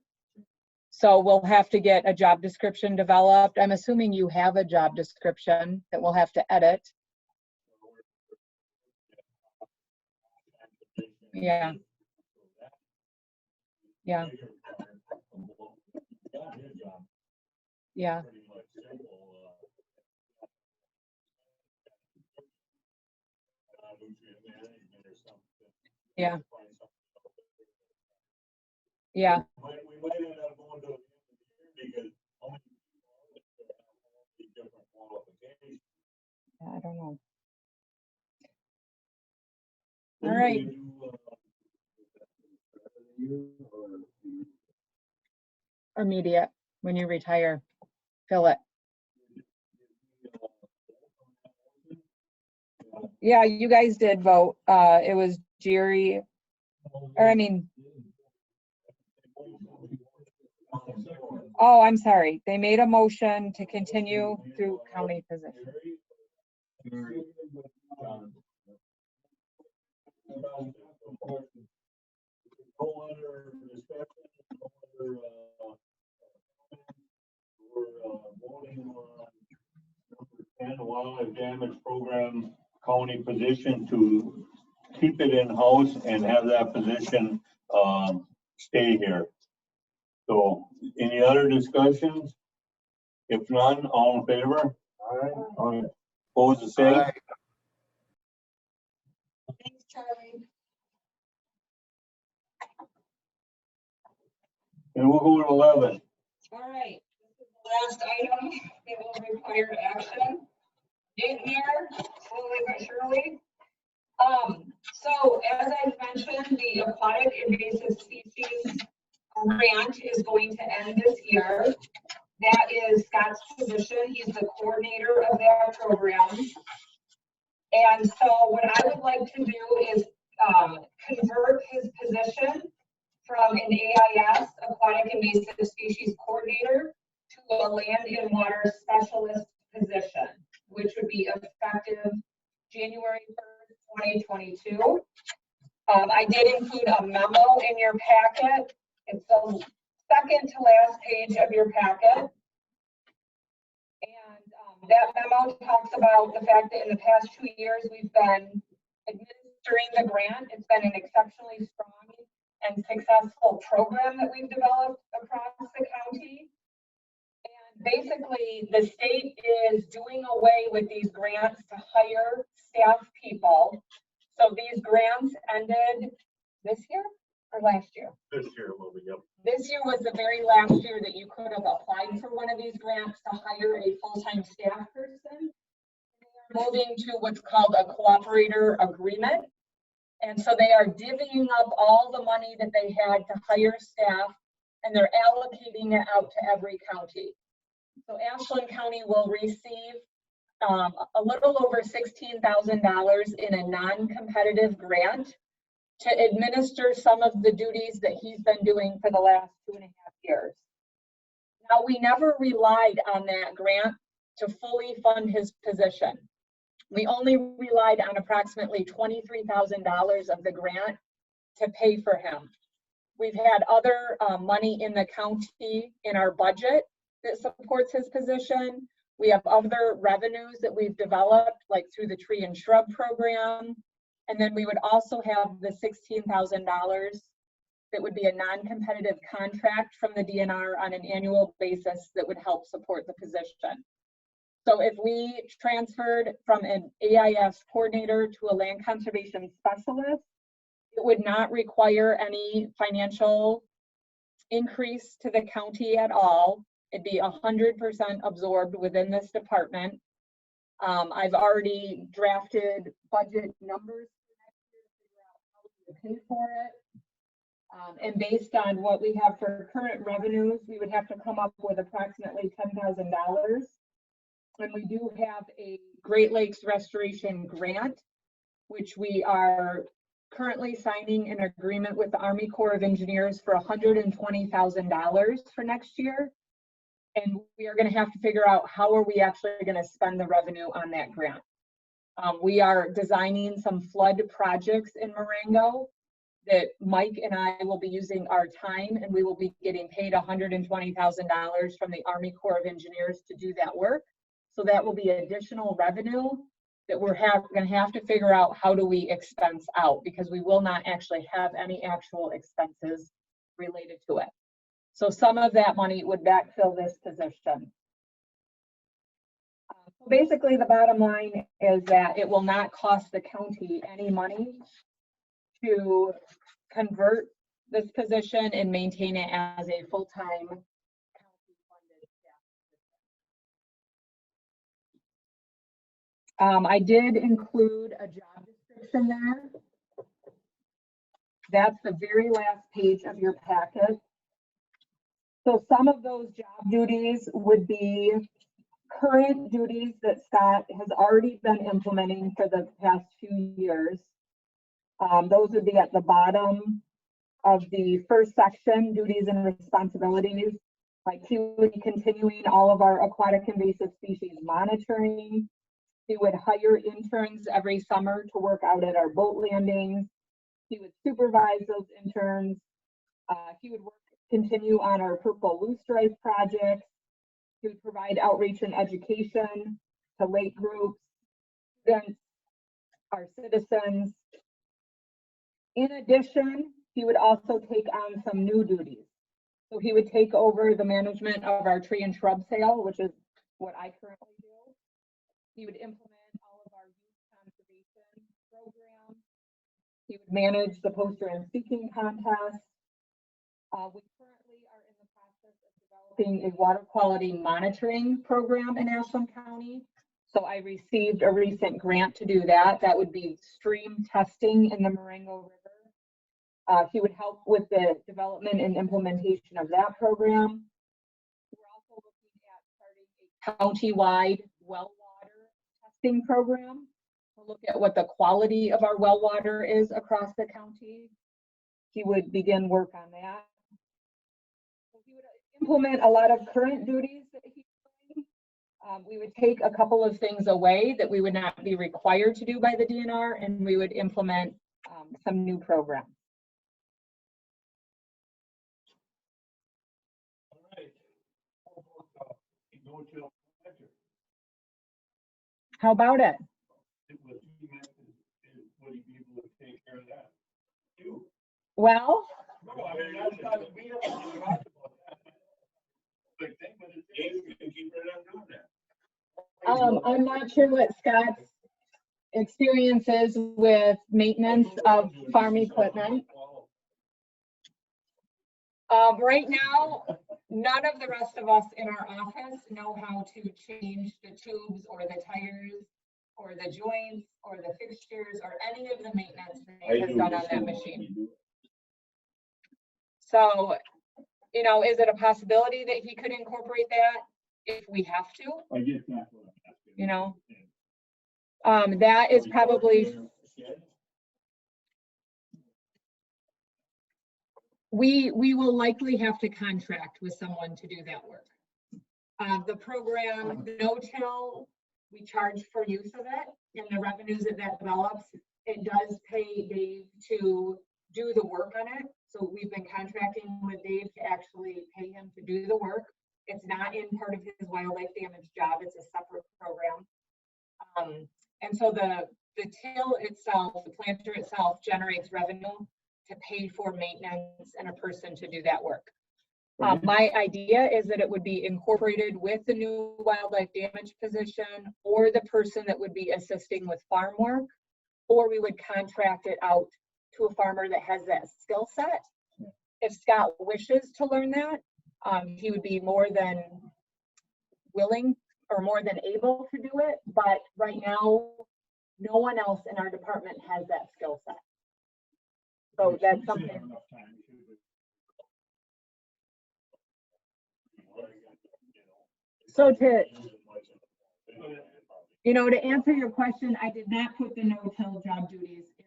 So we'll have to get a job description developed. I'm assuming you have a job description that we'll have to edit. Yeah. Yeah. Yeah. Yeah. Yeah. We might end up going to the end of the year because how many people are there have all these different qualifications? I don't know. All right. Immediate, when you retire, fill it. Yeah, you guys did vote. It was Jerry, or I mean, oh, I'm sorry. They made a motion to continue through county position. No other discussion, no other, we're voting on number 10, wildlife damage program county position to keep it in-house and have that position, stay here. So, any other discussions? If none, all in favor? Aye. Opposed, the same? Aye. Thanks, Charlie. And we'll go to 11. All right, this is the last item, it will require action. Getting here, slowly but surely. So as I mentioned, the aquatic invasive species grant is going to end this year. That is Scott's position, he's the coordinator of that program. And so what I would like to do is convert his position from an AIS, Aquatic Invasive Species Coordinator, to a Land and Water Specialist position, which would be effective January 1st, 2022. I did include a memo in your packet. It's the second to last page of your packet. And that memo talks about the fact that in the past 2 years, we've been administering the grant. It's been an exceptionally strong and successful program that we've developed across the county. And basically, the state is doing away with these grants to hire staff people. So these grants ended this year or last year? This year, will be, yep. This year was the very last year that you could have applied for one of these grants to hire a full-time staff person. They are moving to what's called a cooperator agreement. And so they are divvying up all the money that they had to hire staff, and they're allocating it out to every county. So Ashland County will receive a little over $16,000 in a non-competitive grant to administer some of the duties that he's been doing for the last 2.5 years. Now, we never relied on that grant to fully fund his position. We only relied on approximately $23,000 of the grant to pay for him. We've had other money in the county in our budget that supports his position. We have other revenues that we've developed, like through the tree and shrub program. And then we would also have the $16,000 that would be a non-competitive contract from the DNR on an annual basis that would help support the position. So if we transferred from an AIS coordinator to a land conservation specialist, it would not require any financial increase to the county at all. It'd be 100% absorbed within this department. I've already drafted budget numbers for next year to figure out how to pay for it. And based on what we have for current revenues, we would have to come up with approximately $10,000. And we do have a Great Lakes Restoration Grant, which we are currently signing an agreement with the Army Corps of Engineers for $120,000 for next year. And we are going to have to figure out how are we actually going to spend the revenue on that grant. We are designing some flood projects in Marengo that Mike and I will be using our time, and we will be getting paid $120,000 from the Army Corps of Engineers to do that work. So that will be additional revenue that we're going to have to figure out how do we expense out, because we will not actually have any actual expenses related to it. So some of that money would backfill this position. So basically the bottom line is that it will not cost the county any money to convert this position and maintain it as a full-time county-funded staff. I did include a job description there. That's the very last page of your packet. So some of those job duties would be current duties that Scott has already been implementing for the past few years. Those would be at the bottom of the first section, duties and responsibilities. Like he would be continuing all of our aquatic invasive species monitoring. He would hire interns every summer to work out at our boat landings. He would supervise those interns. He would continue on our purple loosestrife projects. He would provide outreach and education to lake groups, students, our citizens. In addition, he would also take on some new duties. So he would take over the management of our tree and shrub sale, which is what I currently do. He would implement all of our youth conservation programs. He would manage the poster and speaking contest. We currently are in the process of developing a water quality monitoring program in Ashland County. So I received a recent grant to do that. That would be stream testing in the Marengo River. He would help with the development and implementation of that program. We're also looking at starting a county-wide well water testing program to look at what the quality of our well water is across the county. He would begin work on that. So he would implement a lot of current duties that he's doing. We would take a couple of things away that we would not be required to do by the DNR, and we would implement some new programs. How about it? Well, I'm not sure what Scott's experience is with maintenance of farm equipment. Right now, none of the rest of us in our office know how to change the tubes or the tires or the joints or the fixtures or any of the maintenance that is done on that machine. So, you know, is it a possibility that he could incorporate that if we have to? I guess that's what I'm asking. You know, that is probably, we will likely have to contract with someone to do that work. The program no-till, we charge for use of it, and the revenues that develops, it does pay Dave to do the work on it. So we've been contracting with Dave to actually pay him to do the work. It's not in part of his wildlife damage job. It's a separate program. And so the till itself, the planter itself generates revenue to pay for maintenance and a person to do that work. My idea is that it would be incorporated with the new wildlife damage position or the person that would be assisting with farm work, or we would contract it out to a farmer that has that skill set. If Scott wishes to learn that, he would be more than willing or more than able to do it. But right now, no one else in our department has that skill set. So that's something. So to answer your question, I did not put the no-till job duties in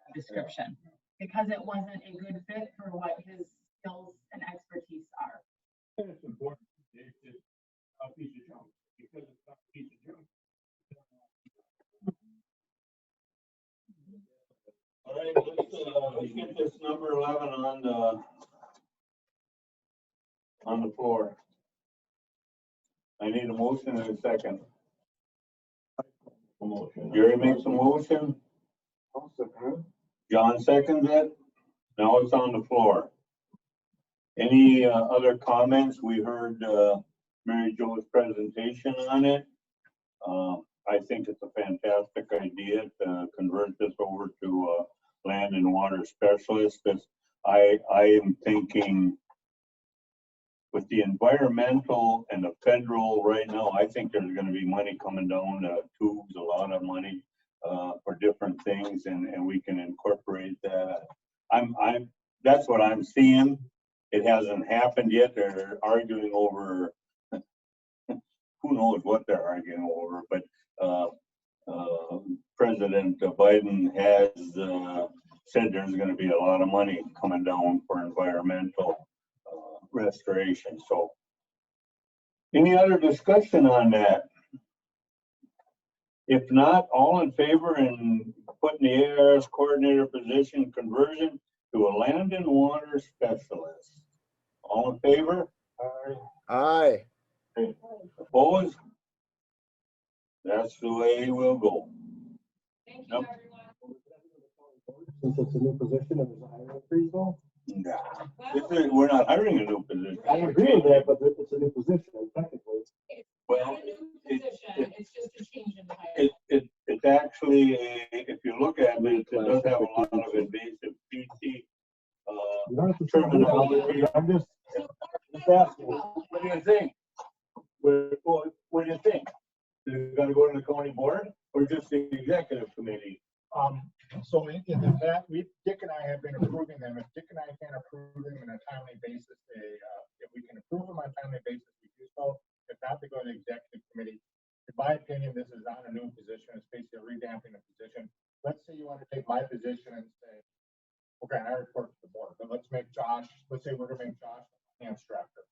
the description because it wasn't a good fit for what his skills and expertise are. It's important. It's a piece of junk because it's not a piece of junk. All right, let's get this number 11 on the floor. I need a motion and a second. Gary makes a motion. John seconds it. Now it's on the floor. Any other comments? We heard Mary Jo's presentation on it. I think it's a fantastic idea to convert this over to a land and water specialist. I am thinking with the environmental and the federal right now, I think there's going to be money coming down the tubes, a lot of money for different things, and we can incorporate that. That's what I'm seeing. It hasn't happened yet. They're arguing over who knows what they're arguing over, but President Biden has said there's going to be a lot of money coming down for environmental restoration. So any other discussion on that? If not, all in favor in putting the ARS coordinator position conversion to a land and water specialist? All in favor? Aye. Opposed? That's the way we'll go. Thank you, Yep. everyone. Since it's a new position, it was a hiring freeze though. Nah, we're not hiring a new position. I agree with that, but it's a new position technically. Well, It's a new position, it's just a change in title. it's actually, if you look at it, it does have a lot of invasive species. You don't have to turn it down. I'm just asking. What do you think? What do you think? Is it gonna go to the county board or just the executive committee? So in the past, Dick and I have been approving them. If Dick and I can't approve them on a timely basis, if we can approve them on a timely basis, we do so. If not, they go to the executive committee. In my opinion, this is not a new position. It's basically revamping a position. Let's say you want to take my position and say, okay, I report to the board, but let's say we're gonna make Josh the finance director.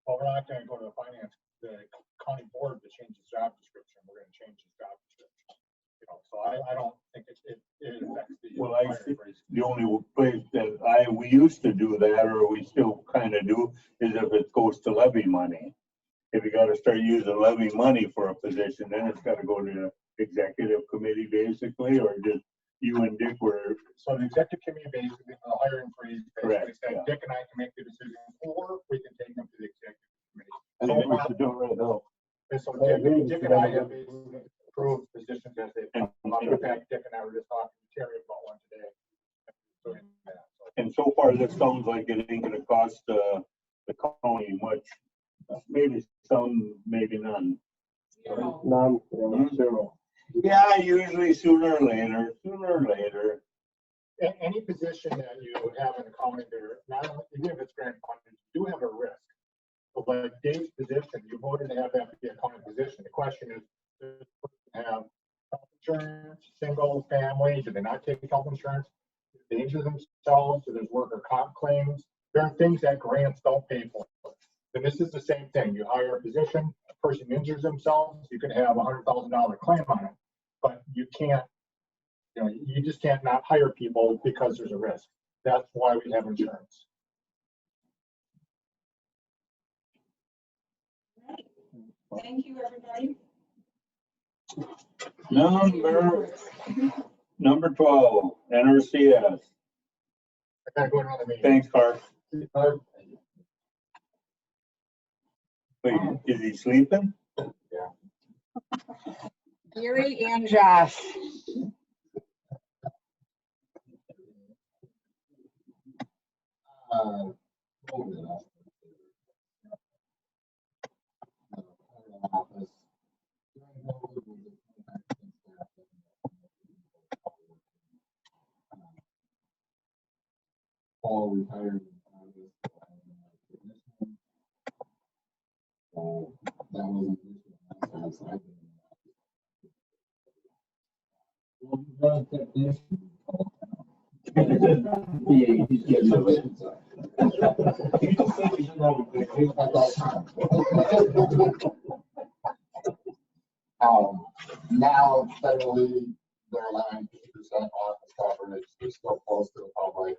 Well, we're not gonna go to the county board to change his job description. We're gonna change his job description. So I don't think it affects the. Well, the only place that we used to do that, or we still kind of do, is if it goes to levy money. If you got to start using levy money for a position, then it's got to go to the executive committee basically, or just you and Dick were. So the executive committee basically, the hiring freeze, basically Correct, said yeah. Dick and I can make the decision, or we can take them to the executive committee. I think we should do it right now. And so Dick and I have basically approved positions as they come up. In fact, Dick and I were just talking to Terry about one today. And so far, this sounds like it ain't gonna cost the county much. Maybe some, maybe none. None, zero. Yeah, usually sooner or later. Any position that you have in the county, there, not only, even if it's grant funded, you do have a risk. But like Dave's position, you voted to have that be a county position. The question is, does this person have health insurance, single family? Do they not take health insurance? Do they injure themselves? Do there's worker comp claims? There are things that grants don't pay for. And this is the same thing. You hire a position, a person injures themselves, you could have $100,000 claim on it, but you can't, you just can't not hire people because there's a risk. That's why we have insurance. Thank you, everybody. Number 12, NRCS. I gotta go to another meeting. Thanks, Clark. Wait, is he sleeping? Gary and Josh. Paul retired in August. So that was an issue. So I've been- Well, you gotta take this. Yeah, he's getting it. Now federally, they're allowing 50% office coverage, they're still close to the public.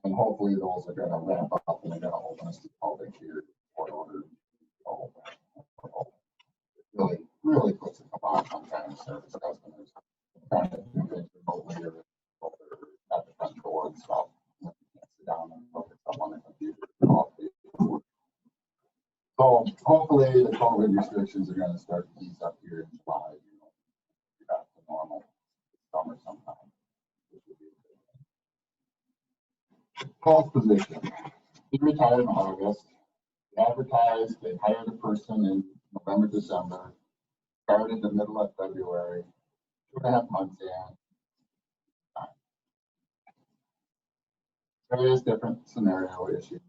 And hopefully those are gonna ramp up and they're gonna open us to the public here for order. Really, really puts a kibosh on trying to service customers, trying to do things remotely or at the front door and stuff. You can't sit down and look at someone on the computer. So hopefully the COVID restrictions are gonna start to ease up here in July, you know, back to normal summer sometime. Paul's position, he retired in August, advertised, they hired a person in November, December, started the middle of February, 2.5 months in. Various different scenario issues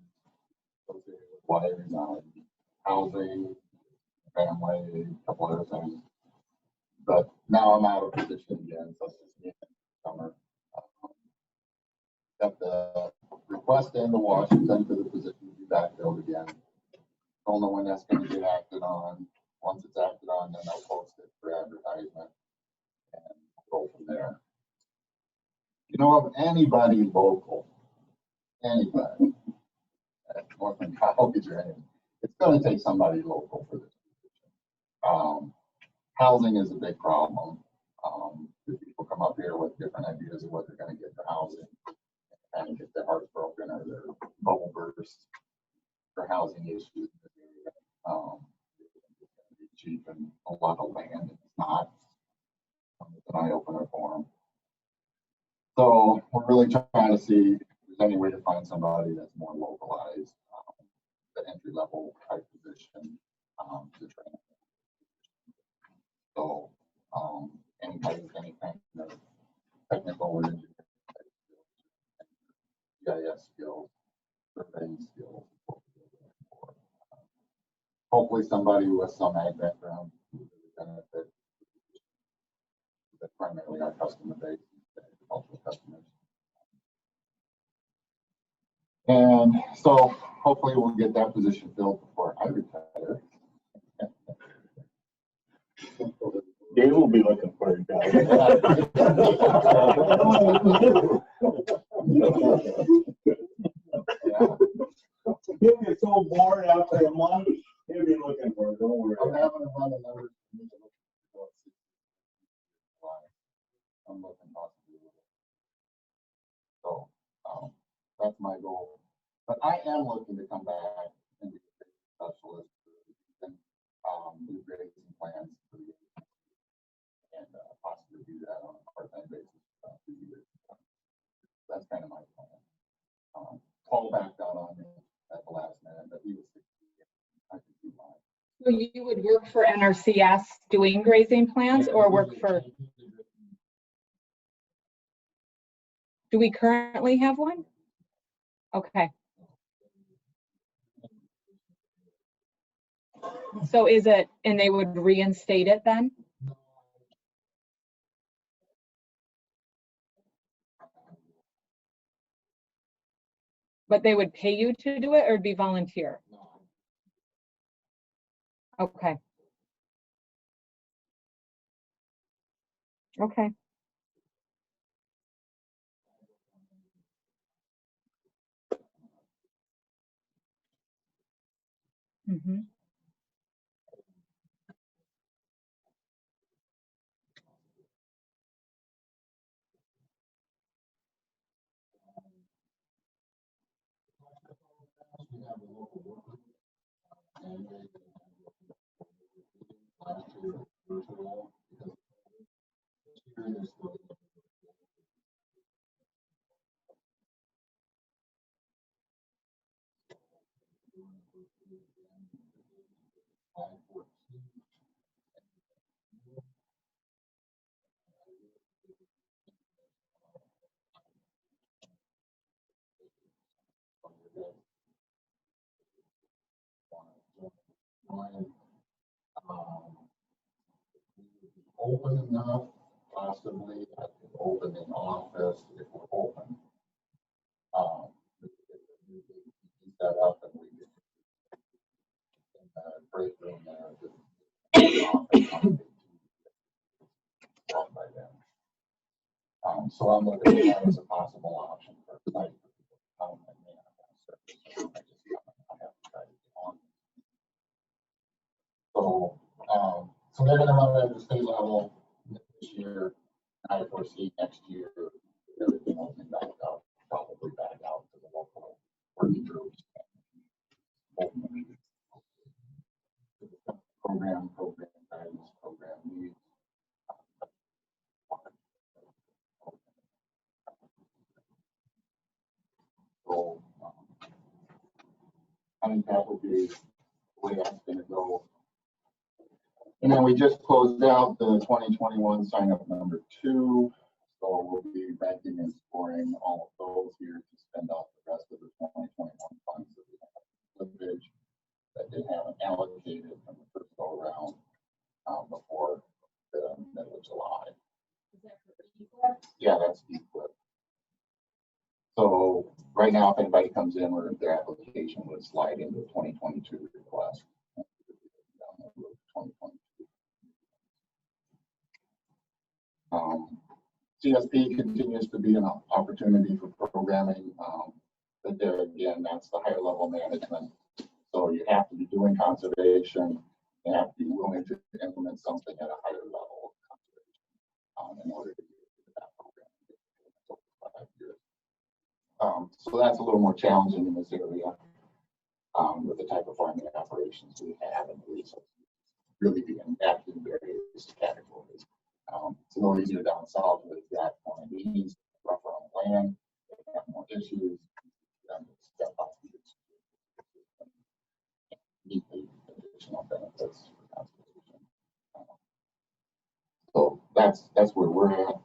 associated with why he resigned, housing, family, a couple other things. But now I'm out of position again, so it's just me in the summer. Got the request into Washington for the position to be backfilled again. Don't know when that's gonna get acted on. Once it's acted on, then I'll post it for advertisement and go from there. You know of anybody local, anybody, at Northland College or anything, it's gonna take somebody local for this position. Housing is a big problem. The people come up here with different ideas of what they're gonna get for housing and get their hearts broken or their bubble burst for housing issues. It's gonna be cheap and a lot of land, and it's not. It's an eye opener for them. So we're really trying to see if there's any way to find somebody that's more localized, the entry level type position, to train. So, any kind of technical or engineering type skills, GIS skills, surveying skills. Hopefully somebody with some ag background who really benefit. That's primarily our customer base, agricultural customers. And so hopefully we'll get that position filled before I retire. Dave will be looking for you guys. He'll get so bored after a month, he'll be looking for it, don't worry. I'm having to run the numbers. I'm looking possibly. So, that's my goal. But I am looking to come back and be a specialist and do grading plans for the and possibly do that on a part-time basis for 2 years. That's kind of my plan. Paul backed out on me at the last minute, but he was 60. I could do mine. So you would work for NRCS doing grazing plans or work for, do we currently have one? Okay. So is it, and they would reinstate it then? But they would pay you to do it or it'd be volunteer? Okay. Okay. Mm-hmm. Open enough, possibly I could open an office if we're open. Set up and we get in the break room there. By then. So I'm looking at that as a possible option for a site for people to come and manage. I have to try to get on. So they're going to run at the state level this year. I foresee next year everything will be back up, probably back out to the local working groups. Program guidance, program needs. So I think that will be the way that's going to go. And then we just closed out the 2021 sign up number 2. So we'll be ranking and scoring all of those here to spend off the rest of the 2021 funds that we have slippage that they haven't allocated from the first go around before the middle of July. Is that for equip? Yeah, that's equip. So right now, if anybody comes in where their application would slide into the 2022 request. 2022. CSP continues to be an opportunity for programming, but there again, that's the higher level management. So you have to be doing conservation, you have to be willing to implement something at a higher level of conservation in order to get that program over 5 years. So that's a little more challenging in this area with the type of farming operations we have and the resources really being active in various categories. It's a little easier down south with that on beans, rougher on land, they have more issues. Step up meet the additional benefits for conservation. So that's where we're at.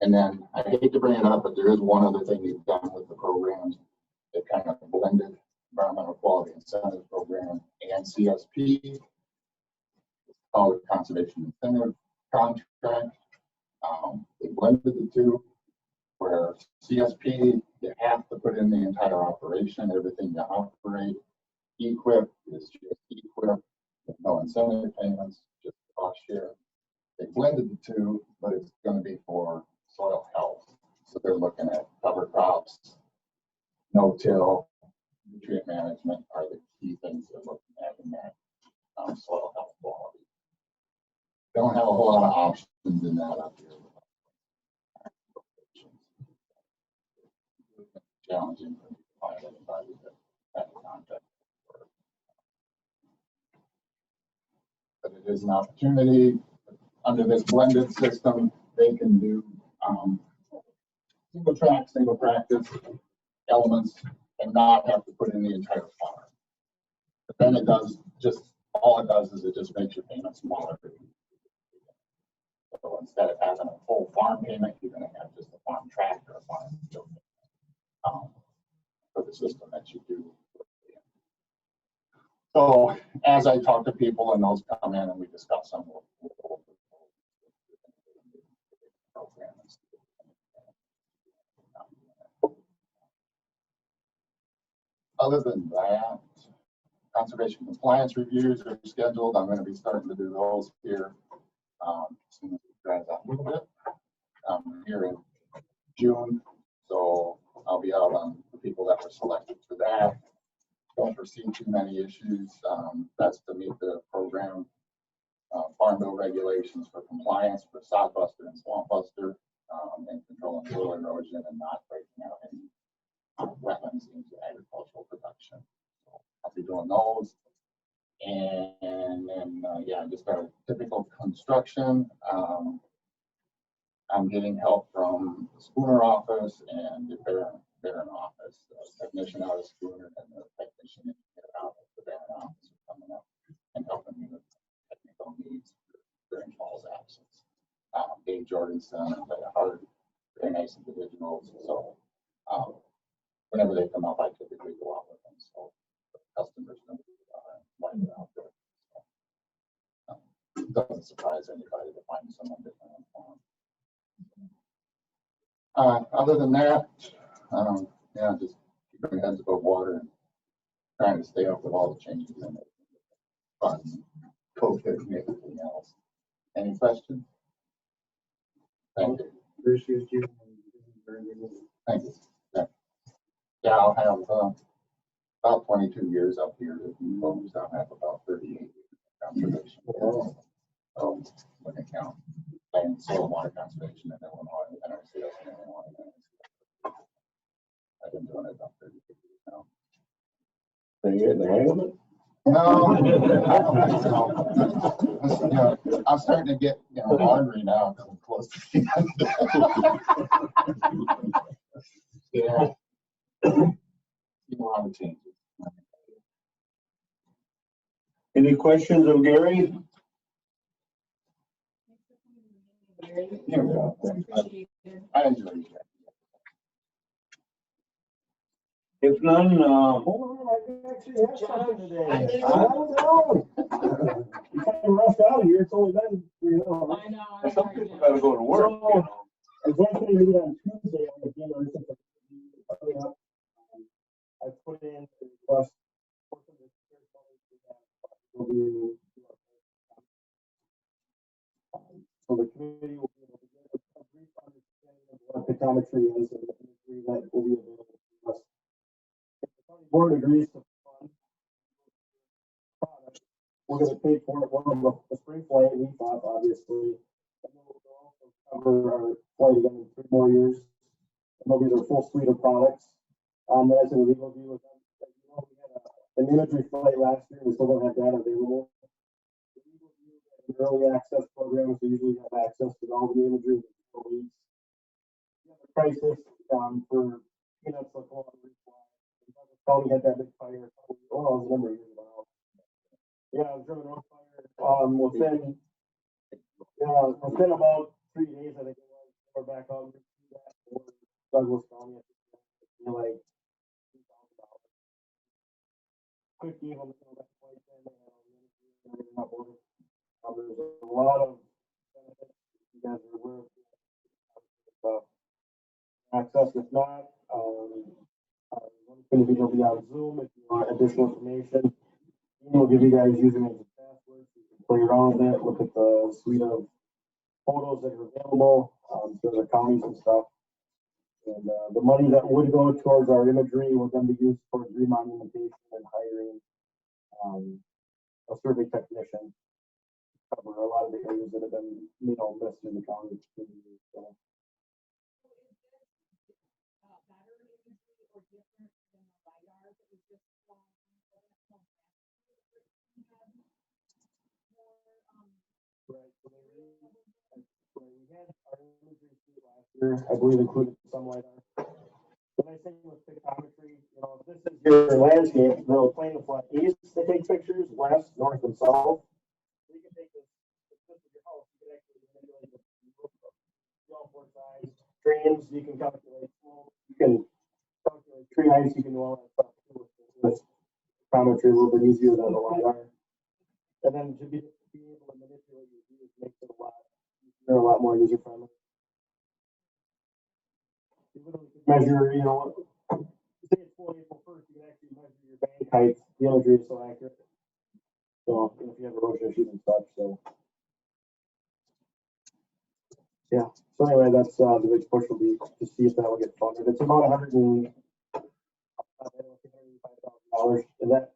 And then I hate to bring it up, but there is one other thing we've done with the programs. It kind of blended environmental quality incentive program and CSP. It's called a conservation incentive contract. They blended the two, where CSP, you have to put in the entire operation, everything you operate. Equip is just equip, with no incentive payments, just cost share. They blended the two, but it's going to be for soil health. So they're looking at cover crops, no-till, nutrient management are the key things they're looking at in that soil health quality. Don't have a whole lot of options in that up here. Challenging for me to find anybody that had a contact. But it is an opportunity. Under this blended system, they can do single track, single practice elements and not have to put in the entire farm. But then it does just, all it does is it just makes your payment smaller. So instead of having a full farm payment, you're going to have just a farm tractor, a farm for the system that you do. So as I talk to people and those come in and we discuss some programs. Other than that, conservation compliance reviews are scheduled. I'm going to be starting to do those here as soon as it dries out a little bit here in June. So I'll be out on the people that were selected for that. Don't foresee too many issues. That's to meet the program Farm Bill regulations for compliance for sod buster and swamp buster and controlling soil erosion and not breaking out any wetlands into agricultural production. So I'll be doing those. And then, yeah, just our typical construction. I'm getting help from the Spooner office and the Barron office. The technician out of Spooner and the technician in the Barron office are coming up and helping me with technical needs during Paul's absence. Dave Jorgensen and Betty Hart, very nice individuals. So whenever they come up, I typically go out with them. So the customers know why they're out there. So, it doesn't surprise anybody to find someone different on the farm. Other than that, yeah, just keeping our heads above water and trying to stay up with all the changes in it. Funds, COVID, and everything else. Any questions? Thank you. Appreciate you. Thank you. Yeah, I'll have about 22 years up here with you folks. I'll have about 38 years of conservation. So, look at count. And soil and water conservation in Illinois, NRCS in Illinois. I've been doing it about 30 years now. Are you getting the hang of it? No, I don't think so. You know, I'm starting to get hungry now because I'm close to the end. Yeah. You know how to change it. Any questions of Gary? Here we go. I enjoy it. If none, Hold on, I actually have something today. I don't know. You kind of rushed out of here. It's only been 3 hours. I know. Some people gotta go to work, you know. I was going to meet on Tuesday on the dinner. I put in the request. So the committee will be able to get a brief understanding of what pictometry is and the imagery that will be available to us. If the county board agrees to fund product, we're going to pay for it one of the spring flight we thought, obviously. And then we'll also cover our flight again in 3 more years. And there'll be their full suite of products. As in legal view with them, we had an imagery flight last year. We still don't have that available. The legal view and early access programs, we usually have access to all the imagery in 4 weeks. We have a crisis for peanuts like on refly. County had that big fire. Oh, it was a number of years ago. Yeah, it was driven on fire. Within about 3 days, I think it was, we're back on that. Douglas County, like $2,000. Quick deal on the flight plan. There's a lot of benefits. You guys are aware of access. If not, one individual will be on Zoom. If you want additional information, we'll give you guys usernames and passwords. You can play around with it, look at the suite of photos that are available to the counties and stuff. And the money that would go towards our imagery would then be used towards remonumentation and hiring a survey technician. Cover a lot of the areas that have been, missed in the county. So. We had our imagery suite last year, I believe included some LiDAR. The nice thing with pictometry, if this is your landscape, they'll plane the flat east, they take pictures, west, north, and south. So you can take this of your house, you can actually manipulate the golf course size, streams, you can calculate slope, you can calculate tree heights, you can do all that stuff too with pictometry a little bit easier than the LiDAR. And then to be able to manipulate your views makes it a lot more user friendly. You literally can measure, say it's full April 1st, you can actually measure your bank height. The imagery is so accurate. So if you have erosion issues and stuff, so yeah. So anyway, that's the big push will be to see if that will get funded. It's about $185,000, and that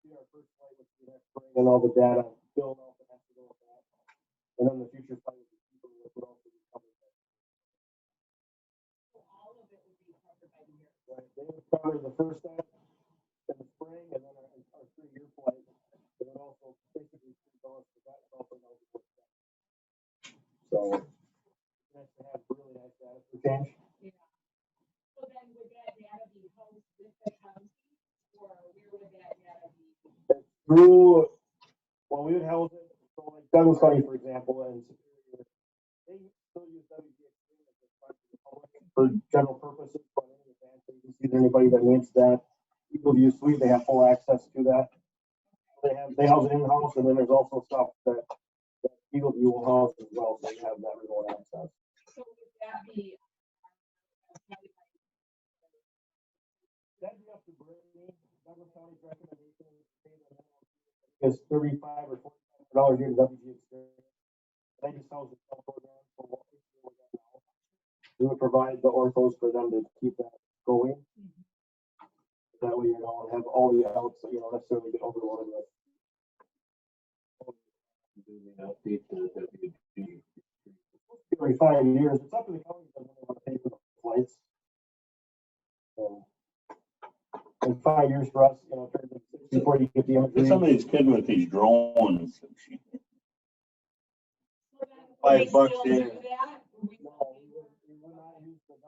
our first flight would be that bring in all the data, build out that has to go with that, and then the future flight would be cheaper, which would also be covered. So all of it would be covered by the year. Right, they would cover the first step, in the spring, and then our 3-year flight. And then also basically $3 for that, and also eligible for that. So, nice to have really nice data for change. Yeah. So then would that data be housed with the county, or where would that data be? Through, well, we would house it, so like Douglas County, for example, and Superior, they still use WGX as a part of the public for general purposes, but any advanced agencies, anybody that needs that Eagle View suite, they have full access to that. They house it in-house, and then there's also stuff that Eagle View will house as well, so you have that remote access. So would that be? That'd be up to Brittany. Douglas County's recommendation is $35 or $45 a year to WGX. They just house the program for what we do with that now. We would provide the orthos for them to keep that going. That way you don't have all the outs, necessarily get overloaded with. Update the WG. Every 5 years, it's up to the county when they want to pay for the flights. And 5 years for us, turns into 60 before you get the imagery. Somebody's kidding with these drones. $5 in.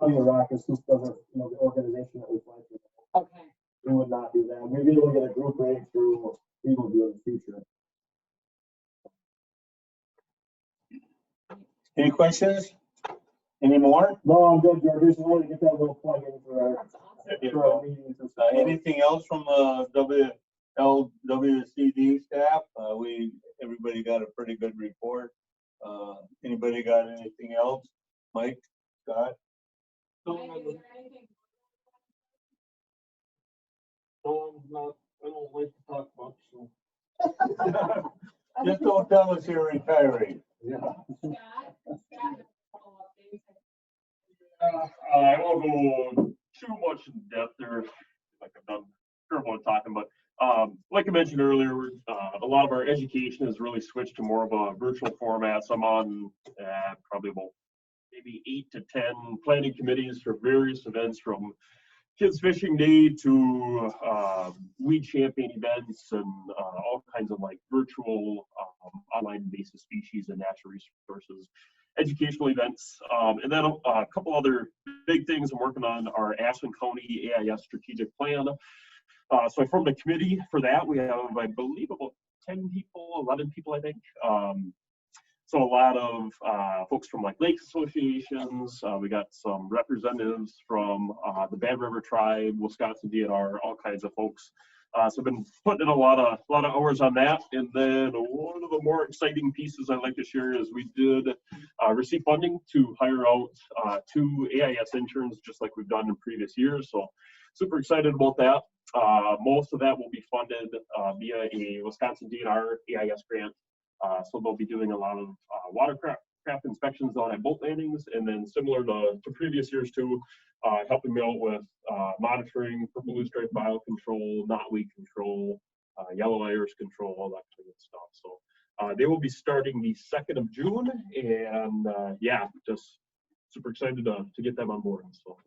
WROC is who doesn't, the organization that we fly through. Okay. We would not do that. We'd be able to get a group rate through Eagle View in the future. Any questions? Any more? No, I'm good, George. Just wanted to get that little plug in for our meetings and stuff. Anything else from WCD staff? Everybody got a pretty good report. Anybody got anything else? Mike, Scott? I don't like to talk much, so. Just don't tell us you're retiring. Yeah. I won't go too much in depth there, like I've done terrible at talking, but like I mentioned earlier, a lot of our education has really switched to more of a virtual format. So I'm on probably about maybe 8 to 10 planning committees for various events, from kids fishing day to weed champion events and all kinds of like virtual online invasive species and natural resources educational events. And then a couple other big things I'm working on are Ashland County AIS strategic plan. So I formed a committee for that. We have, I believe, about 10 people, 11 people, I think. So a lot of folks from like lake associations. We got some representatives from the Bad River Tribe, Wisconsin DNR, all kinds of folks. So I've been putting in a lot of hours on that. And then one of the more exciting pieces I'd like to share is we did receive funding to hire out 2 AIS interns, just like we've done in previous years. So super excited about that. Most of that will be funded via a Wisconsin DNR AIS grant. So they'll be doing a lot of watercraft inspections down at boat landings, and then similar to previous years too, helping me out with monitoring for blue stripe biocontrol, knotweed control, yellow iris control, all that kind of stuff. So they will be starting the 2nd of June, and yeah, just super excited to get them on board. So.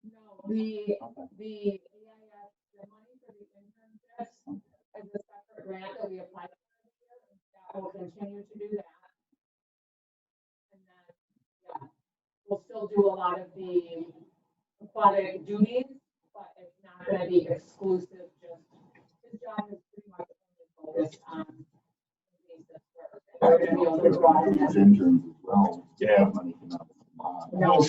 No, the AIS, the money for the internships is a separate grant that we apply for this year, and that will continue to do that. And then, yeah, we'll still do a lot of the aquatic duties, but it's not gonna be exclusive, just, his job is pretty much only focused on invasive work. And we're gonna be able to broaden that. Interns as well. Yeah. Money cannot apply. No.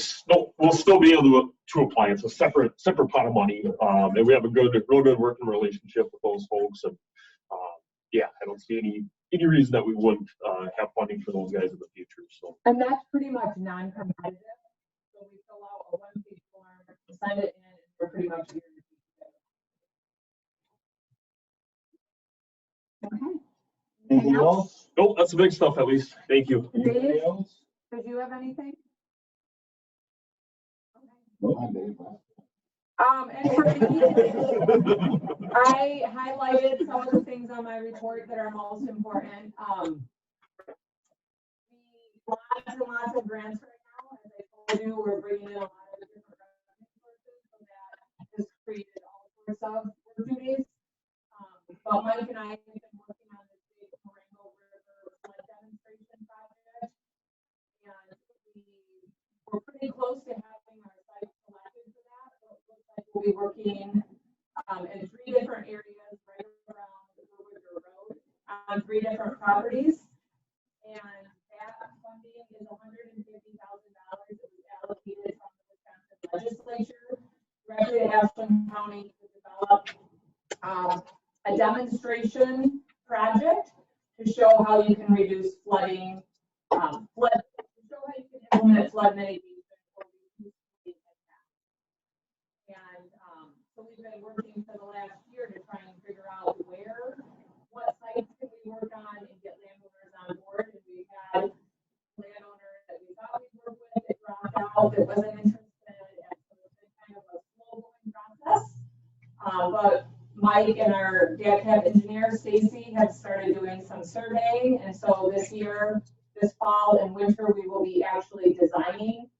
We'll still be able to apply. It's a separate pot of money, and we have a real good working relationship with those folks. And yeah, I don't see any reason that we wouldn't have funding for those guys in the future. So. And that's pretty much non-competitive. So we fill out a one-page form, send it in, and we're pretty much here. Okay. Anything else? Nope, that's the big stuff at least. Thank you. Anybody Dave, else? did you have anything? And for me, I highlighted some of the things on my report that are most important. Lots and lots of grants right now, told you, we're bringing in a lot of different revenue sources, so that has created all sorts of work duties. But Mike and I have been working on this big Marengo River flood demonstration project. And we're pretty close to having our site selected for that. So it looks like we'll be working in 3 different areas right around the River Road on 3 different properties. And that funding is $150,000. It was allocated from the Wisconsin legislature directly to Ashland County to develop a demonstration project to show how you can reduce flooding, to show how you can implement flood mitigation or reduce flooding impact. And so we've been working for the last year to try and figure out what sites can we work on and get landowners on board. And we had landowners that we thought we'd work with that dropped out, that wasn't interested, and so it's been kind of a slow going process. But Mike and our DACAP engineer, Stacy, have started doing some surveying. And so this year, this fall and winter, we will be actually designing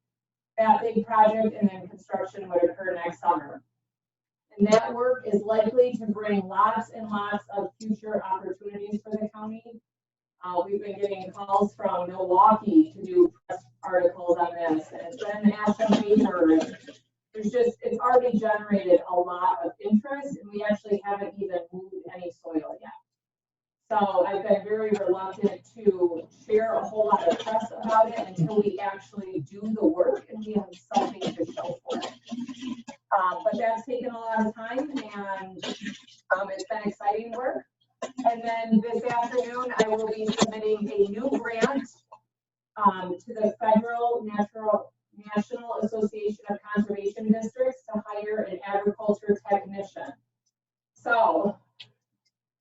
that big project, and then construction would occur next summer. And that work is likely to bring lots and lots of future opportunities for the county. We've been getting calls from Milwaukee to do press articles on this, and it's been in the Ashland paper. And it's already generated a lot of interest, and we actually haven't even moved any soil yet. So I've been very reluctant to share a whole lot of press about it until we actually do the work and we have something to show for it. But that's taken a lot of time, and it's been exciting work. And then this afternoon, I will be submitting a new grant to the Federal National Association of Conservation Districts to hire an agriculture technician. So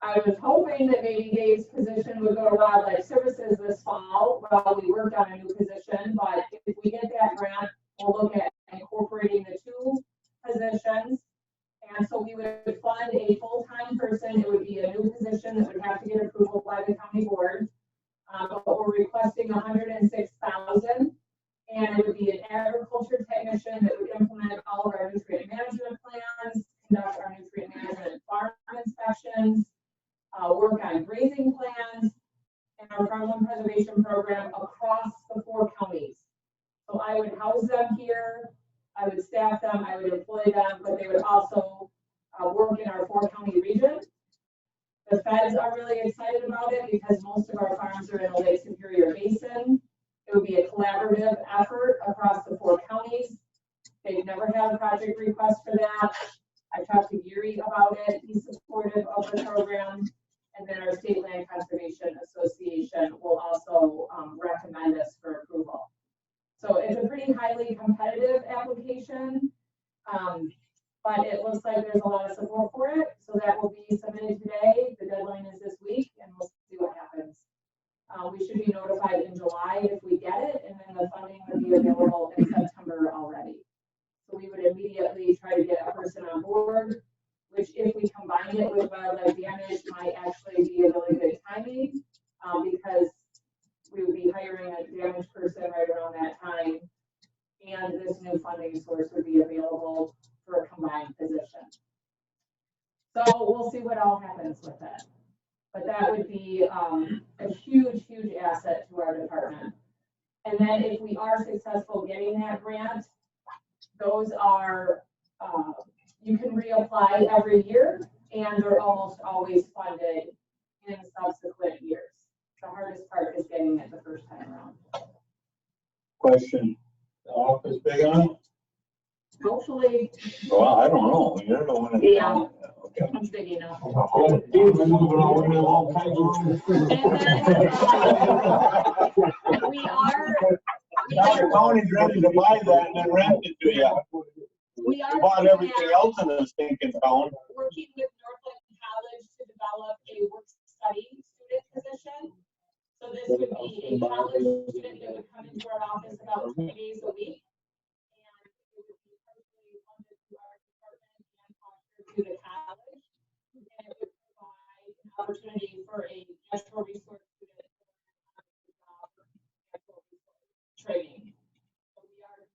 I was hoping that maybe Dave's position would go to Wildlife Services this fall while we worked on a new position, but if we get that grant, we'll look at incorporating the 2 positions. And so we would fund a full-time person. It would be a new position that would have to get approval by the county board. But we're requesting $106,000. And it would be an agriculture technician that would implement all of our nutrient management plans, conduct our nutrient management farm inspections, work on grazing plans, and our farmland preservation program across the 4 counties. So I would house them here, I would staff them, I would employ them, but they would also work in our 4-county region. The feds are really excited about it because most of our farms are in the Lake Superior Basin. It would be a collaborative effort across the 4 counties. They've never had a project request for that. I talked to Yuri about it. He's supportive of the program. And then our State Land Conservation Association will also recommend this for approval. So it's a pretty highly competitive application, but it looks like there's a lot of support for it. So that will be submitted today. The deadline is this week, and we'll see what happens. We should be notified in July if we get it, and then the funding will be available in September already. So we would immediately try to get a person on board, which if we combine it with wildlife damage might actually be a really good timing, because we would be hiring a damage person right around that time, and this new funding source would be available for a combined position. So we'll see what all happens with it. But that would be a huge, huge asset to our department. And then if we are successful getting that grant, those are, you can reapply every year, and they're almost always funded in subsequent years. The hardest part is getting it the first time around. Question, the office big on? Hopefully. Well, I don't know, you're the one. That Yeah. Okay. It's big enough. Now the county's ready to buy that and then rent it to you. We are bought everything else in the stinking town. Working with Northland College to develop a work study student position. So this would be a college student that would come into our office about 3 days a week. And it would be partially funded through our department and fostered through the college. And it would provide an opportunity for a natural resource student to learn how to develop natural resource training. So we are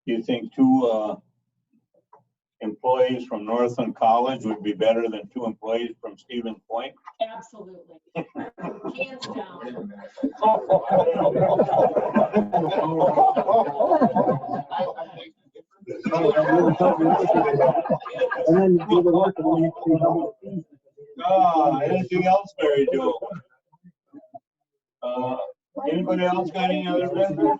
You think two employees from Northland College would be better than two employees from Stevens Point? Absolutely. Hands down. Anything else, Mary Jo? Anybody else got any other business?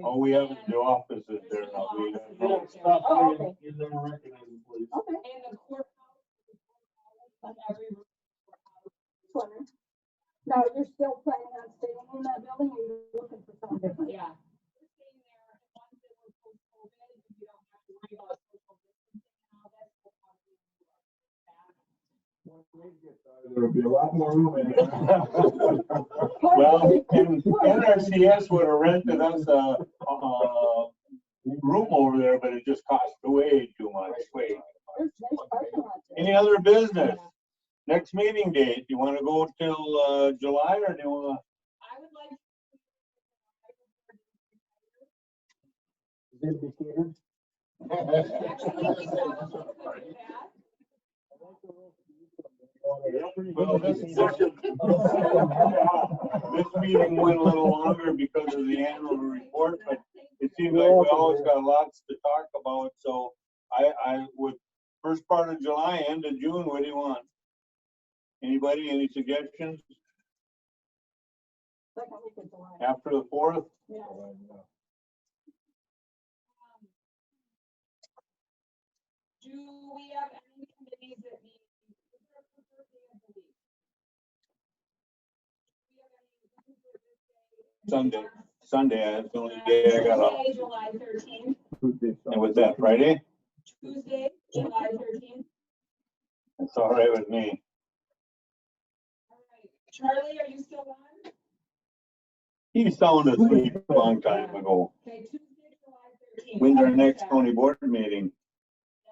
Oh, we have the offices there now. We have no stuff. Oh, okay. You never recognize them, please. Okay. And the courthouse. On every room. Wondering. Now, you're still planning on staying in that building, or you're looking for something different? Yeah. We're staying there, and once it was post-COVID, you don't have to worry about social distancing and all that. So probably There'll be a lot more room in there. Well, NRCS would have rented us a room over there, but it just cost way too much. There's nice parking lot there. Any other business? Next meeting date, you wanna go till July, or do you wanna? I would like. Actually, we probably could do that. Well, this meeting went a little longer because of the annual report, but it seems like we always got lots to talk about, so I would, first part of July, end of June, what do you want? Anybody, any suggestions? Second week of July. After the 4th? Yeah. Do we have any committees that need? Is there a preferred day of the week? Do we have any? Sunday, that's the only day I got off. Tuesday, July 13th. And was that Friday? Tuesday, July 13th. That's all right with me. All right. Charlie, are you still on? He sounded asleep a long time ago. Okay, Tuesday, July 13th. When's our next county board meeting?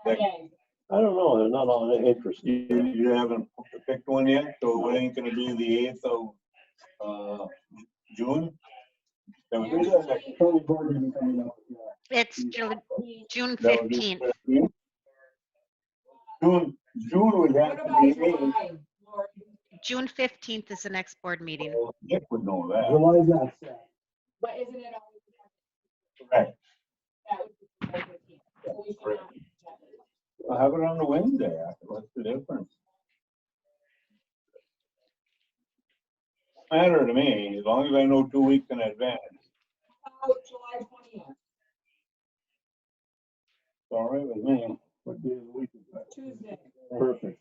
Okay. I don't know, they're not all that interested. You haven't picked one yet, so it ain't gonna be the 8th of June? That would be the second. County board meeting coming up. It's June That would be 15th. 15th. June would have What to about be 8th. July, Lori? June 15th is the next board meeting. Nick would know that. July's not set. But isn't it always? Right. That would be July 15th. So we should not. I'll have it on the Wednesday. What's the difference? Matter to me, as long as I know 2 weeks in advance. How about July 20th? It's all right with me. What day of the week is that? Tuesday. Perfect.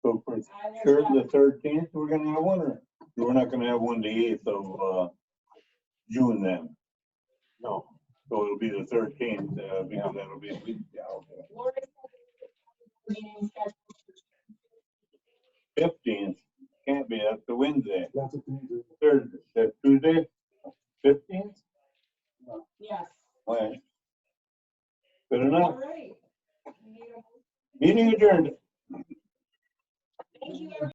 So for sure, the 13th, we're gonna have one, or we're not gonna have one the 8th of June then? No. So it'll be the 13th, because that'll be a week. Yeah, okay. Lori said the meeting scheduled for 15th, can't be, that's the Wednesday. That's a Tuesday. Thursday, that Tuesday, 15th? Yes. Well, good enough. All right. We need a- Meeting adjourned. Thank you, everyone.